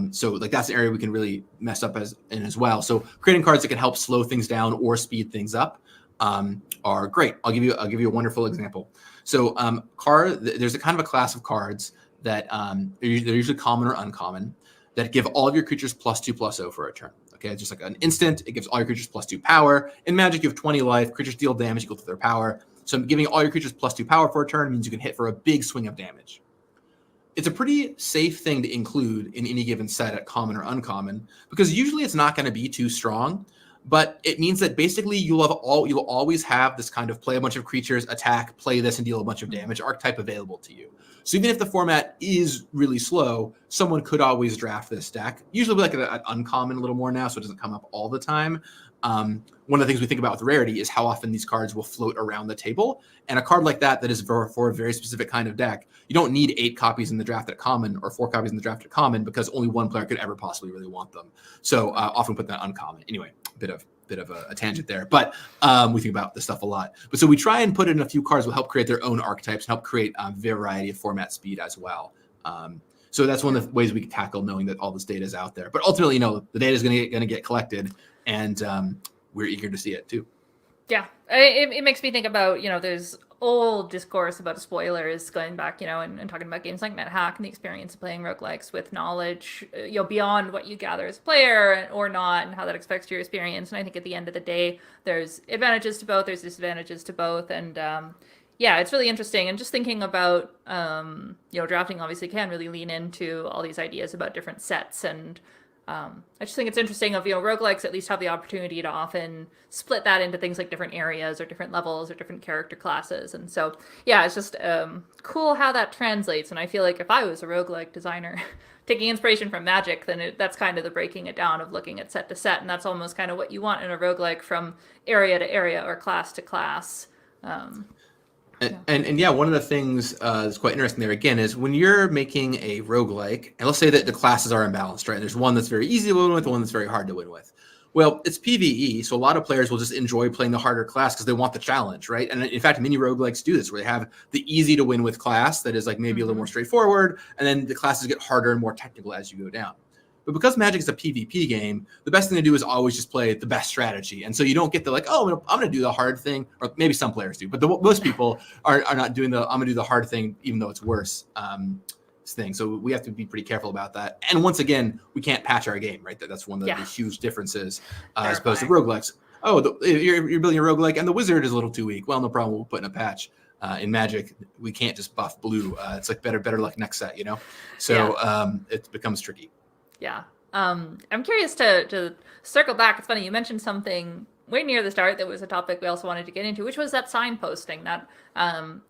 [SPEAKER 6] So that's an area we can really mess up as well. So creating cards that can help slow things down or speed things up are great. I'll give you a wonderful example. So there's a kind of a class of cards that they're usually common or uncommon that give all of your creatures +2/+0 for a turn. Okay, it's just like an instant. It gives all your creatures +2 power. In Magic, you have 20 life. Creatures deal damage equal to their power. So giving all your creatures +2 power for a turn means you can hit for a big swing of damage. It's a pretty safe thing to include in any given set at common or uncommon, because usually it's not going to be too strong. but it means that basically you'll always have this kind of play a bunch of creatures, attack, play this, and deal a bunch of damage archetype available to you. So even if the format is really slow, someone could always draft this deck. Usually like an uncommon a little more now, so it doesn't come up all the time. One of the things we think about with rarity is how often these cards will float around the table. And a card like that is for a very specific kind of deck, you don't need 8 copies in the draft at common or 4 copies in the draft at common because only one player could ever possibly really want them. So often put that uncommon. Anyway, bit of a tangent there, but we think about this stuff a lot. But so we try and put in a few cards will help create their own archetypes and help create variety of format speed as well. So that's one of the ways we can tackle knowing that all this data is out there. But ultimately, the data is going to get collected, and we're eager to see it too.
[SPEAKER 1] Yeah, it makes me think about, there's old discourse about spoilers going back, and talking about games like MetaHack and the experience of playing roguelikes with knowledge, beyond what you gather as a player or not, and how that affects your experience. And I think at the end of the day, there's advantages to both, there's disadvantages to both. And yeah, it's really interesting. And just thinking about, drafting obviously can really lean into all these ideas about different sets. And I just think it's interesting of, roguelikes at least have the opportunity to often split that into things like different areas or different levels or different character classes. And so, yeah, it's just cool how that translates. And I feel like if I was a roguelike designer taking inspiration from Magic, then that's kind of the breaking it down of looking at set to set. And that's almost kind of what you want in a roguelike from area to area or class to class.
[SPEAKER 6] And one of the things that's quite interesting there again is when you're making a roguelike, and let's say that the classes are imbalanced, right? There's one that's very easy to win with, one that's very hard to win with. Well, it's PvE, so a lot of players will just enjoy playing the harder class because they want the challenge, right? And in fact, many roguelikes do this, where they have the easy to win with class that is like maybe a little more straightforward, and then the classes get harder and more technical as you go down. But because Magic is a PvP game, the best thing to do is always just play the best strategy. And so you don't get the I'm going to do the hard thing, or maybe some players do, but most people are not doing I'm going to do the hard thing, even though it's worse thing. So we have to be pretty careful about that. And once again, we can't patch our game, right? That's one of the huge differences as opposed to roguelikes. You're building a roguelike and the wizard is a little too weak. Well, no problem. We'll put in a patch. In Magic, we can't just buff blue. It's like better luck next set, So it becomes tricky.
[SPEAKER 1] Yeah. I'm curious to circle back. It's funny, you mentioned something way near the start that was a topic we also wanted to get into, which was that signposting, that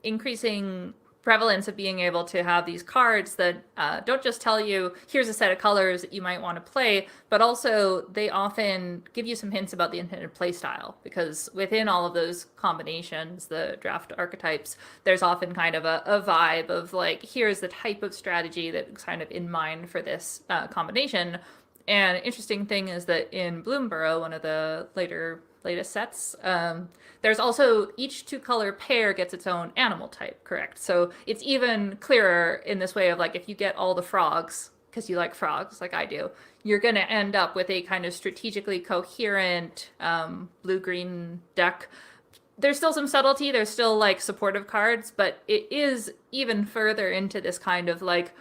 [SPEAKER 1] increasing prevalence of being able to have these cards that don't just tell you, here's a set of colors that you might want to play, but also they often give you some hints about the intended play style, because within all of those combinations, the draft archetypes, there's often kind of a vibe of like, here's the type of strategy that's kind of in mind for this combination. And interesting thing is that in Bloomborough, one of the latest sets, there's also each 2-color pair gets its own animal type, correct? So it's even clearer in this way of like, if you get all the frogs, because you like frogs like I do, you're going to end up with a kind of strategically coherent blue-green deck. There's still some subtlety, there's still like supportive cards, but it is even further into this kind of like,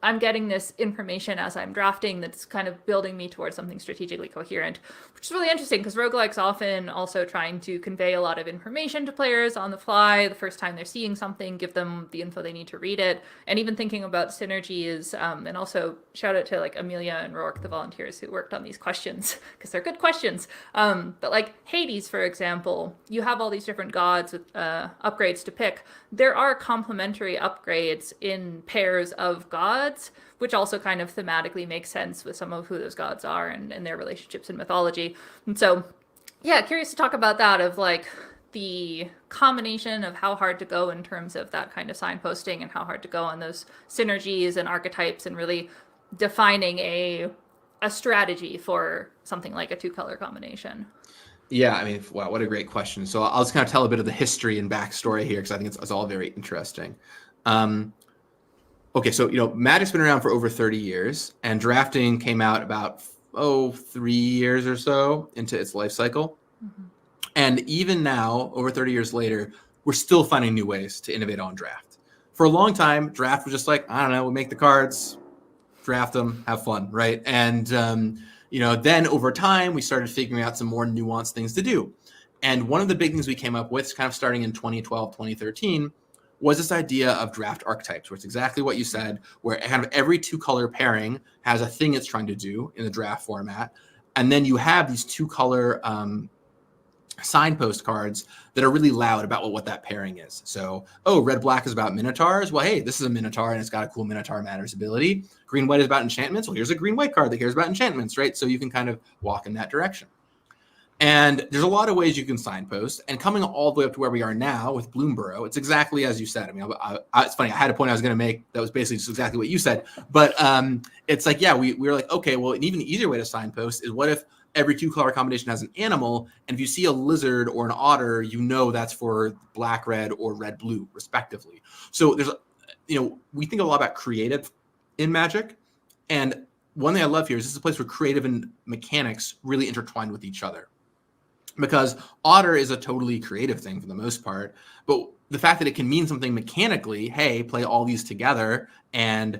[SPEAKER 1] I'm getting this information as I'm drafting that's kind of building me towards something strategically coherent, which is really interesting because roguelikes often also trying to convey a lot of information to players on the fly. The first time they're seeing something, give them the info they need to read it. And even thinking about synergies, and also shout out to like Amelia and Rourke, the volunteers who worked on these questions, because they're good questions. But like Hades, for example, you have all these different gods with upgrades to pick. There are complementary upgrades in pairs of gods, which also kind of thematically makes sense with some of who those gods are and their relationships in mythology. And so, yeah, curious to talk about that, of like the combination of how hard to go in terms of that kind of signposting and how hard to go on those synergies and archetypes and really defining a strategy for something like a 2-color combination.
[SPEAKER 6] Yeah, I mean, wow, what a great question. So I'll just kind of tell a bit of the history and backstory here because I think it's all very interesting. Okay, so Magic's been around for over 30 years, and drafting came out about 3 years or so into its life cycle. Mm-hmm. And even now, over 30 years later, we're still finding new ways to innovate on draft. For a long time, draft was just like, I don't know, we'll make the cards, draft them, have fun, right? And then over time, we started figuring out some more nuanced things to do. And one of the big things we came up with, kind of starting in 2012, 2013, was this idea of draft archetypes, where it's exactly what you said, where kind of every 2-color pairing has a thing it's trying to do in the draft format. And then you have these 2-color signpost cards that are really loud about what that pairing is. So, oh, red black is about minotaurs. Well, hey, this is a minotaur and it's got a cool Minotaur Matters ability. Green white is about enchantments. Well, here's a green white card that cares about enchantments, right? So you can kind of walk in that direction. And there's a lot of ways you can signpost. And coming all the way up to where we are now with Bloomburrow, it's exactly as you said. I mean, it's funny. I had a point I was going to make that was basically just exactly what you said. But it's like, yeah, we were like, okay, well, an even easier way to signpost is what if every 2-color combination has an animal, and if you see a lizard or an otter, you know that's for black, red, or red, blue, respectively. So there's, we think a lot about creative in Magic, and one thing I love here is this is a place where creative and mechanics really intertwine with each other. Because otter is a totally creative thing for the most part, but the fact that it can mean something mechanically, hey, play all these together, and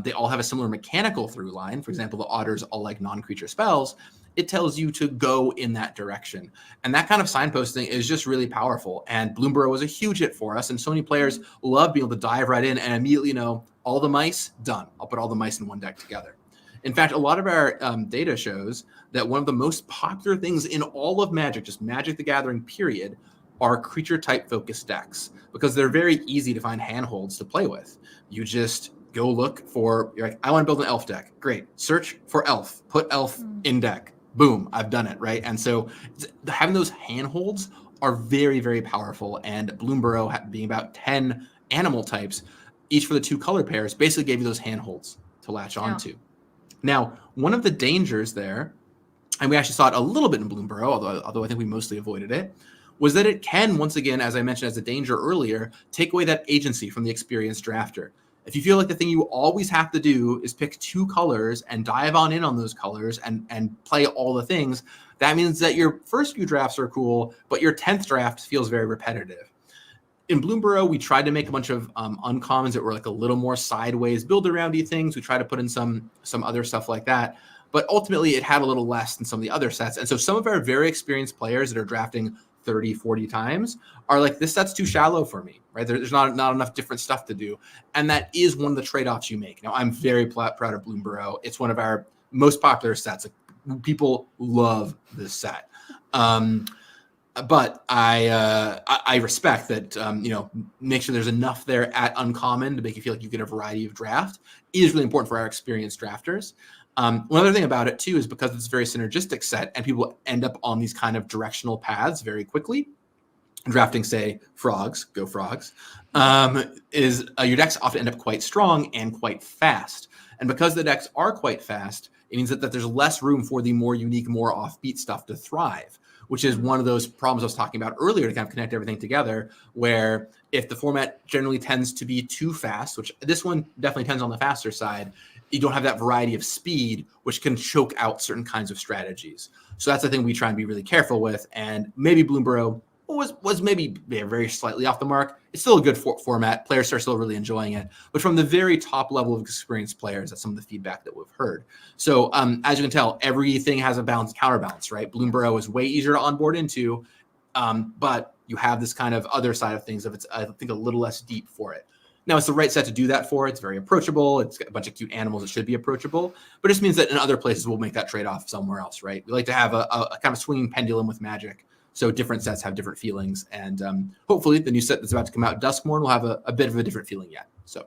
[SPEAKER 6] they all have a similar mechanical through line. For example, the otters all like non-creature spells. It tells you to go in that direction. And that kind of signposting is just really powerful. And Bloomburrow was a huge hit for us. And so many players love being able to dive right in and immediately know all the mice, done. I'll put all the mice in one deck together. In fact, a lot of our data shows that one of the most popular things in all of Magic, just Magic the Gathering period, are creature type focused decks because they're very easy to find handholds to play with. You just go look for, you're like, I want to build an elf deck. Great. Search for elf, put elf in deck. Boom, I've done it, right? And so having those handholds are very, very powerful. And Bloomburrow being about 10 animal types, each for the 2 color pairs, basically gave you those handholds to latch onto. Now, one of the dangers there, and we actually saw it a little bit in Bloomburrow, although I think we mostly avoided it, was that it can, once again, as I mentioned as a danger earlier, take away that agency from the experienced drafter. If you feel like the thing you always have to do is pick 2 colors and dive on in on those colors and play all the things, that means that your first few drafts are cool, but your 10th draft feels very repetitive. In Bloomburrow, we tried to make a bunch of uncommons that were like a little more sideways build-aroundy things. We tried to put in some other stuff like that. But ultimately, it had a little less than some of the other sets. And so some of our very experienced players that are drafting 30, 40 times are like, this set's too shallow for me, right? There's not enough different stuff to do. And that is one of the trade-offs you make. Now, I'm very proud of Bloomburrow. It's one of our most popular sets. Like, people love this set. But I respect that, make sure there's enough there at uncommon to make you feel like you get a variety of draft is really important for our experienced drafters. One other thing about it, too, is because it's a very synergistic set and people end up on these kind of directional paths very quickly. Drafting, say, frogs, go frogs, your decks often end up quite strong and quite fast. And because the decks are quite fast, it means that there's less room for the more unique, more offbeat stuff to thrive, which is one of those problems I was talking about earlier to kind of connect everything together, where if the format generally tends to be too fast, which this one definitely tends on the faster side, you don't have that variety of speed, which can choke out certain kinds of strategies. So that's the thing we try and be really careful with. And maybe Bloomburrow was maybe very slightly off the mark. It's still a good format. Players are still really enjoying it. But from the very top level of experienced players, that's some of the feedback that we've heard. So as you can tell, everything has a balance, counterbalance, right? Bloomburrow is way easier to onboard into, but you have this kind of other side of things. It's, I think, a little less deep for it. Now, it's the right set to do that for. It's very approachable. It's got a bunch of cute animals. It should be approachable. But it just means that in other places, we'll make that trade-off somewhere else, right? We like to have a kind of swinging pendulum with Magic. So different sets have different feelings. And hopefully the new set that's about to come out, Duskmourn, will have a bit of a different feeling yet. So,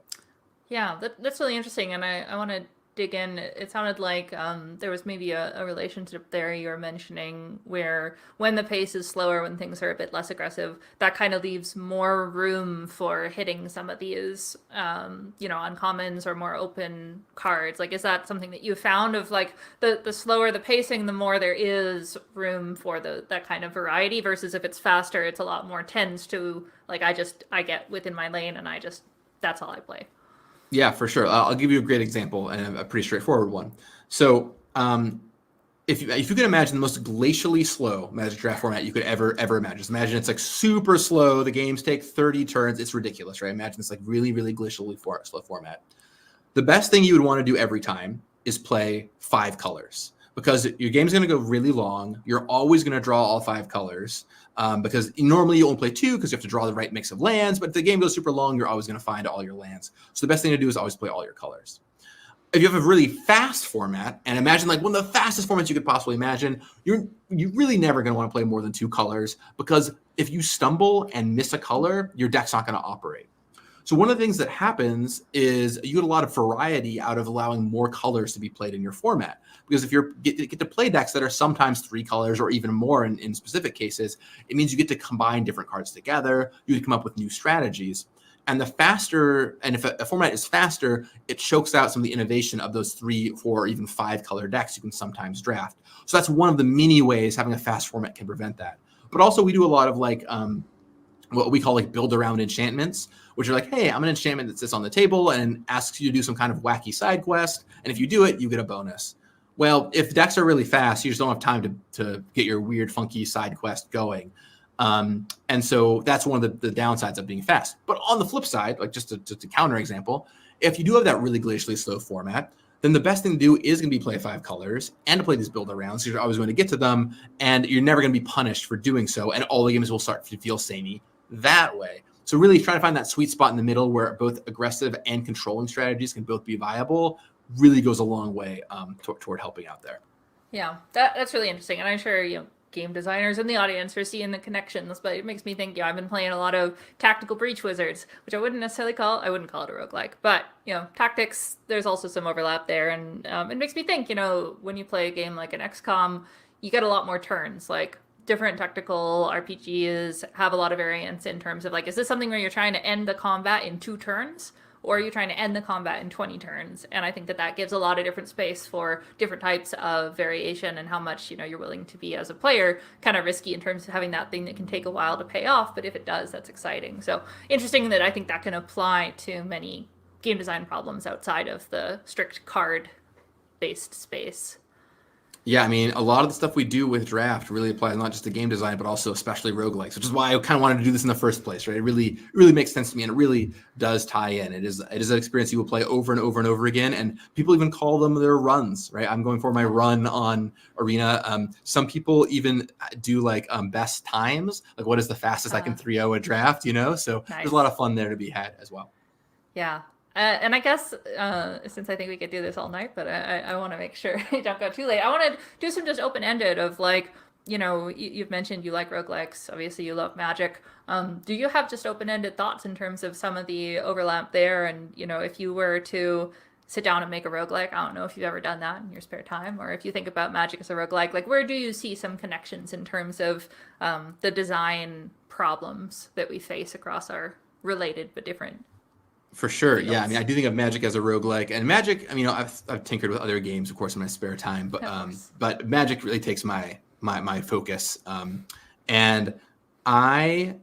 [SPEAKER 1] yeah, that's really interesting. And I want to dig in. It sounded like there was maybe a relationship there you were mentioning where when the pace is slower, when things are a bit less aggressive, that kind of leaves more room for hitting some of these, uncommons or more open cards. Like, is that something that you found of like the slower the pacing, the more there is room for that kind of variety versus if it's faster, it's a lot more tends to like, I get within my lane and that's all I play.
[SPEAKER 6] Yeah, for sure. I'll give you a great example and a pretty straightforward one. So if you can imagine the most glacially slow Magic draft format you could ever imagine. Just imagine it's like super slow. The games take 30 turns. It's ridiculous, right? Imagine it's like really, really glacially slow format. The best thing you would want to do every time is play 5 colors because your game's going to go really long. You're always going to draw all 5 colors. Because normally you only play 2 because you have to draw the right mix of lands, but if the game goes super long, you're always going to find all your lands. So the best thing to do is always play all your colors. if you have a really fast format, and imagine like one of the fastest formats you could possibly imagine, you're really never going to want to play more than 2 colors, because if you stumble and miss a color, your deck's not going to operate. So one of the things that happens is you get a lot of variety out of allowing more colors to be played in your format. Because if you get to play decks that are sometimes 3 colors or even more in specific cases, it means you get to combine different cards together. You can come up with new strategies. And the faster, and if a format is faster, it chokes out some of the innovation of those 3, 4, or even 5 color decks you can sometimes draft. So that's one of the many ways having a fast format can prevent that. But also we do a lot of like what we call like build around enchantments, which are like, hey, I'm an enchantment that sits on the table and asks you to do some kind of wacky side quest. And if you do it, you get a bonus. Well, if decks are really fast, you just don't have time to get your weird, funky side quest going. And so that's one of the downsides of being fast. But on the flip side, like just to counter example, if you do have that really glacially slow format, then the best thing to do is going to be play 5 colors and to play these build arounds. So you're always going to get to them, and you're never going to be punished for doing so. And all the games will start to feel samey that way. So really trying to find that sweet spot in the middle where both aggressive and controlling strategies can both be viable really goes a long way toward helping out there.
[SPEAKER 1] Yeah, that's really interesting. And I'm sure, game designers in the audience are seeing the connections, but it makes me think, I've been playing a lot of Tactical Breach Wizards, which I wouldn't call it a roguelike, but, tactics, there's also some overlap there. And it makes me think, when you play a game like an XCOM, you get a lot more turns. Like, different tactical RPGs have a lot of variance in terms of, like, is this something where you're trying to end the combat in 2 turns? Or are you trying to end the combat in 20 turns? And I think that gives a lot of different space for different types of variation and how much, you're willing to be as a player. Kind of risky in terms of having that thing that can take a while to pay off, but if it does, that's exciting. So interesting that I think that can apply to many game design problems outside of the strict card-based space.
[SPEAKER 6] Yeah, I mean, a lot of the stuff we do with draft really applies not just to game design, but also especially roguelikes, which is why I kind of wanted to do this in the first place, right? It really makes sense to me, and it really does tie in. It is an experience you will play over and over and over again, and people even call them their runs, right? I'm going for my run on Arena. Some people even do like best times, like what is the fastest I can 3-0 a draft, So
[SPEAKER 1] Nice.
[SPEAKER 6] There's a lot of fun there to be had as well.
[SPEAKER 1] Yeah. And I guess, since I think we could do this all night, but I want to make sure I don't go too late. I want to do some just open-ended of like, you've mentioned you like roguelikes. Obviously, you love Magic. Do you have just open-ended thoughts in terms of some of the overlap there? And, if you were to sit down and make a roguelike, I don't know if you've ever done that in your spare time, or if you think about Magic as a roguelike, like where do you see some connections in terms of the design problems that we face across our related but different?
[SPEAKER 6] For sure. Yeah. I mean, I do think of Magic as a roguelike, and Magic, I mean, I've tinkered with other games, of course, in my spare time, but Magic really takes my focus. And I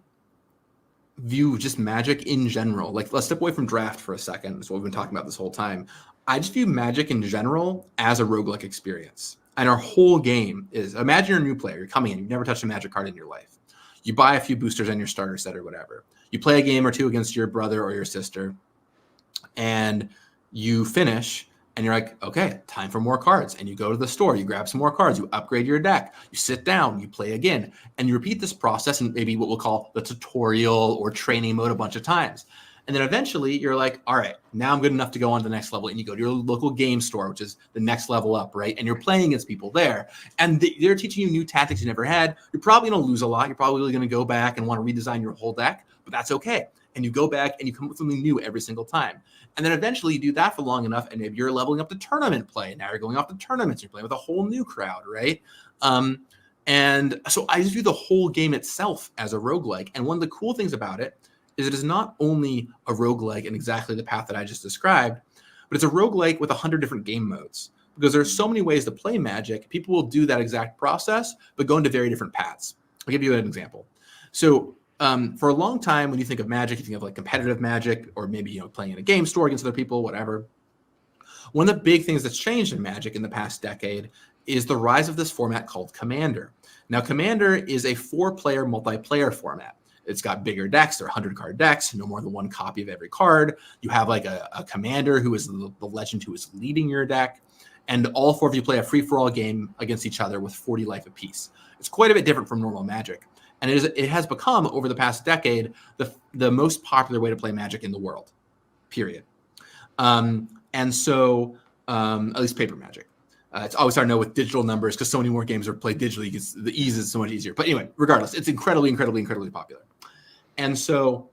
[SPEAKER 6] view just Magic in general, like let's step away from draft for a second. That's what we've been talking about this whole time. I just view Magic in general as a roguelike experience. And our whole game is, imagine you're a new player, you're coming in, you've never touched a Magic card in your life. You buy a few boosters on your starter set or whatever. You play a game or two against your brother or your sister, and you finish, and you're like, okay, time for more cards. And you go to the store, you grab some more cards, you upgrade your deck, you sit down, you play again, and you repeat this process in maybe what we'll call the tutorial or training mode a bunch of times. And then eventually you're like, all right, now I'm good enough to go on to the next level. And you go to your local game store, which is the next level up, right? And you're playing against people there. And they're teaching you new tactics you never had. You're probably going to lose a lot. You're probably going to go back and want to redesign your whole deck, but that's okay. And you go back and you come up with something new every single time. And then eventually you do that for long enough, and maybe you're leveling up the tournament play. Now you're going off the tournaments. You're playing with a whole new crowd, right? And so I just view the whole game itself as a roguelike. And one of the cool things about it is it is not only a roguelike in exactly the path that I just described, but it's a roguelike with 100 different game modes. Because there's so many ways to play Magic, people will do that exact process, but go into very different paths. I'll give you an example. So for a long time, when you think of Magic, you think of like competitive Magic, or maybe playing in a game store against other people, whatever. One of the big things that's changed in Magic in the past decade is the rise of this format called Commander. Now, Commander is a 4-player multiplayer format. It's got bigger decks. They're 100-card decks, no more than one copy of every card. You have like a commander who is the legend who is leading your deck. And all 4 of you play a free-for-all game against each other with 40 life apiece. It's quite a bit different from normal Magic. And it has become, over the past decade, the most popular way to play Magic in the world, period. And so at least paper Magic. It's always hard to know with digital numbers because so many more games are played digitally because the ease is so much easier. But anyway, regardless, it's incredibly popular. And so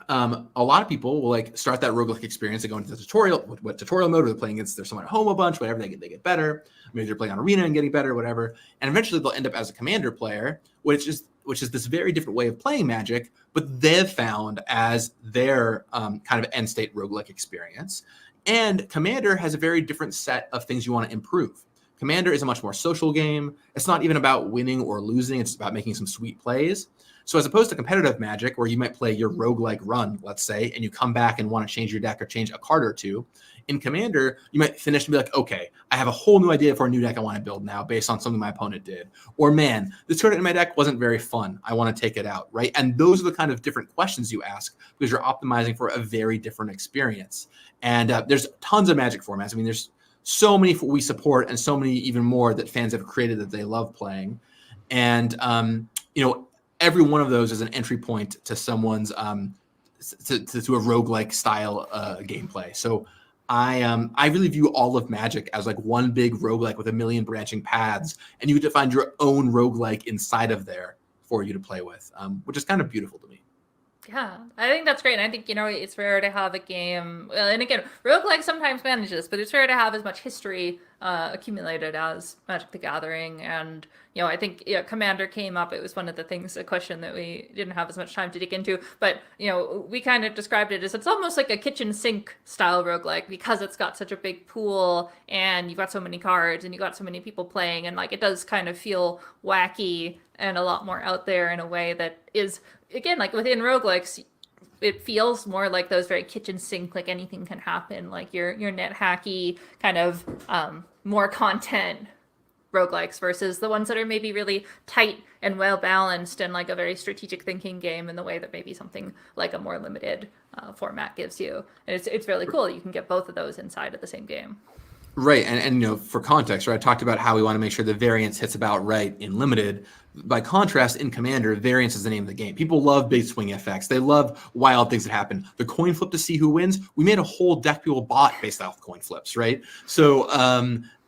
[SPEAKER 6] a lot of people will like start that roguelike experience. They go into the tutorial, what tutorial mode, or they're playing against someone at home a bunch, whatever, they get better. Maybe they're playing on Arena and getting better, whatever. And eventually they'll end up as a Commander player, which is this very different way of playing Magic, but they've found as their kind of end state roguelike experience. And Commander has a very different set of things you want to improve. Commander is a much more social game. It's not even about winning or losing. It's about making some sweet plays. So as opposed to competitive Magic, where you might play your roguelike run, let's say, and you come back and want to change your deck or change a card or two, in Commander, you might finish and be like, okay, I have a whole new idea for a new deck I want to build now based on something my opponent did. Or, man, this card in my deck wasn't very fun. I want to take it out, right? And those are the kind of different questions you ask because you're optimizing for a very different experience. And there's tons of Magic formats. I mean, there's so many we support and so many even more that fans have created that they love playing. And, every one of those is an entry point to someone's to a roguelike style gameplay. So I really view all of Magic as like one big roguelike with a million branching paths, and you get to find your own roguelike inside of there for you to play with, which is kind of beautiful to me.
[SPEAKER 1] Yeah, I think that's great. And I think, it's rare to have a game, and again, roguelike sometimes manages, but it's rare to have as much history accumulated as Magic the Gathering. And, I think Commander came up. It was one of the things, a question that we didn't have as much time to dig into. But, we kind of described it as it's almost like a kitchen sink style roguelike because it's got such a big pool and you've got so many cards and you've got so many people playing. And, like, it does kind of feel wacky and a lot more out there in a way that is, again, like within roguelikes, it feels more like those very kitchen sink, like anything can happen, like your net hacky kind of more content roguelikes versus the ones that are maybe really tight and well balanced and like a very strategic thinking game in the way that maybe something like a more limited format gives you. And it's really cool. You can get both of those inside of the same game.
[SPEAKER 6] Right. And for context, right, I talked about how we want to make sure the variance hits about right in limited. By contrast, in Commander, variance is the name of the game. People love big swing effects. They love wild things that happen. The coin flip to see who wins. We made a whole deck people bought based off coin flips, right? So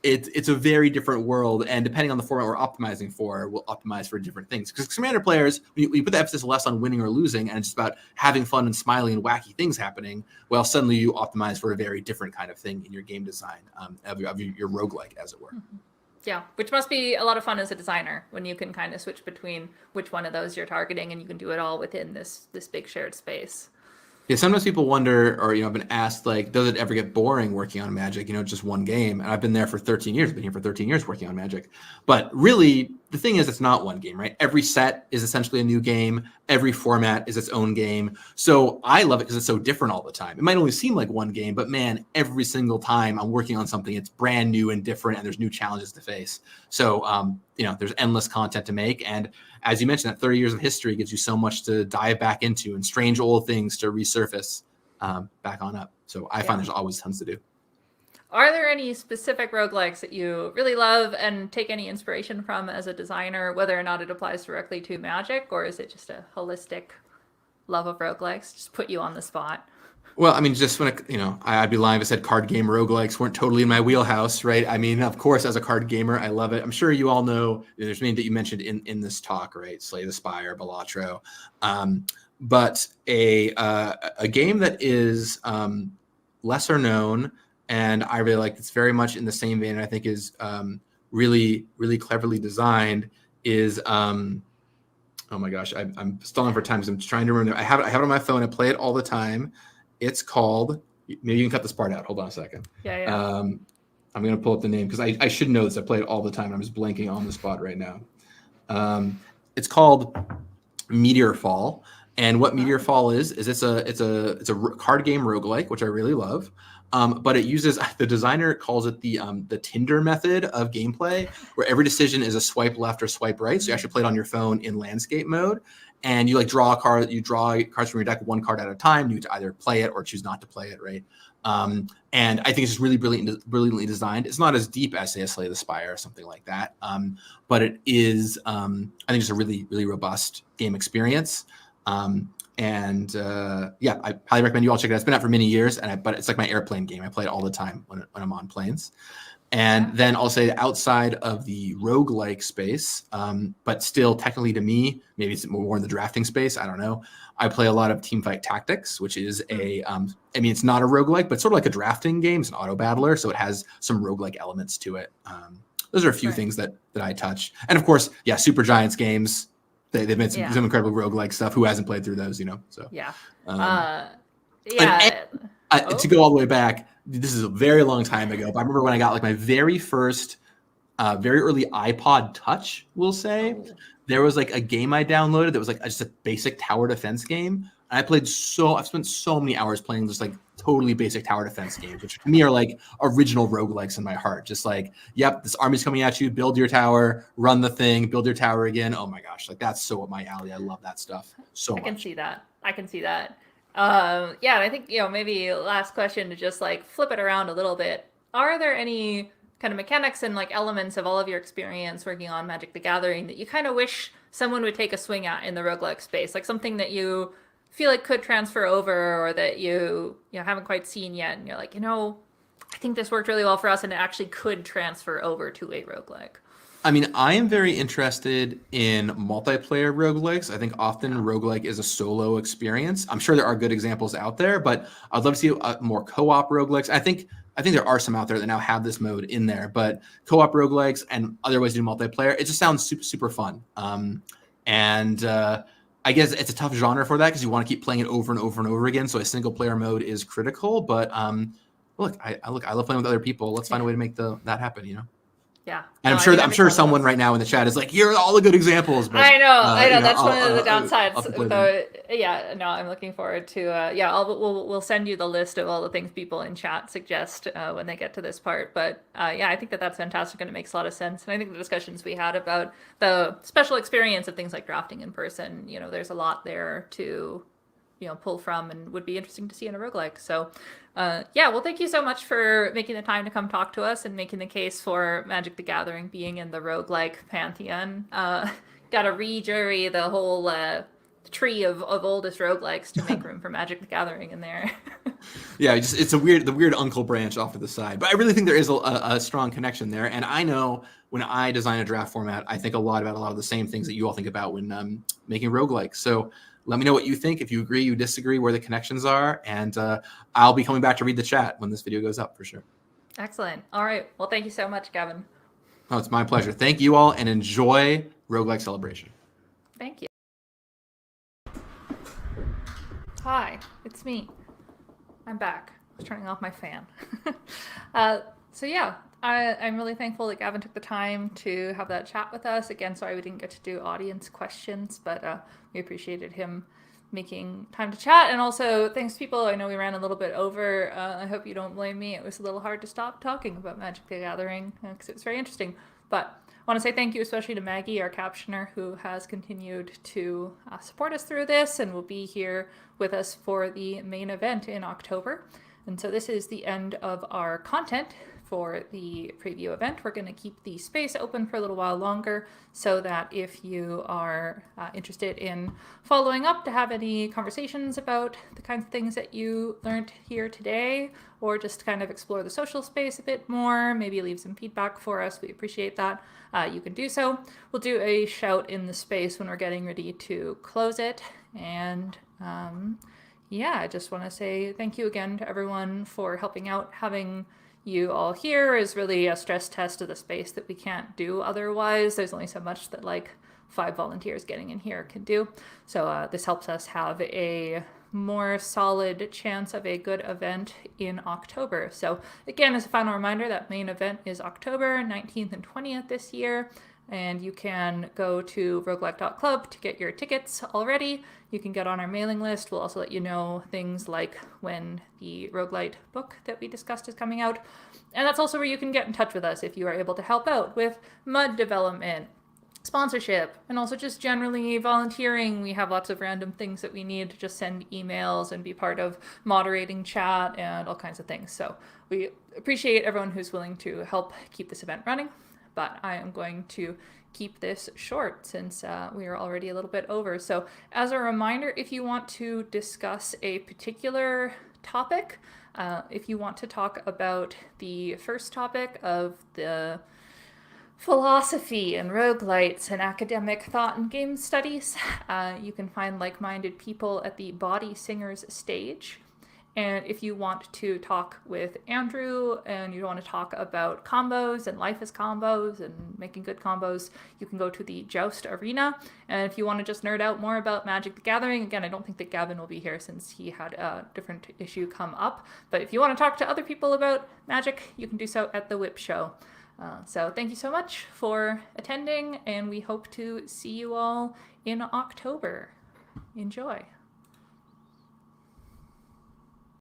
[SPEAKER 6] it's a very different world, and depending on the format we're optimizing for, we'll optimize for different things. Because Commander players, when you put the emphasis less on winning or losing, and it's about having fun and smiling and wacky things happening, well, suddenly you optimize for a very different kind of thing in your game design of your roguelike, as it were.
[SPEAKER 1] Mm-hmm. Yeah, which must be a lot of fun as a designer when you can kind of switch between which one of those you're targeting, and you can do it all within this big shared space.
[SPEAKER 6] Yeah, sometimes people wonder, or I've been asked, like, does it ever get boring working on Magic? Just one game, and I've been there for 13 years. Been here for 13 years working on Magic, but really, the thing is, it's not one game, right? Every set is essentially a new game. Every format is its own game. So I love it because it's so different all the time. It might only seem like one game, but man, every single time I'm working on something, it's brand new and different, and there's new challenges to face. So there's endless content to make, and as you mentioned, that 30 years of history gives you so much to dive back into and strange old things to resurface back on up. So I find there's always tons to do.
[SPEAKER 1] Are there any specific roguelikes that you really love and take any inspiration from as a designer, whether or not it applies directly to Magic, or is it just a holistic love of roguelikes? Just put you on the spot.
[SPEAKER 6] Well, I mean, just when I'd be lying if I said card game roguelikes weren't totally in my wheelhouse, right? I mean, of course, as a card gamer, I love it. I'm sure you all know there's many that you mentioned in this talk, right? Slay the Spire, Balatro, but a game that is lesser known and I really like. It's very much in the same vein. I think is really, really cleverly designed. Is oh my gosh, I'm stalling for time because I'm trying to remember. I have it on my phone. I play it all the time. It's called, maybe you can cut this part out. Hold on a second.
[SPEAKER 1] Yeah.
[SPEAKER 6] I'm going to pull up the name because I should know this. I play it all the time. I'm just blanking on the spot right now. It's called Meteor Fall. And what Meteor Fall is it's a card game roguelike, which I really love. But it uses, the designer calls it the Tinder method of gameplay, where every decision is a swipe left or swipe right. So you actually play it on your phone in landscape mode, and you draw a card. You draw cards from your deck, one card at a time. You either play it or choose not to play it, right? And I think it's just really brilliantly designed. It's not as deep as, say, a Slay the Spire or something like that, but it is, I think it's a really, really robust game experience. Yeah, I highly recommend you all check it out. It's been out for many years, but it's like my airplane game. I play it all the time when I'm on planes. And then I'll say outside of the roguelike space, but still technically to me, maybe it's more in the drafting space, I don't know. I play a lot of Teamfight Tactics, which is it's not a roguelike, but sort of like a drafting game. It's an auto battler, so it has some roguelike elements to it. Those are a few things that I touch. And of course, Super Giants games, they've made some incredible roguelike stuff. Who hasn't played through those, So.
[SPEAKER 1] Yeah.
[SPEAKER 6] To go all the way back, this is a very long time ago, but I remember when I got like my very first, very early iPod Touch, we'll say, there was like a game I downloaded that was like just a basic tower defense game. And I've spent so many hours playing just like totally basic tower defense games, which to me are like original roguelikes in my heart. Just like, yep, this army's coming at you, build your tower, run the thing, build your tower again. Oh my gosh, like that's so up my alley. I love that stuff so much.
[SPEAKER 1] I can see that. And I think, maybe last question to just like flip it around a little bit. Are there any kind of mechanics and like elements of all of your experience working on Magic the Gathering that you kind of wish someone would take a swing at in the roguelike space? Like something that you feel like could transfer over or that you haven't quite seen yet and you're like, I think this worked really well for us and it actually could transfer over to a roguelike.
[SPEAKER 6] I mean, I am very interested in multiplayer roguelikes. I think often roguelike is a solo experience. I'm sure there are good examples out there, but I'd love to see more co-op roguelikes. I think there are some out there that now have this mode in there, but co-op roguelikes and other ways to do multiplayer, it just sounds super, super fun. I guess it's a tough genre for that because you want to keep playing it over and over and over again. So a single player mode is critical, but I love playing with other people. Let's find a way to make that happen,
[SPEAKER 1] Yeah.
[SPEAKER 6] And I'm sure someone right now in the chat is like, here are all the good examples. But,
[SPEAKER 1] I know. That's one of the downsides. I'm looking forward to, we'll send you the list of all the things people in chat suggest when they get to this part. But I think that's fantastic and it makes a lot of sense. And I think the discussions we had about the special experience of things like drafting in person, there's a lot there to, pull from and would be interesting to see in a roguelike. So, well, thank you so much for making the time to come talk to us and making the case for Magic the Gathering being in the roguelike pantheon. Got to rejury the whole tree of oldest roguelikes to make room for Magic the Gathering in there.
[SPEAKER 6] It's the weird uncle branch off to the side. But I really think there is a strong connection there. And I know when I design a draft format, I think a lot of the same things that you all think about when making roguelikes. So let me know what you think. If you agree, you disagree, where the connections are. And I'll be coming back to read the chat when this video goes up for sure.
[SPEAKER 1] Excellent. All right. Well, thank you so much, Gavin.
[SPEAKER 6] Oh, it's my pleasure. Thank you all and enjoy Roguelike Celebration.
[SPEAKER 1] Thank you. Hi, it's me. I'm back. I was turning off my fan. I'm really thankful that Gavin took the time to have that chat with us. Again, sorry we didn't get to do audience questions, but we appreciated him making time to chat. And also, thanks people. I know we ran a little bit over. I hope you don't blame me. It was a little hard to stop talking about Magic the Gathering because it was very interesting. But I want to say thank you especially to Maggie, our captioner, who has continued to support us through this and will be here with us for the main event in October. And so this is the end of our content for the preview event. We're going to keep the space open for a little while longer so that if you are interested in following up to have any conversations about the kinds of things that you learned here today, or just kind of explore the social space a bit more, maybe leave some feedback for us, we appreciate that, you can do so. We'll do a shout in the space when we're getting ready to close it. And I just want to say thank you again to everyone for helping out. Having you all here is really a stress test of the space that we can't do otherwise. There's only so much that like 5 volunteers getting in here can do. So this helps us have a more solid chance of a good event in October. So again, as a final reminder, that main event is October 19th and 20th this year. And you can go to roguelike.club to get your tickets already. You can get on our mailing list. We'll also let you know things like when the roguelite book that we discussed is coming out. And that's also where you can get in touch with us if you are able to help out with MUD development, sponsorship, and also just generally volunteering. We have lots of random things that we need to just send emails and be part of moderating chat and all kinds of things. So we appreciate everyone who's willing to help keep this event running. But I am going to keep this short since we are already a little bit over. So as a reminder, if you want to discuss a particular topic, if you want to talk about the first topic of the philosophy and roguelites and academic thought and game studies, you can find like-minded people at the Body Singers stage. And if you want to talk with Andrew and you want to talk about combos and life as combos and making good combos, you can go to the Joust Arena. And if you want to just nerd out more about Magic the Gathering, again, I don't think that Gavin will be here since he had a different issue come up. But if you want to talk to other people about Magic, you can do so at the Whip Show. So thank you so much for attending, and we hope to see you all in October. Enjoy.